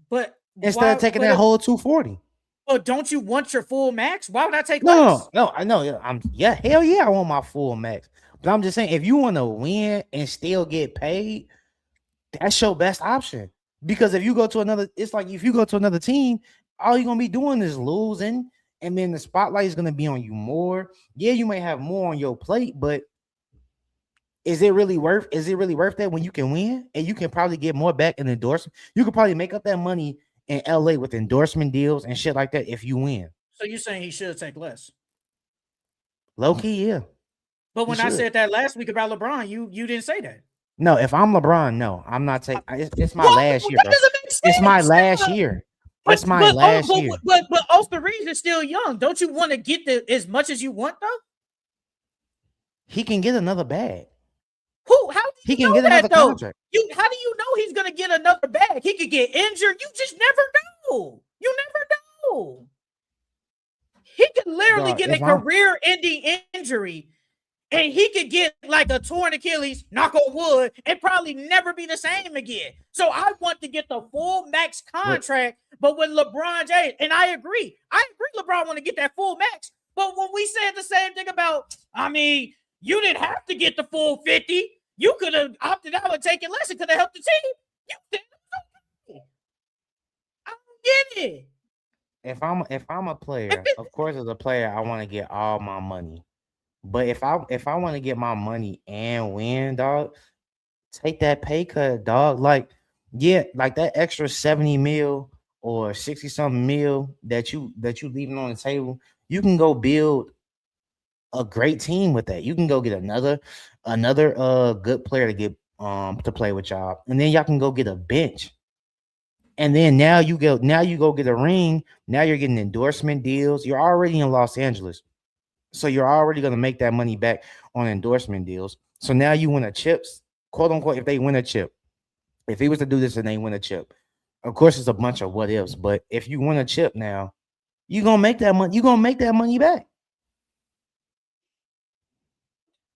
But instead of taking that whole 240. But don't you want your full max? Why would I take less? No, I know. Hell yeah, I want my full max. But I'm just saying, if you want to win and still get paid, that's your best option. Because if you go to another, it's like if you go to another team, all you're gonna be doing is losing, and then the spotlight is gonna be on you more. Yeah, you may have more on your plate, but is it really worth that when you can win and you can probably get more back in endorsement? You could probably make up that money in LA with endorsement deals and shit like that if you win. So you're saying he should take less? Low key, yeah. But when I said that last week about LeBron, you didn't say that. No, if I'm LeBron, no, I'm not taking. It's my last year, bro. It's my last year. It's my last year. But Austin Reaves is still young. Don't you want to get as much as you want though? He can get another bag. Who? How do you he can get another contract? How do you know he's gonna get another bag? He could get injured. You just never know. You never know. He could literally get a career-ending injury, and he could get like a torn Achilles, knock on wood, and probably never be the same again. So I want to get the full max contract, but when LeBron James, and I agree, LeBron want to get that full max. But when we said the same thing about, you didn't have to get the full 50. You could have opted out and taken less. It could have helped the team. You said okay. I don't get it. If I'm a player, of course, as a player, I want to get all my money. But if I want to get my money and win, dog, take that pay cut, dog. Like, yeah, like that extra 70 mil or 60 something mil that you leaving on the table, you can go build a great team with that. You can go get another good player to get to play with y'all, and then y'all can go get a bench. And then now you go get a ring. Now you're getting endorsement deals. You're already in Los Angeles, so you're already going to make that money back on endorsement deals. So now you win a chip, quote unquote. If they win a chip, if he was to do this and they win a chip, of course it's a bunch of what ifs. But if you win a chip now, you're gonna make that money. You're gonna make that money back.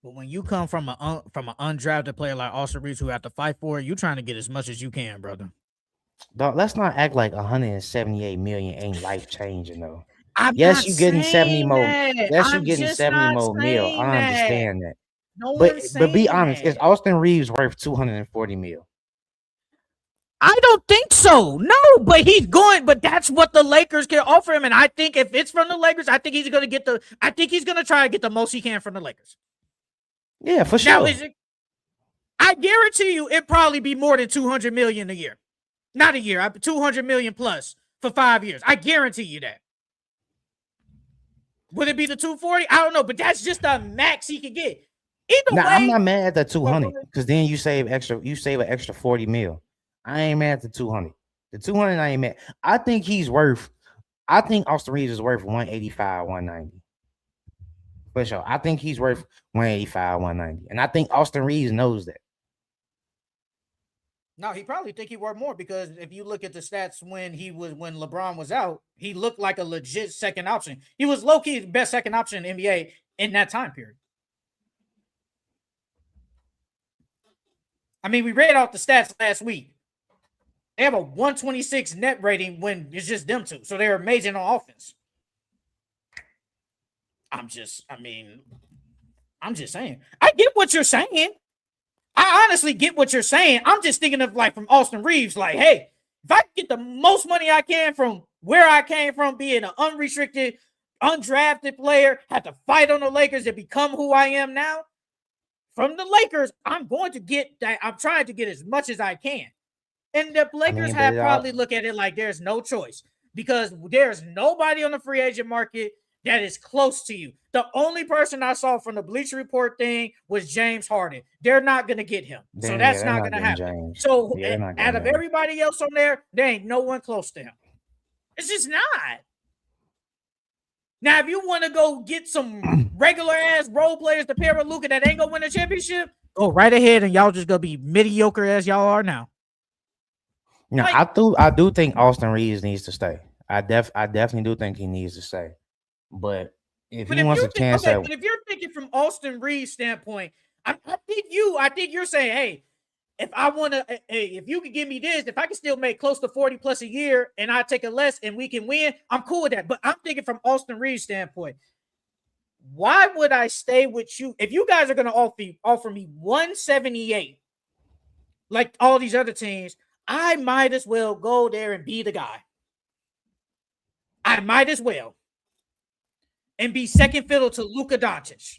But when you come from an undrafted player like Austin Reaves who have to fight for it, you trying to get as much as you can, brother. Dog, let's not act like 178 million ain't life changing though. I'm yes, you getting 70 more. Yes, you I'm getting just 70 not more mil. saying I that. understand that. No But one's be saying honest, is that. Austin Reaves worth 240 mil? I don't think so. No, but he's going. But that's what the Lakers can offer him. And I think if it's from the Lakers, I think he's going to get the. I think he's going to try to get the most he can from the Lakers. Yeah, for Now, sure. is it? I guarantee you, it probably be more than 200 million a year. Not a year. 200 million plus for 5 years. I guarantee you that. Would it be the 240? I don't know, but that's just the max he could get. Either way, I'm not mad at the 200 because then you save an extra 40 mil. I ain't mad at the 200. The 200 I ain't mad. I think Austin Reaves is worth 185, 190. For sure. I think he's worth 185, 190. And I think Austin Reaves knows that. No, he probably think he worth more because if you look at the stats when LeBron was out, he looked like a legit second option. He was low-key the best second option in the NBA in that time period. I mean, we read out the stats last week. They have a 126 net rating when it's just them two. So they're amazing on offense. I'm just saying. I get what you're saying. I honestly get what you're saying. I'm just thinking of like from Austin Reaves, like, hey, if I get the most money I can from where I came from, being an unrestricted, undrafted player, have to fight on the Lakers to become who I am now, from the Lakers, I'm going to get that. I'm trying to get as much as I can. And the Lakers have probably look at it like there's no choice because there's nobody on the free agent market that is close to you. The only person I saw from the Bleacher Report thing was James Harden. They're not going to get him. So that's not going to happen. James. So out of everybody else on there ain't no one close to him. It's just not. Now, if you want to go get some regular ass role players to pair with Luka that ain't going to win a championship, go right ahead and y'all just going to be mediocre as y'all are now. No, like, I do think Austin Reaves needs to stay. I definitely do think he needs to stay. But if he wants a chance, but if you're thinking from Austin Reaves' standpoint, I think you're saying, hey, if you could give me this, if I can still make close to 40 plus a year, and I take a less, and we can win, I'm cool with that. But I'm thinking from Austin Reaves' standpoint, why would I stay with you if you guys are going to offer me 178, like all these other teams? I might as well go there and be the guy. I might as well. And be second fiddle to Luka Doncic.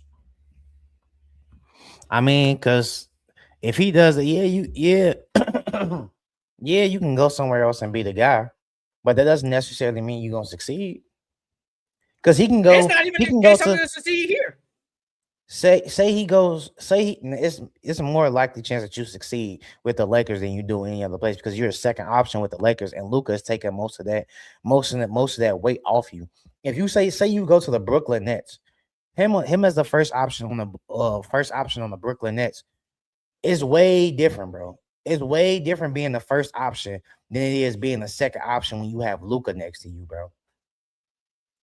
I mean, because if he does it, yeah, you can go somewhere else and be the guy. But that doesn't necessarily mean you're going to succeed. Because he can go. It's not even he can go to succeed here. It's a more likely chance that you succeed with the Lakers than you do any other place because you're a second option with the Lakers and Luka is taking most of that weight off you. If you say you go to the Brooklyn Nets, him as the first option on the Brooklyn Nets is way different, bro. It's way different being the first option than it is being the second option when you have Luka next to you, bro.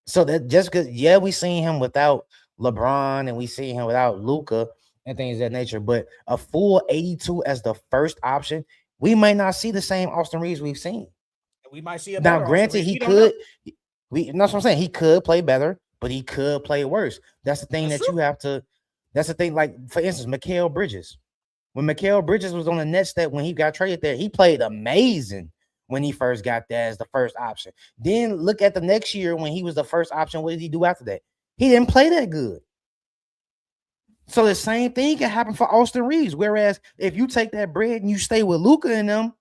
So that just because we seen him without LeBron and we see him without Luka and things of that nature, but a full 82 as the first option, we might not see the same Austin Reaves we've seen. We might see a now. Granted, he could. That's what I'm saying. He could play better, but he could play worse. That's the thing you have to. That's the thing. Like for instance, Mikal Bridges. When Mikal Bridges was on the Nets, that when he got traded there, he played amazing when he first got there as the first option. Then look at the next year when he was the first option. What did he do after that? He didn't play that good. So the same thing can happen for Austin Reaves. Whereas if you take that bread and you stay with Luka and them,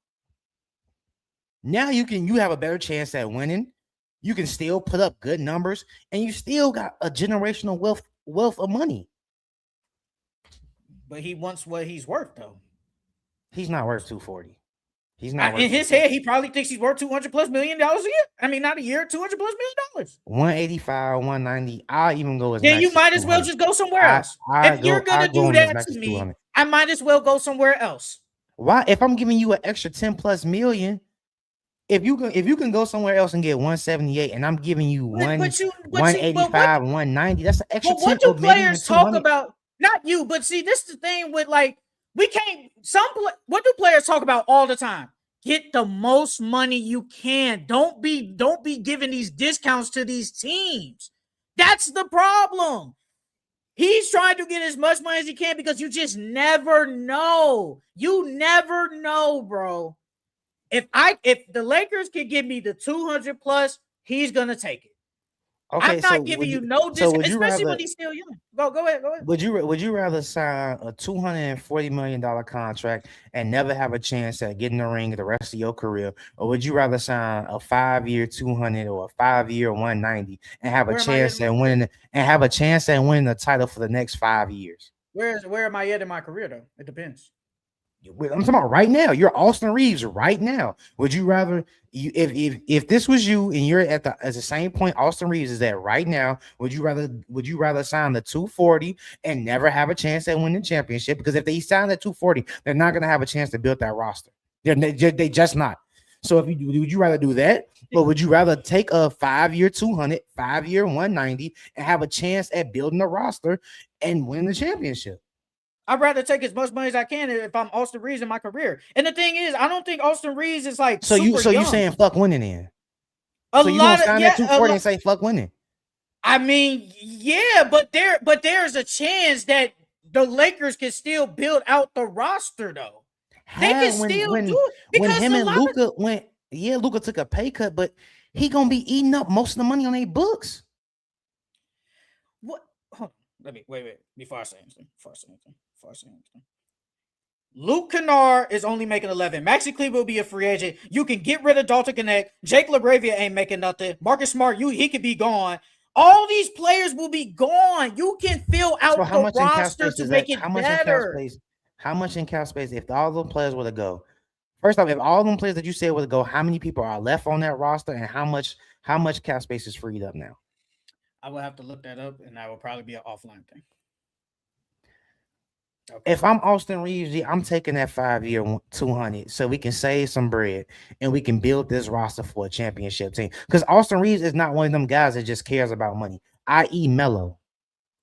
now you have a better chance at winning. You can still put up good numbers, and you still got a generational wealth of money. But he wants what he's worth, though. He's not worth 240. He's not in his head. He probably thinks he's worth $200+ million a year. I mean, not a year, $200+ million. 185, 190. I'll even go as. Then you might as well just go somewhere else. If you're gonna do that to me, I might as well go somewhere else. Why? If I'm giving you an extra $10+ million, if you can go somewhere else and get 178, and I'm giving you 185, 190, that's an extra. But what do players talk about? Not you, but see, this is the thing with like. We can't. What do players talk about all the time? Get the most money you can. Don't be giving these discounts to these teams. That's the problem. He's trying to get as much money as he can because you just never know. You never know, bro. If the Lakers can give me the 200+, he's gonna take it. Okay, I'm not giving you no discount, especially when he's still young. Go ahead. Would you rather sign a $240 million contract and never have a chance at getting the ring the rest of your career, or would you rather sign a 5-year 200 or a 5-year 190 and have a chance at winning the title for the next 5 years? Where am I at in my career though? It depends. I'm talking about right now. You're Austin Reaves right now. Would you rather if this was you and you're at the same point Austin Reaves is at right now? Would you rather sign the 240 and never have a chance at winning the championship? Because if they sign the 240, they're not going to have a chance to build that roster. They just not. So would you rather do that, or would you rather take a 5-year 200, 5-year 190, and have a chance at building a roster and win the championship? I'd rather take as much money as I can if I'm Austin Reaves in my career. And the thing is, I don't think Austin Reaves is like so you saying fuck winning then? So you gonna sign that 240 and say fuck winning? I mean, yeah, but there's a chance that the Lakers can still build out the roster though. They can still do it because when him and Luka went. Yeah, Luka took a pay cut, but he gonna be eating up most of the money on their books. What? Hold on. Let me wait before I say anything. Luke Kennard is only making 11. Maxi Kleber will be a free agent. You can get rid of Dalton Connect. Jake LaBravia ain't making nothing. Marcus Smart, he could be gone. All these players will be gone. You can fill out the roster to make it better. How much in cap space if all those players were to go? First off, if all them players that you said were to go, how many people are left on that roster, and how much cap space is freed up now? I will have to look that up, and that will probably be an offline thing. Okay. If I'm Austin Reaves, I'm taking that 5-year 200 so we can save some bread and we can build this roster for a championship team. Because Austin Reaves is not one of them guys that just cares about money, i.e. Melo.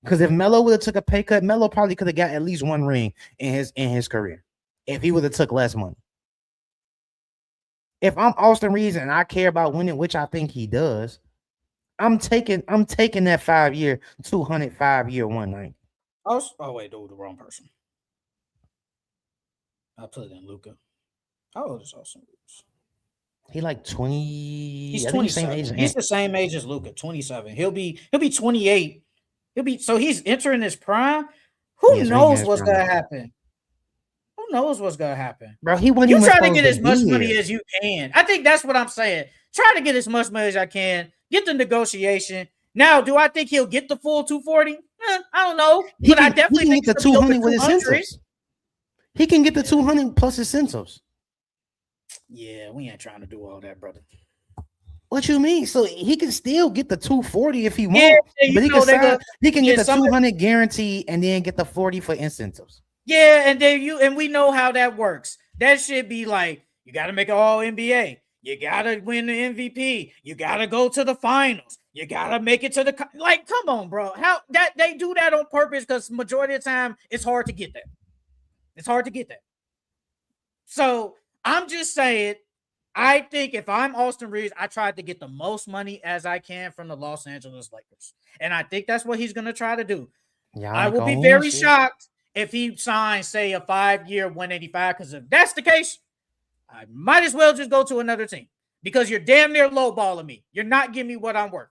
Because if Melo would have took a pay cut, Melo probably could have got at least one ring in his career if he would have took less money. If I'm Austin Reaves and I care about winning, which I think he does, I'm taking that 5-year 200, 5-year 190. Oh wait, the wrong person. I'll put it in Luka. How old is Austin Reaves? He like 20. He's 27. He's the same age as Luka, 27. He'll be 28. He's entering his prime. Who knows what's gonna happen? Who knows what's gonna happen? Bro, you try to get as much money as you can. I think that's what I'm saying. Try to get as much money as I can. Get the negotiation. Now, do I think he'll get the full 240? I don't know. But I definitely think the 200 with incentives. He can get the 200 plus incentives. Yeah, we ain't trying to do all that, brother. What you mean? So he can still get the 240 if he wants, but he can get the 200 guarantee and then get the 40 for incentives. Yeah, and we know how that works. That should be like you got to make an All NBA. You got to win the MVP. You got to go to the finals. You got to make it to the come on, bro. How that they do that on purpose because majority of the time it's hard to get that. It's hard to get that. So I'm just saying, I think if I'm Austin Reaves, I tried to get the most money as I can from the Los Angeles Lakers. And I think that's what he's going to try to do. I will be very shocked if he signs, say, a 5-year 185. Because if that's the case, I might as well just go to another team because you're damn near lowballing me. You're not giving me what I'm worth.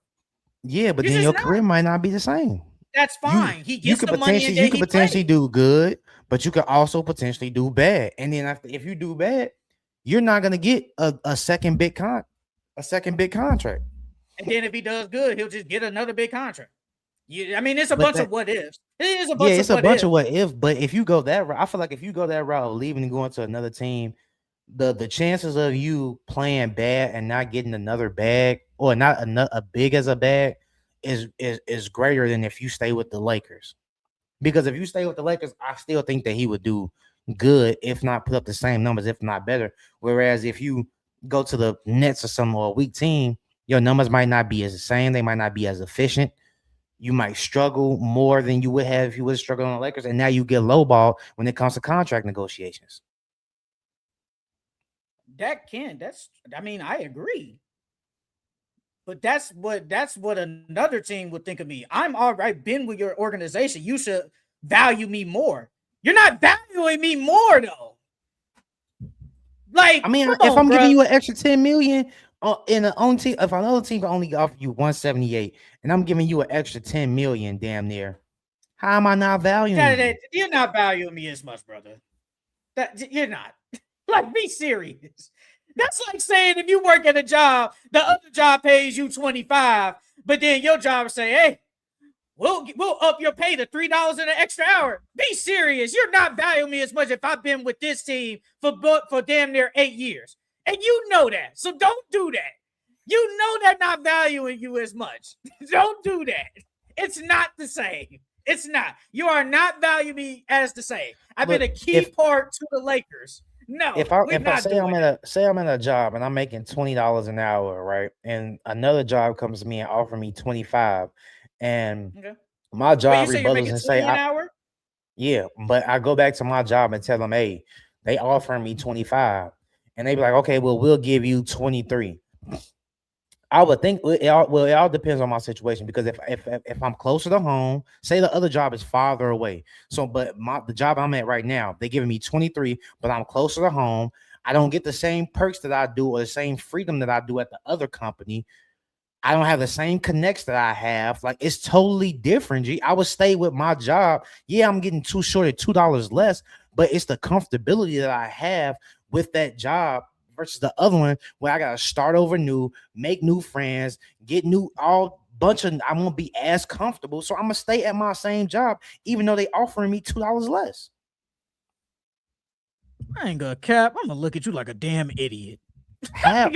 Yeah, but You're then just your not. career might not be the same. That's fine. He You gets could the money and potentially then he plays. do good, but you could also potentially do bad. And then if you do bad, you're not gonna get a second big contract. And then if he does good, he'll just get another big contract. I mean, it's a But bunch of what ifs. It is a yeah, bunch it's of a what bunch ifs. of what if. But if you go that route, I feel like if you go that route of leaving and going to another team, the chances of you playing bad and not getting another bag or not a big as a bag is greater than if you stay with the Lakers. Because if you stay with the Lakers, I still think that he would do good, if not put up the same numbers, if not better. Whereas if you go to the Nets or some or a weak team, your numbers might not be as the same. They might not be as efficient. You might struggle more than you would have if you would struggle on the Lakers. And now you get lowball when it comes to contract negotiations. I mean, I agree. But that's what another team would think of me. I'm all right, been with your organization. You should value me more. You're not valuing me more though. Like, I mean, if I'm giving you an extra 10 million in an own team, if another team can only offer you 178, and I'm giving you an extra 10 million, damn near, how am I not valuing you? You're not valuing me as much, brother. That you're not. Like, be serious. That's like saying if you work at a job, the other job pays you 25, but then your job say, "Hey, we'll up your pay to $3 an extra hour." Be serious. You're not valuing me as much if I've been with this team for damn near 8 years. And you know that. So don't do that. You know they're not valuing you as much. Don't do that. It's not the same. It's not. You are not valuing me as the same. I've been a key part to the Lakers. No, if I say I'm at a job and I'm making $20 an hour, right? And another job comes to me and offer me 25, and my job rebuttals and say, an hour? Yeah, but I go back to my job and tell them, hey, they offering me 25, and they be like, okay, well, we'll give you 23. I would think it all depends on my situation, because if I'm closer to home, say the other job is farther away. So, but the job I'm at right now, they're giving me 23, but I'm closer to home. I don't get the same perks that I do or the same freedom that I do at the other company. I don't have the same connects that I have. Like, it's totally different. I would stay with my job. Yeah, I'm getting too short at $2 less, but it's the comfortability that I have with that job versus the other one where I gotta start over new, make new friends, get new I won't be as comfortable. So I'm gonna stay at my same job, even though they offering me $2 less. I ain't gonna cap. I'm gonna look at you like a damn idiot. That's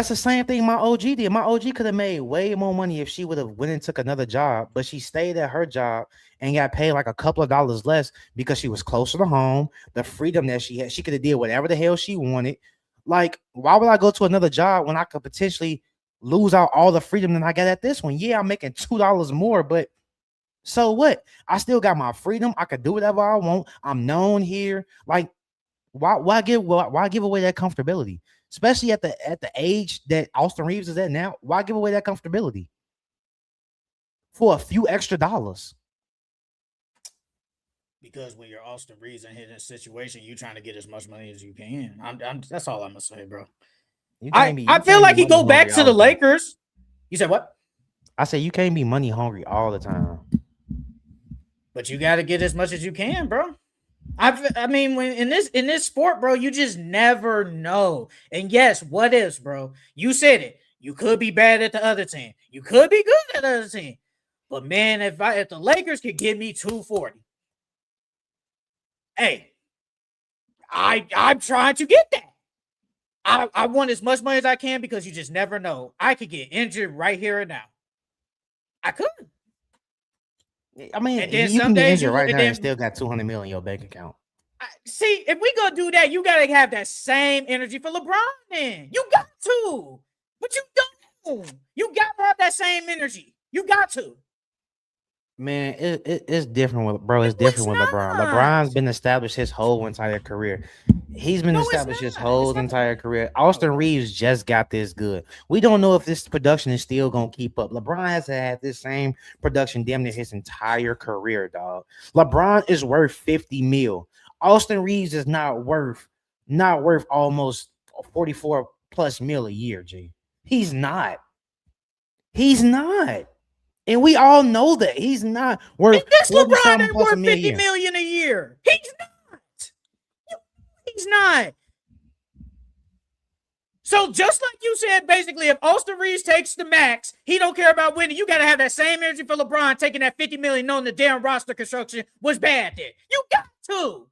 the same thing my OG did. My OG could have made way more money if she would have went and took another job, but she stayed at her job and got paid like a couple of dollars less because she was closer to home. The freedom that she had, she could have did whatever the hell she wanted. Like, why would I go to another job when I could potentially lose out all the freedom that I got at this one? Yeah, I'm making $2 more, but so what? I still got my freedom. I could do whatever I want. I'm known here. Like, why give away that comfortability? Especially at the age that Austin Reaves is at now, why give away that comfortability for a few extra dollars? Because when you're Austin Reaves in his situation, you're trying to get as much money as you can. That's all I'm gonna say, bro. I feel like he go back to the Lakers. You said what? I said you can't be money hungry all the time. But you got to get as much as you can, bro. I mean, when in this sport, bro, you just never know. And yes, what ifs, bro? You said it. You could be bad at the other team. You could be good at the other team. But man, if the Lakers could give me 240, hey, I'm trying to get that. I want as much money as I can because you just never know. I could get injured right here and now. I could. I mean, you can get injured right now and still got 200 million in your bank account. See, if we gonna do that, you gotta have that same energy for LeBron. Then you got to, but you don't. You gotta have that same energy. You got to. Man, it's different with bro. It's No, it's different with LeBron. not. LeBron's been established his whole entire career. He's been No, it's established his not. It's whole not. entire career. Austin Okay. Reaves just got this good. We don't know if this production is still gonna keep up. LeBron has had this same production damn near his entire career, dog. LeBron is worth 50 mil. Austin Reaves is not worth almost 44 plus mil a year, G. He's not. He's not. And we all know that he's not And worth this 40 LeBron something ain't plus a worth 50 million. million a year. He's not. He's not. So just like you said, basically, if Austin Reaves takes the max, he don't care about winning. You got to have that same energy for LeBron taking that 50 million, knowing the damn roster construction was bad there. You got to.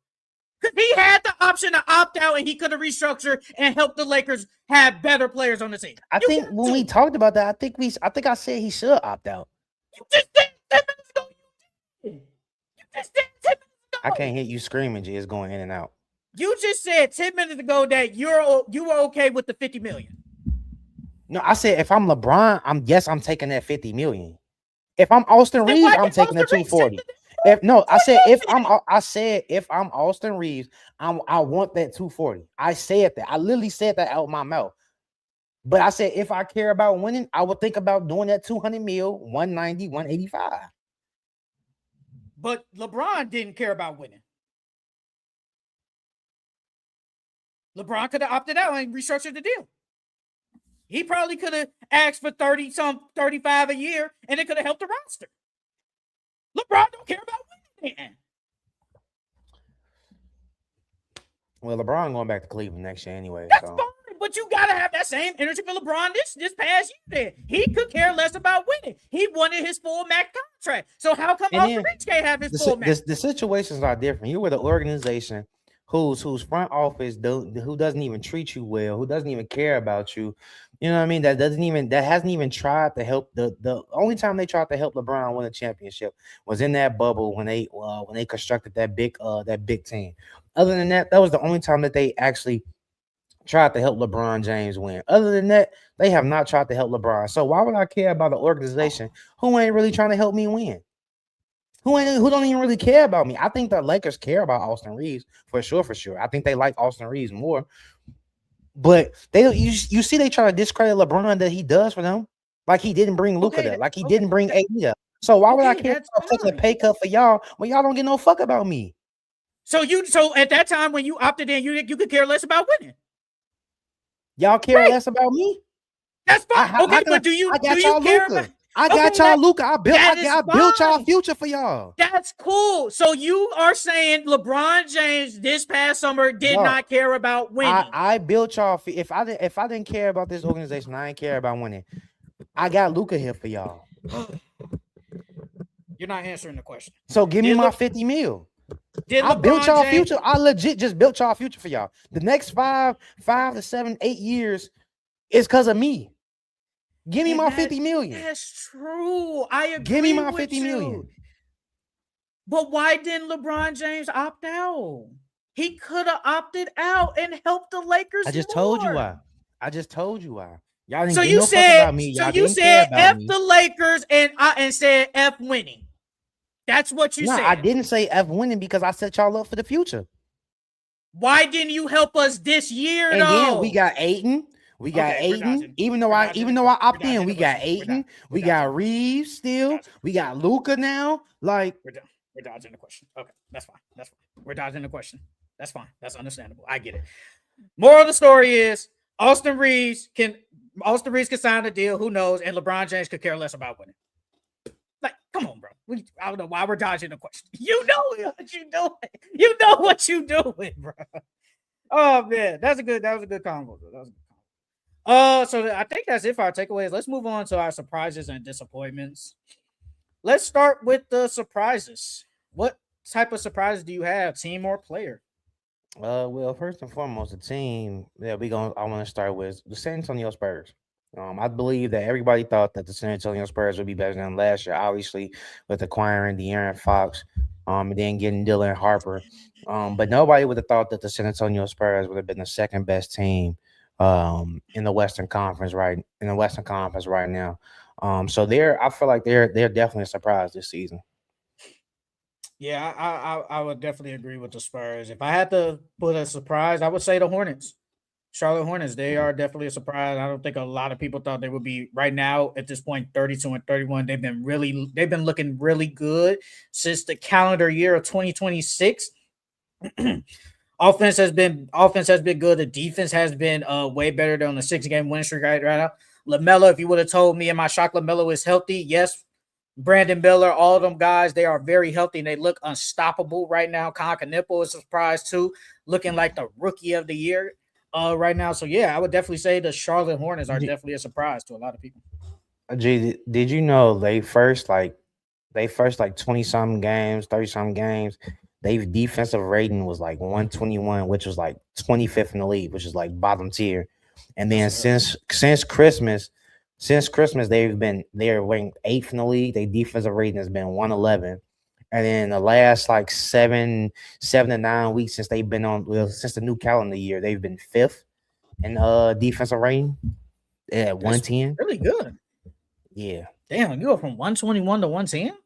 Because he had the option to opt out and he could have restructured and helped the Lakers have better players on the team. I think when we talked about that, I think I said he should opt out. You just did 10 minutes ago. You just did 10 minutes ago. I can't hear you screaming, G. It's going in and out. You just said 10 minutes ago that you were okay with the 50 million. No, I said if I'm LeBron, I'm taking that 50 million. If I'm Austin Reaves, I'm taking the 240. I said if I'm Austin Reaves, I want that 240. I said that. I literally said that out of my mouth. But I said if I care about winning, I would think about doing that 200 mil, 190, 185. But LeBron didn't care about winning. LeBron could have opted out and restructured the deal. He probably could have asked for 35 a year, and it could have helped the roster. LeBron don't care about winning. Well, LeBron going back to Cleveland next year anyway. That's fine, but you gotta have that same energy for LeBron this past year. He could care less about winning. He wanted his full max contract. So how come Austin Reaves can't have his full max? The situations are different. You're with an organization whose front office who doesn't even treat you well, who doesn't even care about you. You know what I mean? That hasn't even tried to help. The only time they tried to help LeBron win a championship was in that bubble when they constructed that big team. Other than that, that was the only time that they actually tried to help LeBron James win. Other than that, they have not tried to help LeBron. So why would I care about an organization who ain't really trying to help me win? Who don't even really care about me? I think the Lakers care about Austin Reaves for sure. I think they like Austin Reaves more. But you see they try to discredit LeBron that he does for them. Like he didn't bring Luka there. Like he didn't bring AD up. So why would I care about taking a pay cut for y'all when y'all don't get no fuck about me? So at that time when you opted in, you could care less about winning. Y'all care less about me? That's fine. But do you care about? I got y'all Luka. I built y'all future for y'all. That's cool. So you are saying LeBron James this past summer did not care about winning. I built y'all. If I didn't care about this organization, I didn't care about winning. I got Luka here for y'all. You're not answering the question. So give me my 50 mil. I built y'all future. I legit just built y'all future for y'all. The next 5 to 7, 8 years is because of me. Give me my 50 million. That's true. I agree. Give me my 50 million. But why didn't LeBron James opt out? He could have opted out and helped the Lakers. I just told you why. Y'all didn't so get you no said, fuck about me. So you said F the Lakers and said F winning. That's what you said. I didn't say F winning because I set y'all up for the future. Why didn't you help us this year? And then we got Aiden. We got Aiden. Even though I opted in, we got Aiden. We got Reaves still. We got Luka now. Like we're dodging the question. Okay, that's fine. We're dodging the question. That's fine. That's understandable. I get it. Moral of the story is Austin Reaves can sign a deal. Who knows? And LeBron James could care less about winning. Like, come on, bro. I don't know why we're dodging the question. You know what you're doing. You know what you're doing, bro. Oh man, that was a good combo. So I think that's it for our takeaways. Let's move on to our surprises and disappointments. Let's start with the surprises. What type of surprises do you have, team or player? Well, first and foremost, the team that I want to start with the San Antonio Spurs. I believe that everybody thought that the San Antonio Spurs would be better than last year, obviously, with acquiring De'Aaron Fox, and then getting Dylan Harper. But nobody would have thought that the San Antonio Spurs would have been the second best team in the Western Conference right now. So I feel like they're definitely a surprise this season. Yeah, I would definitely agree with the Spurs. If I had to put a surprise, I would say the Hornets. Charlotte Hornets, they are definitely a surprise. I don't think a lot of people thought they would be right now at this point 32 and 31. They've been looking really good since the calendar year of 2026. Offense has been good. The defense has been way better than the 6 game win streak right now. LaMelo, if you would have told me in my shock LaMelo is healthy, yes. Brandon Miller, all of them guys, they are very healthy and they look unstoppable right now. Knueppel is a surprise too, looking like the rookie of the year right now. So yeah, I would definitely say the Charlotte Hornets are G, definitely a surprise to a lot of people. did you know they first like 20 something games, 30 something games, they defensive rating was like 121, which was like 25th in the league, which is like bottom tier. And That's then a hell. since Christmas they're ranked eighth in the league. Their defensive rating has been 111. And then the last like seven to 9 weeks since they've been on since the new calendar year, they've been fifth in defensive rating at That's 110. really good. Yeah. Damn, you go from 121 to 110.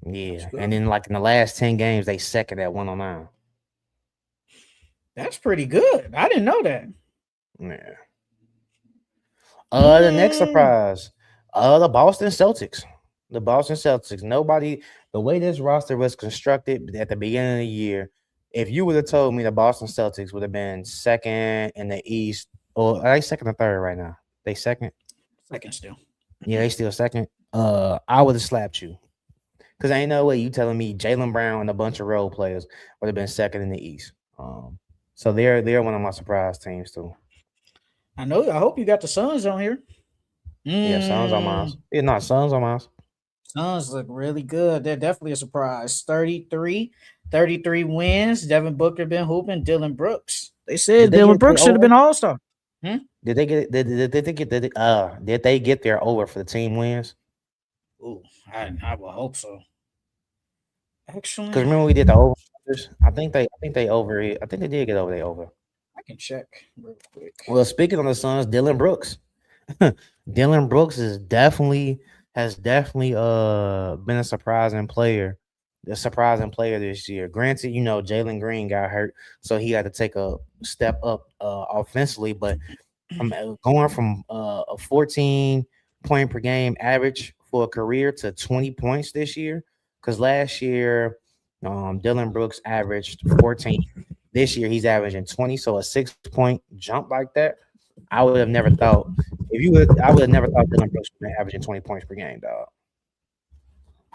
That's Yeah. And good. then like in the last 10 games, they second at 109. That's pretty good. I didn't know that. Yeah. The next Mm, surprise, the Boston Celtics. The Boston Celtics. Nobody, the way this roster was constructed at the beginning of the year, if you would have told me the Boston Celtics would have been second in the East, or are they second or third right now? They second? second still. Yeah, they still second. I would have slapped you. Because ain't no way you telling me Jalen Brown and a bunch of role players would have been second in the East. So they're one of my surprise teams too. I know. I hope you got the Suns on here. Yeah, Suns on mine. Mm, Yeah, not Suns on mine. Suns look really good. They're definitely a surprise. 33 wins. Devin Booker been hooping. Dylan Brooks. They Did said they Dylan get their Brooks should have over? been All Star. Hmm? Did they get their over for the team wins? Ooh, I will hope so. Because Actually, remember we did the over. I think they did get over their over. I can check real quick. Well, speaking of the Suns, Dylan Brooks. Dylan Brooks has definitely been a surprising player this year. Granted, Jalen Green got hurt, so he had to take a step up offensively, but from going from a 14 point per game average for a career to 20 points this year. Because last year, Dylan Brooks averaged 14. This year, he's averaging 20. So a 6 point jump like that, I would have never thought. I would have never thought Dylan Brooks would be averaging 20 points per game, dog.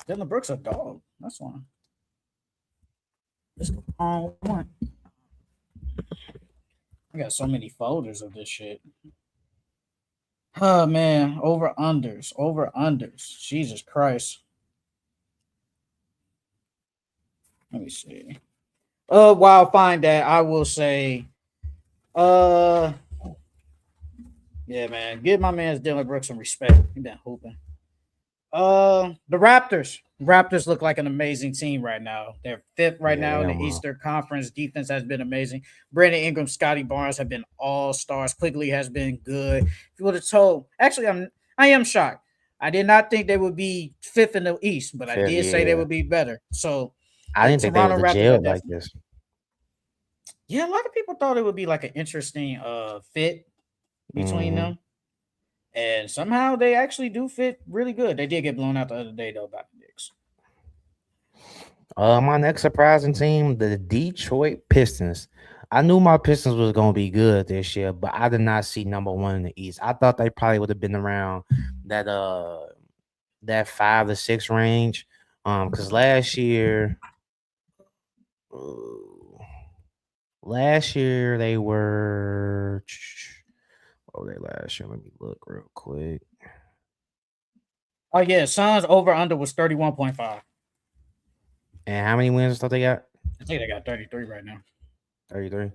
Dylan Brooks a dog. That's why. It's the wrong one. I got so many folders of this shit. Oh man, over unders. Jesus Christ. Let me see. While I find that, I will say, uh, yeah, man, give my man's Dylan Brooks some respect. He been hooping. The Raptors. Raptors look like an amazing team right now. They're fifth right Yeah, now in yeah, the man. Eastern Conference. Defense has been amazing. Brandon Ingram, Scotty Barnes have been all stars. Quigley has been good. If you would have told, actually, I am shocked. I did not think they would be fifth in the East, but I Fair, did say they yeah. would be better. So I the didn't think they Toronto was a Raptors are jail like definitely, this. yeah. A lot of people thought it would be like an interesting fit between Hmm. them. And somehow they actually do fit really good. They did get blown out the other day though by the Knicks. My next surprising team, the Detroit Pistons. I knew my Pistons was gonna be good this year, but I did not see number one in the East. I thought they probably would have been around that that 5 to 6 range. Because uh, last year they were. Oh, they last year. Let me look real quick. Oh yeah, Suns over under was 31.5. And how many wins and stuff they got? I think they got 33 right now. 33.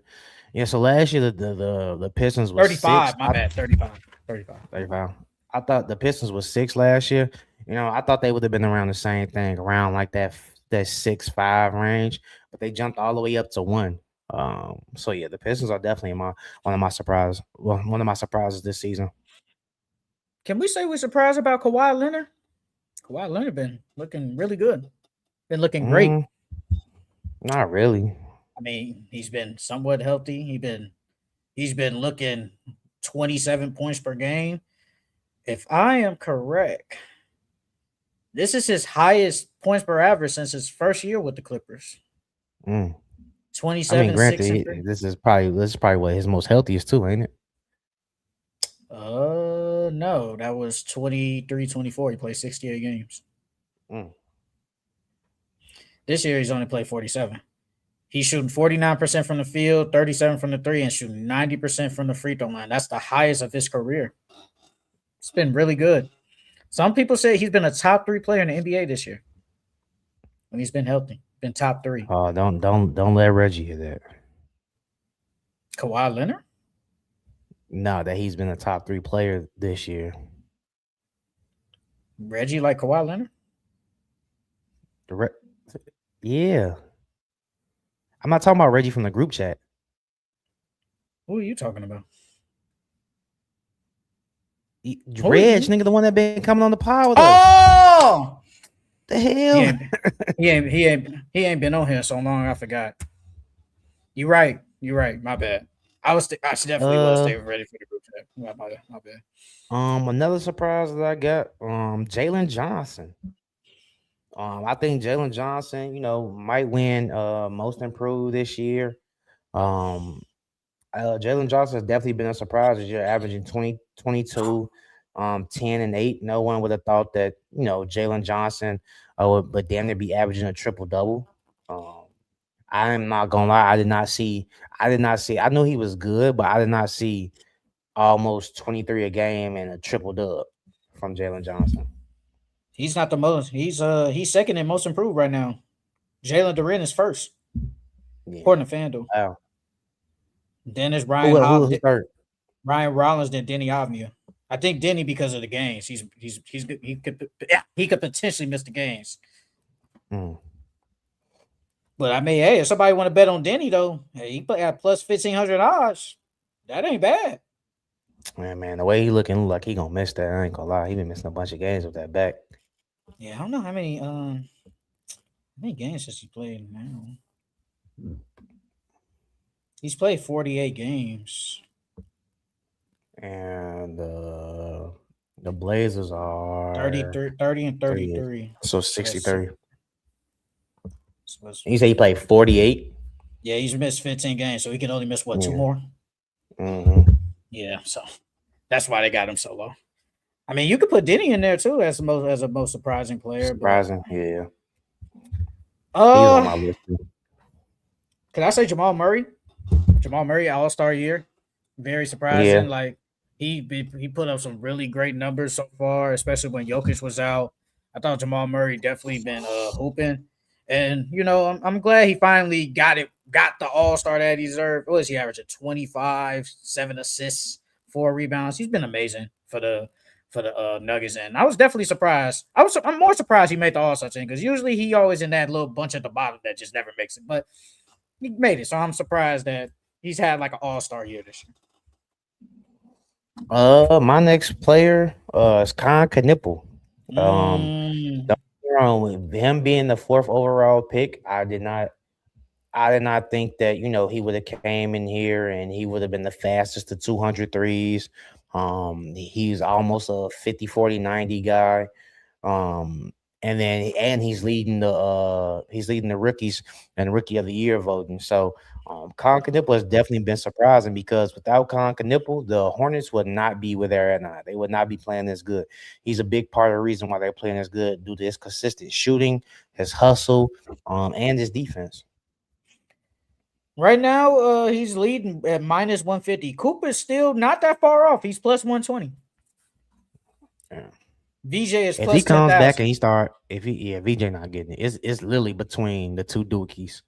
Yeah, so last year the Pistons was 6. 35, my bad. 35. 35. 35. I thought the Pistons was 6 last year. I thought they would have been around the same thing, around like that 6-5 range, but they jumped all the way up to 1. So yeah, the Pistons are definitely one of my surprises this season. Can we say we're surprised about Kawhi Leonard? Kawhi Leonard been looking really good. Been looking great. Mm, Not really. I mean, he's been somewhat healthy. He's been looking 27 points per game. If I am correct, this is his highest points per average since his first year with the Clippers. Mm. I mean, 27, 6, and granted, 3. this is probably what his most healthiest too, ain't it? No, that was 23, 24. He played 68 games. Mm. This year he's only played 47. He's shooting 49% from the field, 37 from the three, and shooting 90% from the free throw line. That's the highest of his career. It's been really good. Some people say he's been a top 3 player in the NBA this year. When he's been healthy. Been top 3. Oh, don't let Reggie hear that. Kawhi Leonard? No, that he's been a top 3 player this year. Reggie like Kawhi Leonard? Yeah. I'm not talking about Reggie from the group chat. Who are you talking about? Reg, nigga, the one that been coming on the pod with us. Oh, The hell? He ain't been on here so long. I forgot. You're right. My bad. I definitely was staying ready for the group chat. My bad. Another surprise that I got, Jalen Johnson. I think Jalen Johnson, might win most improved this year. Jalen Johnson has definitely been a surprise this year, averaging 20, 22, 10 and 8. No one would have thought that, Jalen Johnson would damn near be averaging a triple double. I'm not gonna lie, I did not see. I knew he was good, but I did not see almost 23 a game and a triple dub from Jalen Johnson. He's not the most. He's second in most improved right now. Jalen Duren is first, according to FanDuel. Wow. Then there's Who third? Ryan Rollins, then Denny Avdia. I think Denny because of the games. He could potentially miss the games. Mm. But I mean, hey, if somebody want to bet on Denny though, hey, he put at plus 1,500 odds. That ain't bad. Man, the way he looking like he gonna miss that. I ain't gonna lie, he been missing a bunch of games with that back. Yeah, I don't know how many games has he played now. He's played 48 games. And the Blazers are 30 and 33. So 63. So you say he played 48? Yeah, he's missed 15 games, so he can only miss what, 2 more? Mm-hmm. Yeah, so that's why they got him so low. I mean, you could put Denny in there too as a most surprising player. Surprising, yeah. He's on my list too. Could I say Jamal Murray? Jamal Murray, All-Star year, very surprising. Yeah. Like he put up some really great numbers so far, especially when Jokic was out. I thought Jamal Murray definitely been hooping, and I'm glad he finally got the All-Star that he deserved. What is he averaging? 25, 7 assists, 4 rebounds. He's been amazing for the Nuggets, and I was definitely surprised. I'm more surprised he made the All-Star team because usually he always in that little bunch at the bottom that just never makes it, but he made it. So I'm surprised that he's had like an All-Star year this year. My next player is Knueppel. With him being the 4th overall pick, I did not think that he would have came in here and he would have been the fastest to 200 threes. He's almost a 50, 40, 90 guy. And he's leading the rookies and rookie of the year voting. So Knueppel has definitely been surprising because without Knueppel, the Hornets would not be where they're at now. They would not be playing as good. He's a big part of the reason why they're playing as good due to his consistent shooting, his hustle, and his defense. Right now, he's leading at minus 150. Cooper's still not that far off. He's plus 120. Yeah. VJ is if plus he comes 10,000. back and he start, VJ not getting it. It's literally between the two dookies.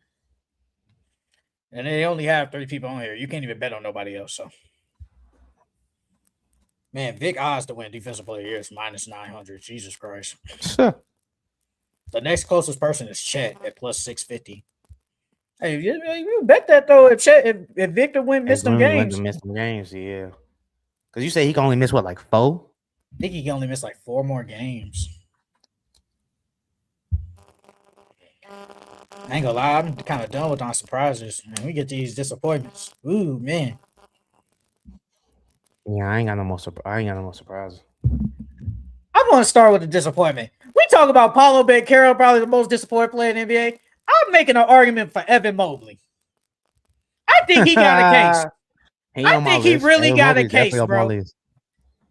And they only have 3 people on here. You can't even bet on nobody else. So, man, Vic odds to win Defensive Player of the Year is minus 900. Jesus Christ. The next closest person is Chet at plus 650. Hey, you bet that though. If Victor missed some games, yeah. Because you say he can only miss what, like 4? I think he can only miss like 4 more games. I ain't gonna lie, I'm kind of done with our surprises. Man, we get these disappointments. Ooh, man. Yeah, I ain't got no more. I ain't got no more surprises. I'm gonna start with a disappointment. We talk about Paulo Banchero, probably the most disappointing player in the NBA. I'm making an argument for Evan Mobley. I think he got a case. He I on my think he list. really Evan got a Mobley's definitely case, on my bro. list.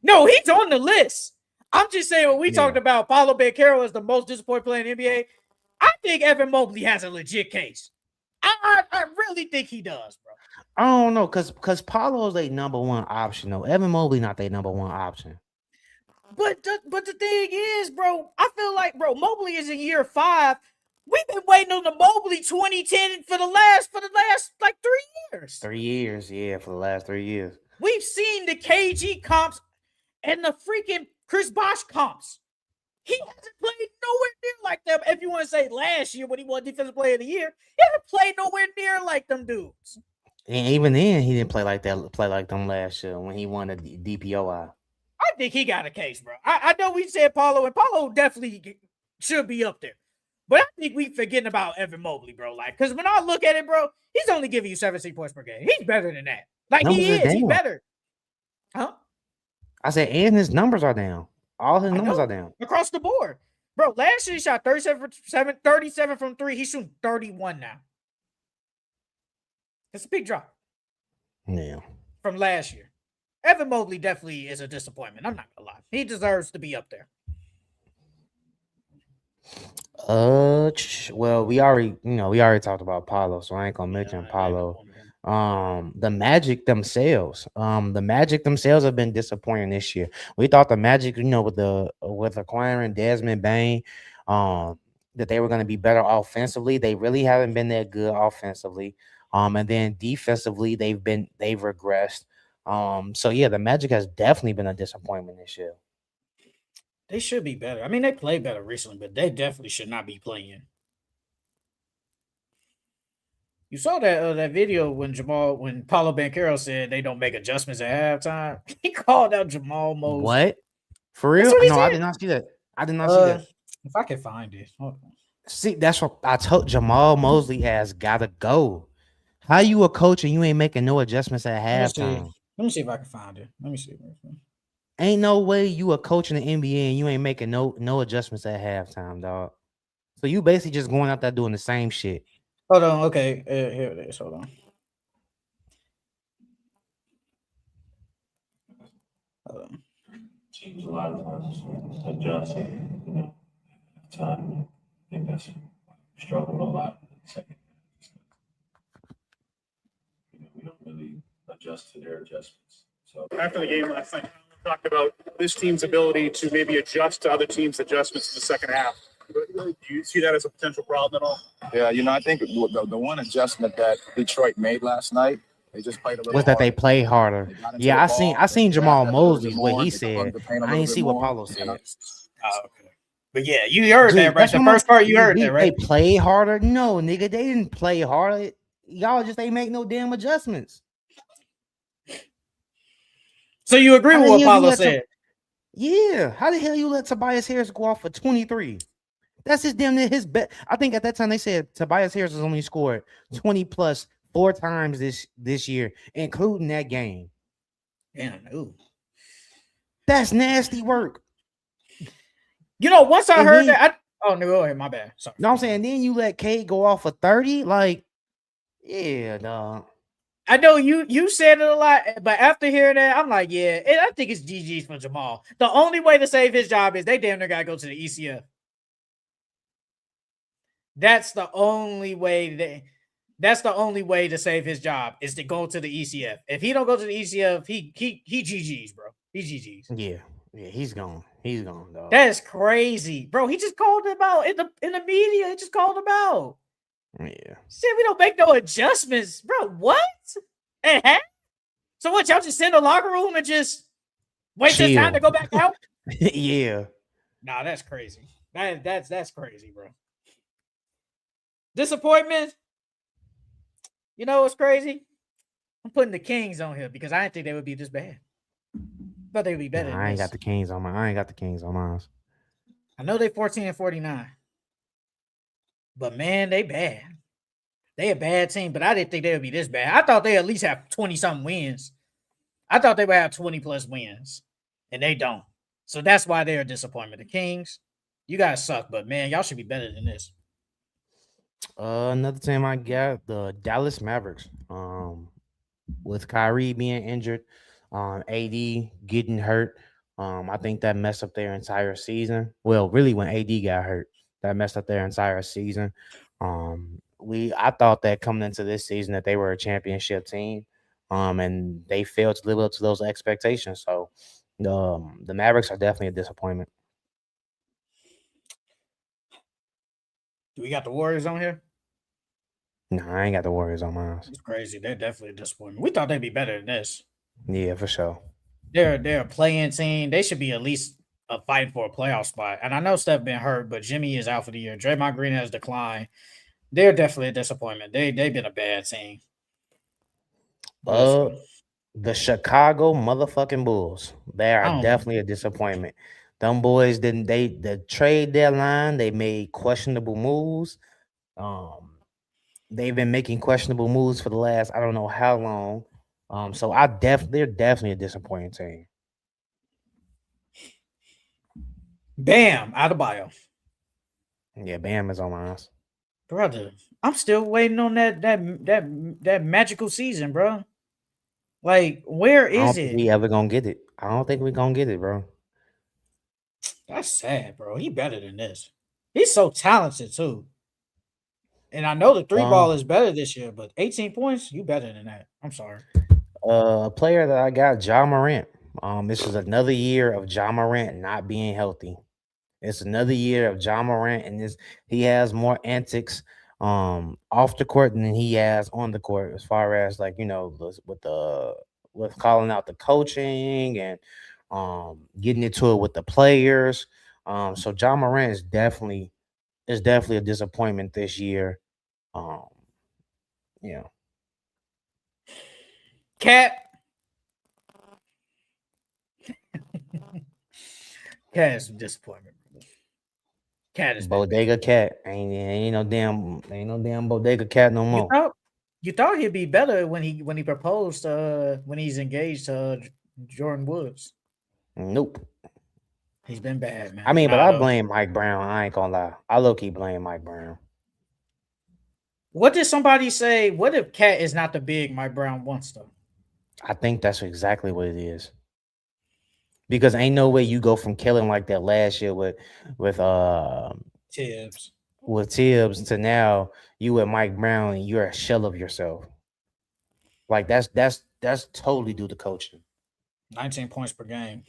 No, he's on the list. I'm just saying when we Yeah. talked about Paulo Banchero as the most disappointing player in the NBA, I think Evan Mobley has a legit case. I really think he does, bro. I don't know, cause Paulo's a number one option though. Evan Mobley not their number one option. But the thing is, bro, I feel like, bro, Mobley is in year 5. We've been waiting on the Mobley 2010 for the last like 3 years. 3 years, yeah, for the last 3 years. We've seen the KG comps and the freaking Chris Bosh comps. He hasn't played nowhere near like them. If you want to say last year when he won Defensive Player of the Year, he hasn't played nowhere near like them dudes. And even then, he didn't play like that. Play like them last year when he won the DPOI. I think he got a case, bro. I know we said Paulo, and Paulo definitely should be up there. But I think we forgetting about Evan Mobley, bro. Like, because when I look at it, bro, he's only giving you 17 points per game. He's better than that. Like, Numbers he are is. down. He's better. Huh? I said, and his numbers are down. All his numbers are down. Across the board. Bro, last year he shot 37 from 3. He's shooting 31 now. It's a big drop. Yeah. From last year. Evan Mobley definitely is a disappointment. I'm not gonna lie. He deserves to be up there. Well, we already talked about Paulo, so I ain't gonna mention Paulo. The Magic themselves have been disappointing this year. We thought the Magic, with acquiring Desmond Bane, that they were going to be better offensively. They really haven't been that good offensively. And then defensively, they've regressed. So yeah, the Magic has definitely been a disappointment this year. They should be better. I mean, they played better recently, but they definitely should not be playing. You saw that video when Paulo Banchero said they don't make adjustments at halftime. He called out Jamal Mosley. What? For real? No, I did not see that. I did not see that. If I can find it. See, that's what I told Jamal Mosley has got to go. How you a coach and you ain't making no adjustments at halftime? Let me see if I can find it. Let me see. Ain't no way you a coach in the NBA and you ain't making no adjustments at halftime, dog. So you basically just going out there doing the same shit. Hold on. Okay. Here it is. Hold on. Teams a lot of times adjust. Time. I think that's struggled a lot in the second. We don't really adjust to their adjustments. So after the game last night, we talked about this team's ability to maybe adjust to other teams' adjustments in the second half. Do you see that as a potential problem at all? Yeah, I think the one adjustment that Detroit made last night, they just played a little. Was that they play harder? Yeah, I seen Jamal Mosley's what he said. I didn't see what Paulo said. Oh, okay. But yeah, you heard that, right? The first part you heard that, right? They play harder? No, nigga, they didn't play harder. Y'all just ain't make no damn adjustments. So you agree with what Paulo said? Yeah. How the hell you let Tobias Harris go off for 23? That's his damn near his bet. I think at that time they said Tobias Harris has only scored 20 plus 4 times this year, including that game. Yeah, ooh. That's nasty work. Once I heard that, no, go ahead, my bad. Sorry. No, I'm saying then you let Cade go off for 30, like, yeah, dog. I know you said it a lot, but after hearing that, I'm like, yeah, I think it's GG's for Jamal. The only way to save his job is they damn near gotta go to the ECF. That's the only way to save his job is to go to the ECF. If he don't go to the ECF, he GG's, bro. He GG's. Yeah, he's gone. He's gone, dog. That's crazy, bro. He just called him out in the media. He just called him out. Yeah. Shit, we don't make no adjustments, bro. What? So what? Y'all just sit in the locker room and just wait till it's time to go back out? Yeah. Nah, that's crazy. That's crazy, bro. Disappointment. You know what's crazy? I'm putting the Kings on here because I didn't think they would be this bad. But they would be better. I ain't got the Kings on mine. I know they 14-49. But man, they bad. They a bad team, but I didn't think they would be this bad. I thought they at least have 20-something wins. I thought they would have 20+ wins, and they don't. So that's why they're a disappointment. The Kings, you guys suck, but man, y'all should be better than this. Another team I got, the Dallas Mavericks. With Kyrie being injured, AD getting hurt. I think that messed up their entire season. Well, really, when AD got hurt, that messed up their entire season. I thought that coming into this season that they were a championship team, and they failed to live up to those expectations. So, the Mavericks are definitely a disappointment. Do we got the Warriors on here? No, I ain't got the Warriors on mine. It's crazy. They're definitely a disappointment. We thought they'd be better than this. Yeah, for sure. They're a playing team. They should be at least a fight for a playoff spot. And I know Steph been hurt, but Jimmy is out for the year. Draymond Green has declined. They're definitely a disappointment. They've been a bad team. The Chicago motherfucking Bulls. They are definitely a disappointment. Them boys the trade deadline, they made questionable moves. They've been making questionable moves for the last I don't know how long. So they're definitely a disappointing team. Bam, Adebayo. Yeah, Bam is on my ass. Brother, I'm still waiting on that magical season, bro. Like, where is I don't it? think we ever gonna get it. I don't think we're gonna get it, bro. That's sad, bro. He better than this. He's so talented too. And I know the three ball is better this year, but 18 points, you better than that. I'm sorry. A player that I got, Ja Morant. This is another year of Ja Morant not being healthy. It's another year of Ja Morant, and he has more antics off the court than he has on the court, as far as like with calling out the coaching and getting into it with the players. So Ja Morant is definitely a disappointment this year. Yeah. Cat. Cat is a disappointment. Cat is Bodega Cat. Ain't no damn Bodega Cat no more. You thought he'd be better when he proposed when he's engaged to Jordan Woods. Nope. He's been bad, man. I mean, but I blame Mike Brown. I ain't gonna lie. I low-key blame Mike Brown. What did somebody say? What if Cat is not the big Mike Brown wants though? I think that's exactly what it is. Because ain't no way you go from killing like that last year with Tibbs. With Tibbs to now you with Mike Brown and you're a shell of yourself. Like that's totally due to coaching. 19 points per game.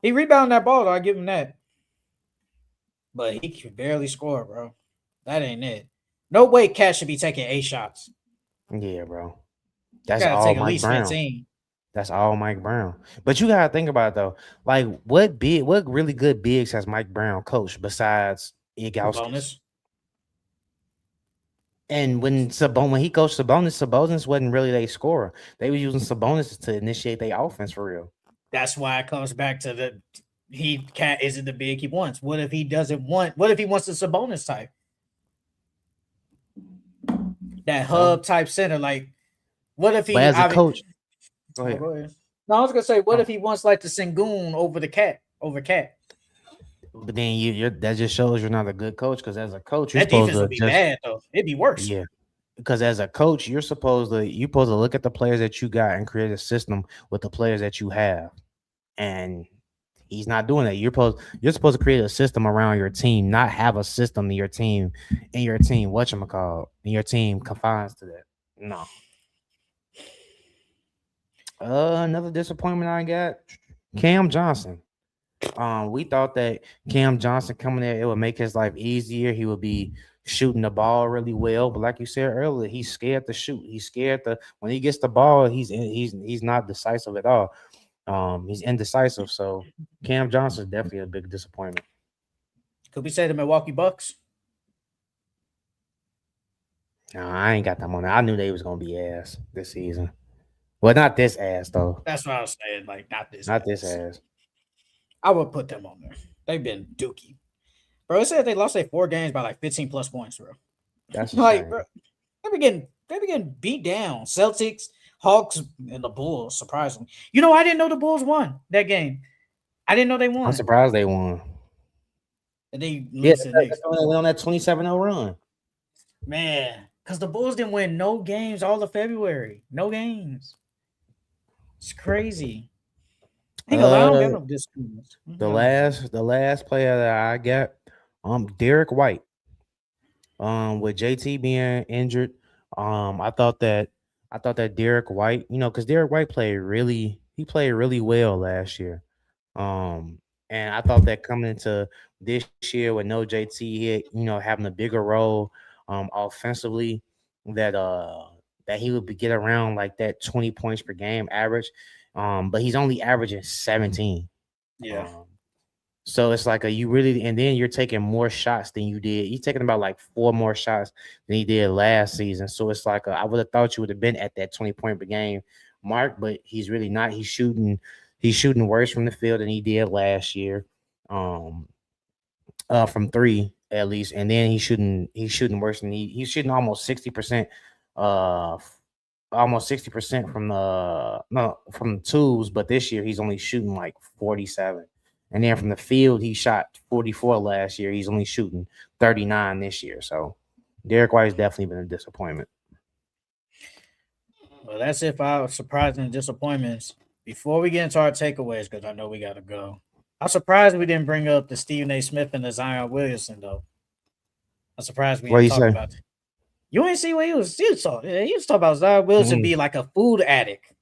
He rebounded that ball, though. I give him that. But he can barely score, bro. That ain't it. No way Cat should be taking 8 shots. Yeah, bro. That's all Mike Brown. At least 15. That's all Mike Brown. But you gotta think about it though. Like what really good bigs has Mike Brown coached besides Igauskis? And when he coached Sabonis wasn't really their scorer. They were using Sabonis to initiate their offense for real. That's why it comes back to Cat isn't the big he wants. What if he wants the Sabonis type? That hub type center. Like, what if he as a coach? Go ahead. No, I was gonna say, what if he wants like the Sengun over Cat? But then that just shows you're not a good coach, because as a coach, that defense would be bad though. It'd be worse. Yeah. Because as a coach, you're supposed to look at the players that you got and create a system with the players that you have. And he's not doing that. You're supposed to create a system around your team, not have a system in your team whatchamacallit, and your team confines to that. No. Another disappointment I got, Cam Johnson. We thought that Cam Johnson coming there, it would make his life easier. He would be shooting the ball really well, but like you said earlier, he's scared to shoot. He's scared when he gets the ball, he's not decisive at all. He's indecisive. So Cam Johnson is definitely a big disappointment. Could we say the Milwaukee Bucks? No, I ain't got them on there. I knew they was gonna be ass this season. Well, not this ass though. That's what I was saying. Like, not this ass. I would put them on there. They've been dookie. Bro, it said they lost their 4 games by like 15 plus points, bro. That's Like, insane. bro, they be getting beat down. Celtics, Hawks, and the Bulls, surprisingly. You know, I didn't know the Bulls won that game. I didn't know they won. I'm surprised they won. And they Yeah, lose to the Knicks. they went on that 27-0 run. Man, because the Bulls didn't win no games all of February. No games. It's crazy. I ain't gonna lie, I don't got no discounts. The last player that I got, Derek White. With JT being injured, I thought that Derek White, because Derek White played really well last year. And I thought that coming into this year with no JT, he, having a bigger role, offensively, that he would get around like that 20 points per game average. But he's only averaging 17. Yeah. So it's like and then you're taking more shots than you did. You're taking about like 4 more shots than he did last season. So it's like I would have thought you would have been at that 20 point per game mark, but he's really not. He's shooting worse from the field than he did last year. From 3 at least, and then he's shooting worse than he's shooting almost 60%. Almost 60% from the twos, but this year he's only shooting like 47. And then from the field, he shot 44 last year. He's only shooting 39 this year. So Derek White's definitely been a disappointment. Well, that's it for our surprising disappointments. Before we get into our takeaways, because I know we got to go, I'm surprised we didn't bring up the Stephen A. Smith and the Zion Williamson, though. I'm surprised we didn't talk about it. You ain't see what he was talking about Zion Williamson be like a food addict.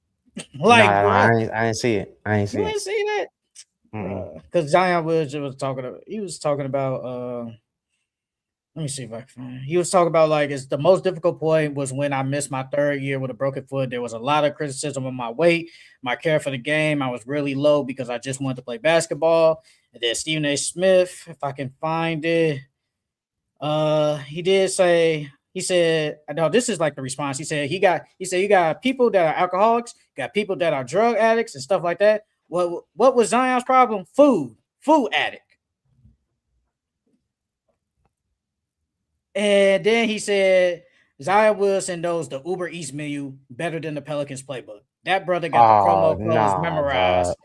Like, no, I didn't see it. You ain't see that? Because Zion Williamson was talking about let me see if I can find it. He was talking about like it's the most difficult point was when I missed my 3rd year with a broken foot. There was a lot of criticism of my weight, my care for the game. I was really low because I just wanted to play basketball. And then Stephen A. Smith, if I can find it, he said, no, this is like the response. He said you got people that are alcoholics, got people that are drug addicts and stuff like that. What was Zion's problem? Food addict. And then he said Zion Williamson knows the Uber Eats menu better than the Pelicans playbook. That brother got the promo codes memorized.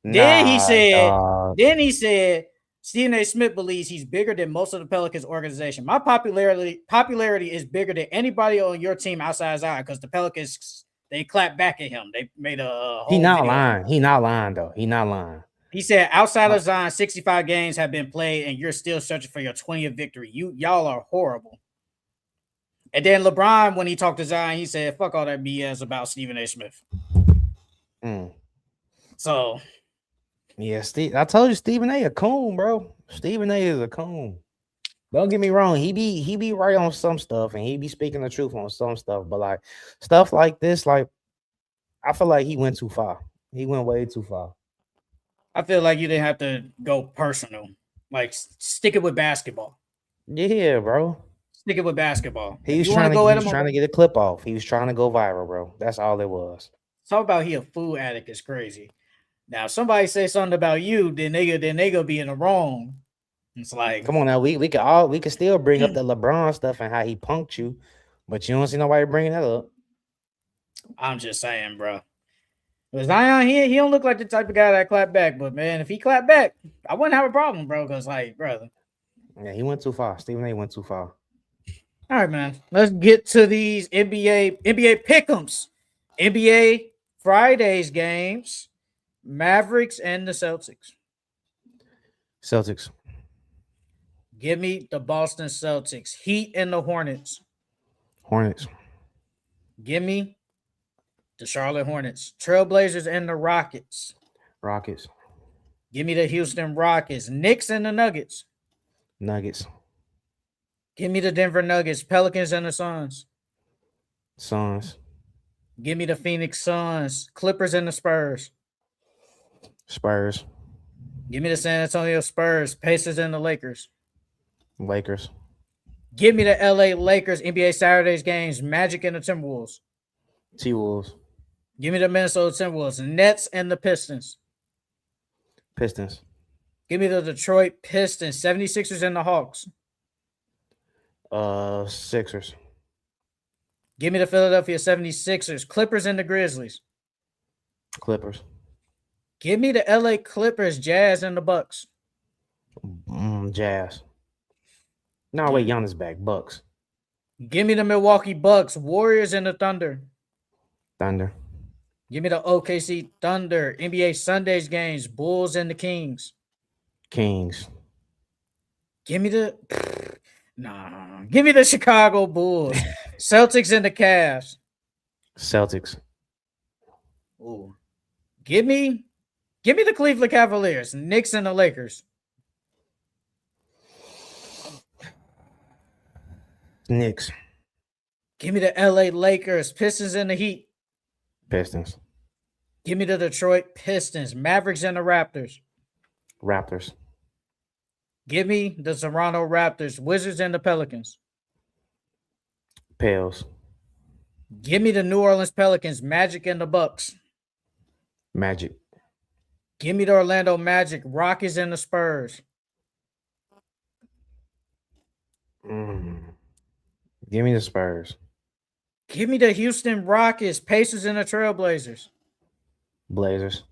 Then he said Stephen A. Smith believes he's bigger than most of the Pelicans organization. My popularity is bigger than anybody on your team outside Zion because the Pelicans, they clapped back at him. They made a whole He not video. lying. He not lying, though. He not lying. He said, outside of Zion, 65 games have been played, and you're still searching for your 20th victory. Y'all are horrible. And then LeBron, when he talked to Zion, he said, fuck all that BS about Stephen A. Smith. So, yeah, I told you Stephen A. a coon, bro. Stephen A. is a coon. Don't get me wrong. He be right on some stuff, and he be speaking the truth on some stuff. But like stuff like this, like I feel like he went too far. He went way too far. I feel like you didn't have to go personal. Like, stick it with basketball. Yeah, bro. Stick it with basketball. He was trying to get a clip off. He was trying to go viral, bro. That's all it was. Talk about he a food addict is crazy. Now, if somebody say something about you, then they gonna be in the wrong. It's like, come on now, we could still bring up the LeBron stuff and how he punked you, but you don't see nobody bringing that up. I'm just saying, bro. But Zion, he don't look like the type of guy that clap back. But man, if he clap back, I wouldn't have a problem, bro. Because like, brother, yeah, he went too far. Stephen A. went too far. All right, man. Let's get to these NBA Pickems. NBA Fridays games. Mavericks and the Celtics. Celtics. Give me the Boston Celtics. Heat and the Hornets. Hornets. Give me the Charlotte Hornets. Trailblazers and the Rockets. Rockets. Give me the Houston Rockets. Knicks and the Nuggets. Nuggets. Give me the Denver Nuggets. Pelicans and the Suns. Suns. Give me the Phoenix Suns. Clippers and the Spurs. Spurs. Give me the San Antonio Spurs. Pacers and the Lakers. Lakers. Give me the LA Lakers. NBA Saturdays games. Magic and the Timberwolves. T-Wolves. Give me the Minnesota Timberwolves. Nets and the Pistons. Pistons. Give me the Detroit Pistons, 76ers, and the Hawks. Sixers. Give me the Philadelphia 76ers, Clippers, and the Grizzlies. Clippers. Give me the LA Clippers, Jazz, and the Bucks. Jazz. No, wait, Giannis back. Bucks. Give me the Milwaukee Bucks, Warriors, and the Thunder. Thunder. Give me the OKC Thunder, NBA Sundays games, Bulls, and the Kings. Kings. Give me the Give me the Chicago Bulls, Celtics, and the Cavs. Celtics. Ooh. Give me the Cleveland Cavaliers, Knicks, and the Lakers. Knicks. Give me the LA Lakers, Pistons, and the Heat. Pistons. Give me the Detroit Pistons, Mavericks, and the Raptors. Raptors. Give me the Toronto Raptors, Wizards, and the Pelicans. Pels. Give me the New Orleans Pelicans, Magic, and the Bucks. Magic. Give me the Orlando Magic, Rockets, and the Spurs. Give me the Spurs. Give me the Houston Rockets, Pacers, and the Trailblazers. Blazers.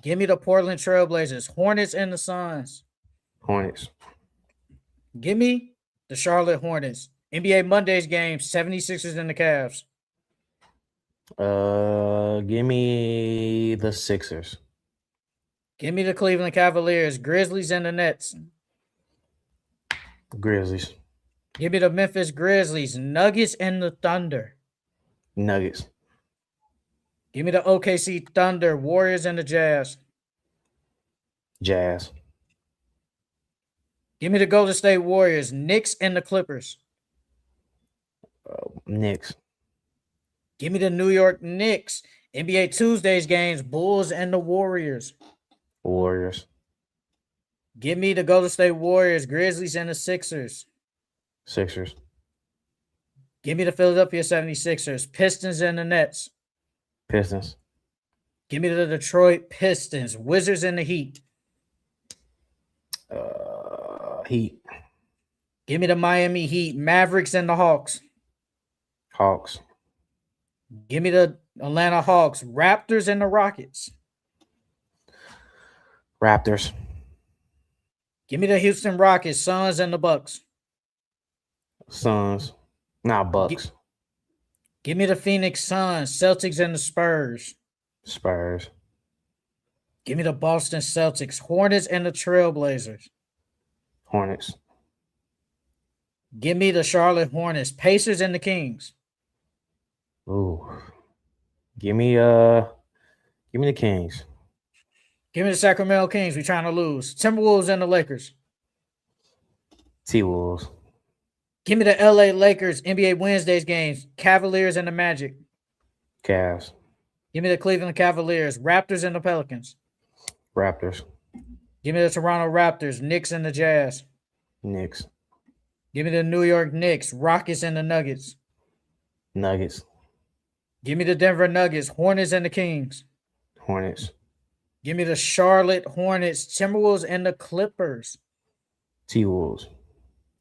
Give me the Portland Trailblazers, Hornets, and the Suns. Hornets. Give me the Charlotte Hornets, NBA Mondays games, 76ers, and the Cavs. Give me the Sixers. Give me the Cleveland Cavaliers, Grizzlies, and the Nets. Grizzlies. Give me the Memphis Grizzlies, Nuggets, and the Thunder. Nuggets. Give me the OKC Thunder, Warriors, and the Jazz. Jazz. Give me the Golden State Warriors, Knicks, and the Clippers. Knicks. Give me the New York Knicks, NBA Tuesdays games, Bulls, and the Warriors. Warriors. Give me the Golden State Warriors, Grizzlies, and the Sixers. Sixers. Give me the Philadelphia 76ers, Pistons, and the Nets. Pistons. Give me the Detroit Pistons, Wizards, and the Heat. Heat. Give me the Miami Heat, Mavericks, and the Hawks. Hawks. Give me the Atlanta Hawks, Raptors, and the Rockets. Raptors. Give me the Houston Rockets, Suns, and the Bucks. Suns. Nah, Bucks. Give me the Phoenix Suns, Celtics, and the Spurs. Spurs. Give me the Boston Celtics, Hornets, and the Trailblazers. Hornets. Give me the Charlotte Hornets, Pacers, and the Kings. Ooh. Give me the Kings. Give me the Sacramento Kings. We're trying to lose. Timberwolves and the Lakers. T-Wolves. Give me the LA Lakers, NBA Wednesdays games, Cavaliers and the Magic. Cavs. Give me the Cleveland Cavaliers, Raptors and the Pelicans. Raptors. Give me the Toronto Raptors, Knicks and the Jazz. Knicks. Give me the New York Knicks, Rockets and the Nuggets. Nuggets. Give me the Denver Nuggets, Hornets and the Kings. Hornets. Give me the Charlotte Hornets, Timberwolves and the Clippers. T-Wolves.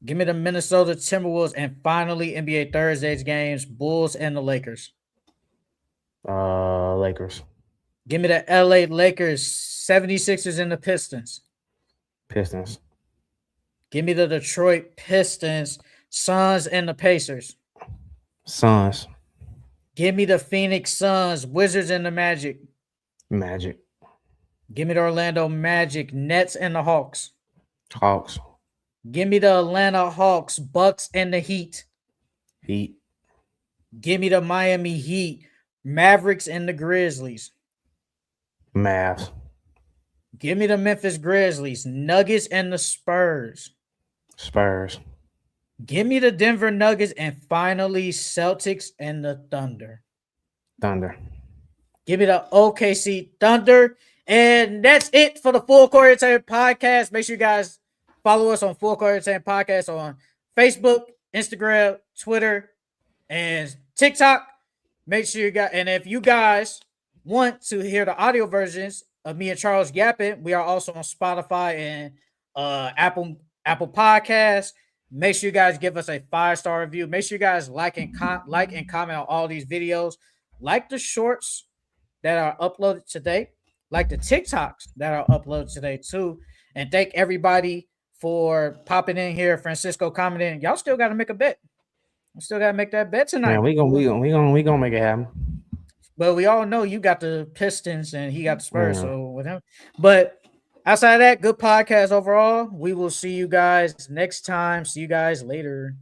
Give me the Minnesota Timberwolves, and finally NBA Thursdays games, Bulls and the Lakers. Lakers. Give me the LA Lakers, 76ers and the Pistons. Pistons. Give me the Detroit Pistons, Suns and the Pacers. Suns. Give me the Phoenix Suns, Wizards and the Magic. Magic. Give me the Orlando Magic, Nets and the Hawks. Hawks. Give me the Atlanta Hawks, Bucks and the Heat. Heat. Give me the Miami Heat, Mavericks and the Grizzlies. Mavs. Give me the Memphis Grizzlies, Nuggets and the Spurs. Spurs. Give me the Denver Nuggets, and finally Celtics and the Thunder. Thunder. Give me the OKC Thunder. And that's it for the Full Court Entertainment Podcast. Make sure you guys follow us on Full Court Entertainment Podcast on Facebook, Instagram, Twitter, and TikTok. Make sure you guys, and if you guys want to hear the audio versions of me and Charles Yappin. We are also on Spotify and Apple Podcasts. Make sure you guys give us a 5-star review. Make sure you guys like and comment on all these videos. Like the shorts that are uploaded today. Like the TikToks that are uploaded today too. And thank everybody for popping in here. Francisco commenting. Y'all still got to make a bet. We still got to make that bet tonight. Man, we gonna make it happen. But we all know you got the Pistons and he got the Spurs. So with him. But outside of that, good podcast overall. We will see you guys next time. See you guys later.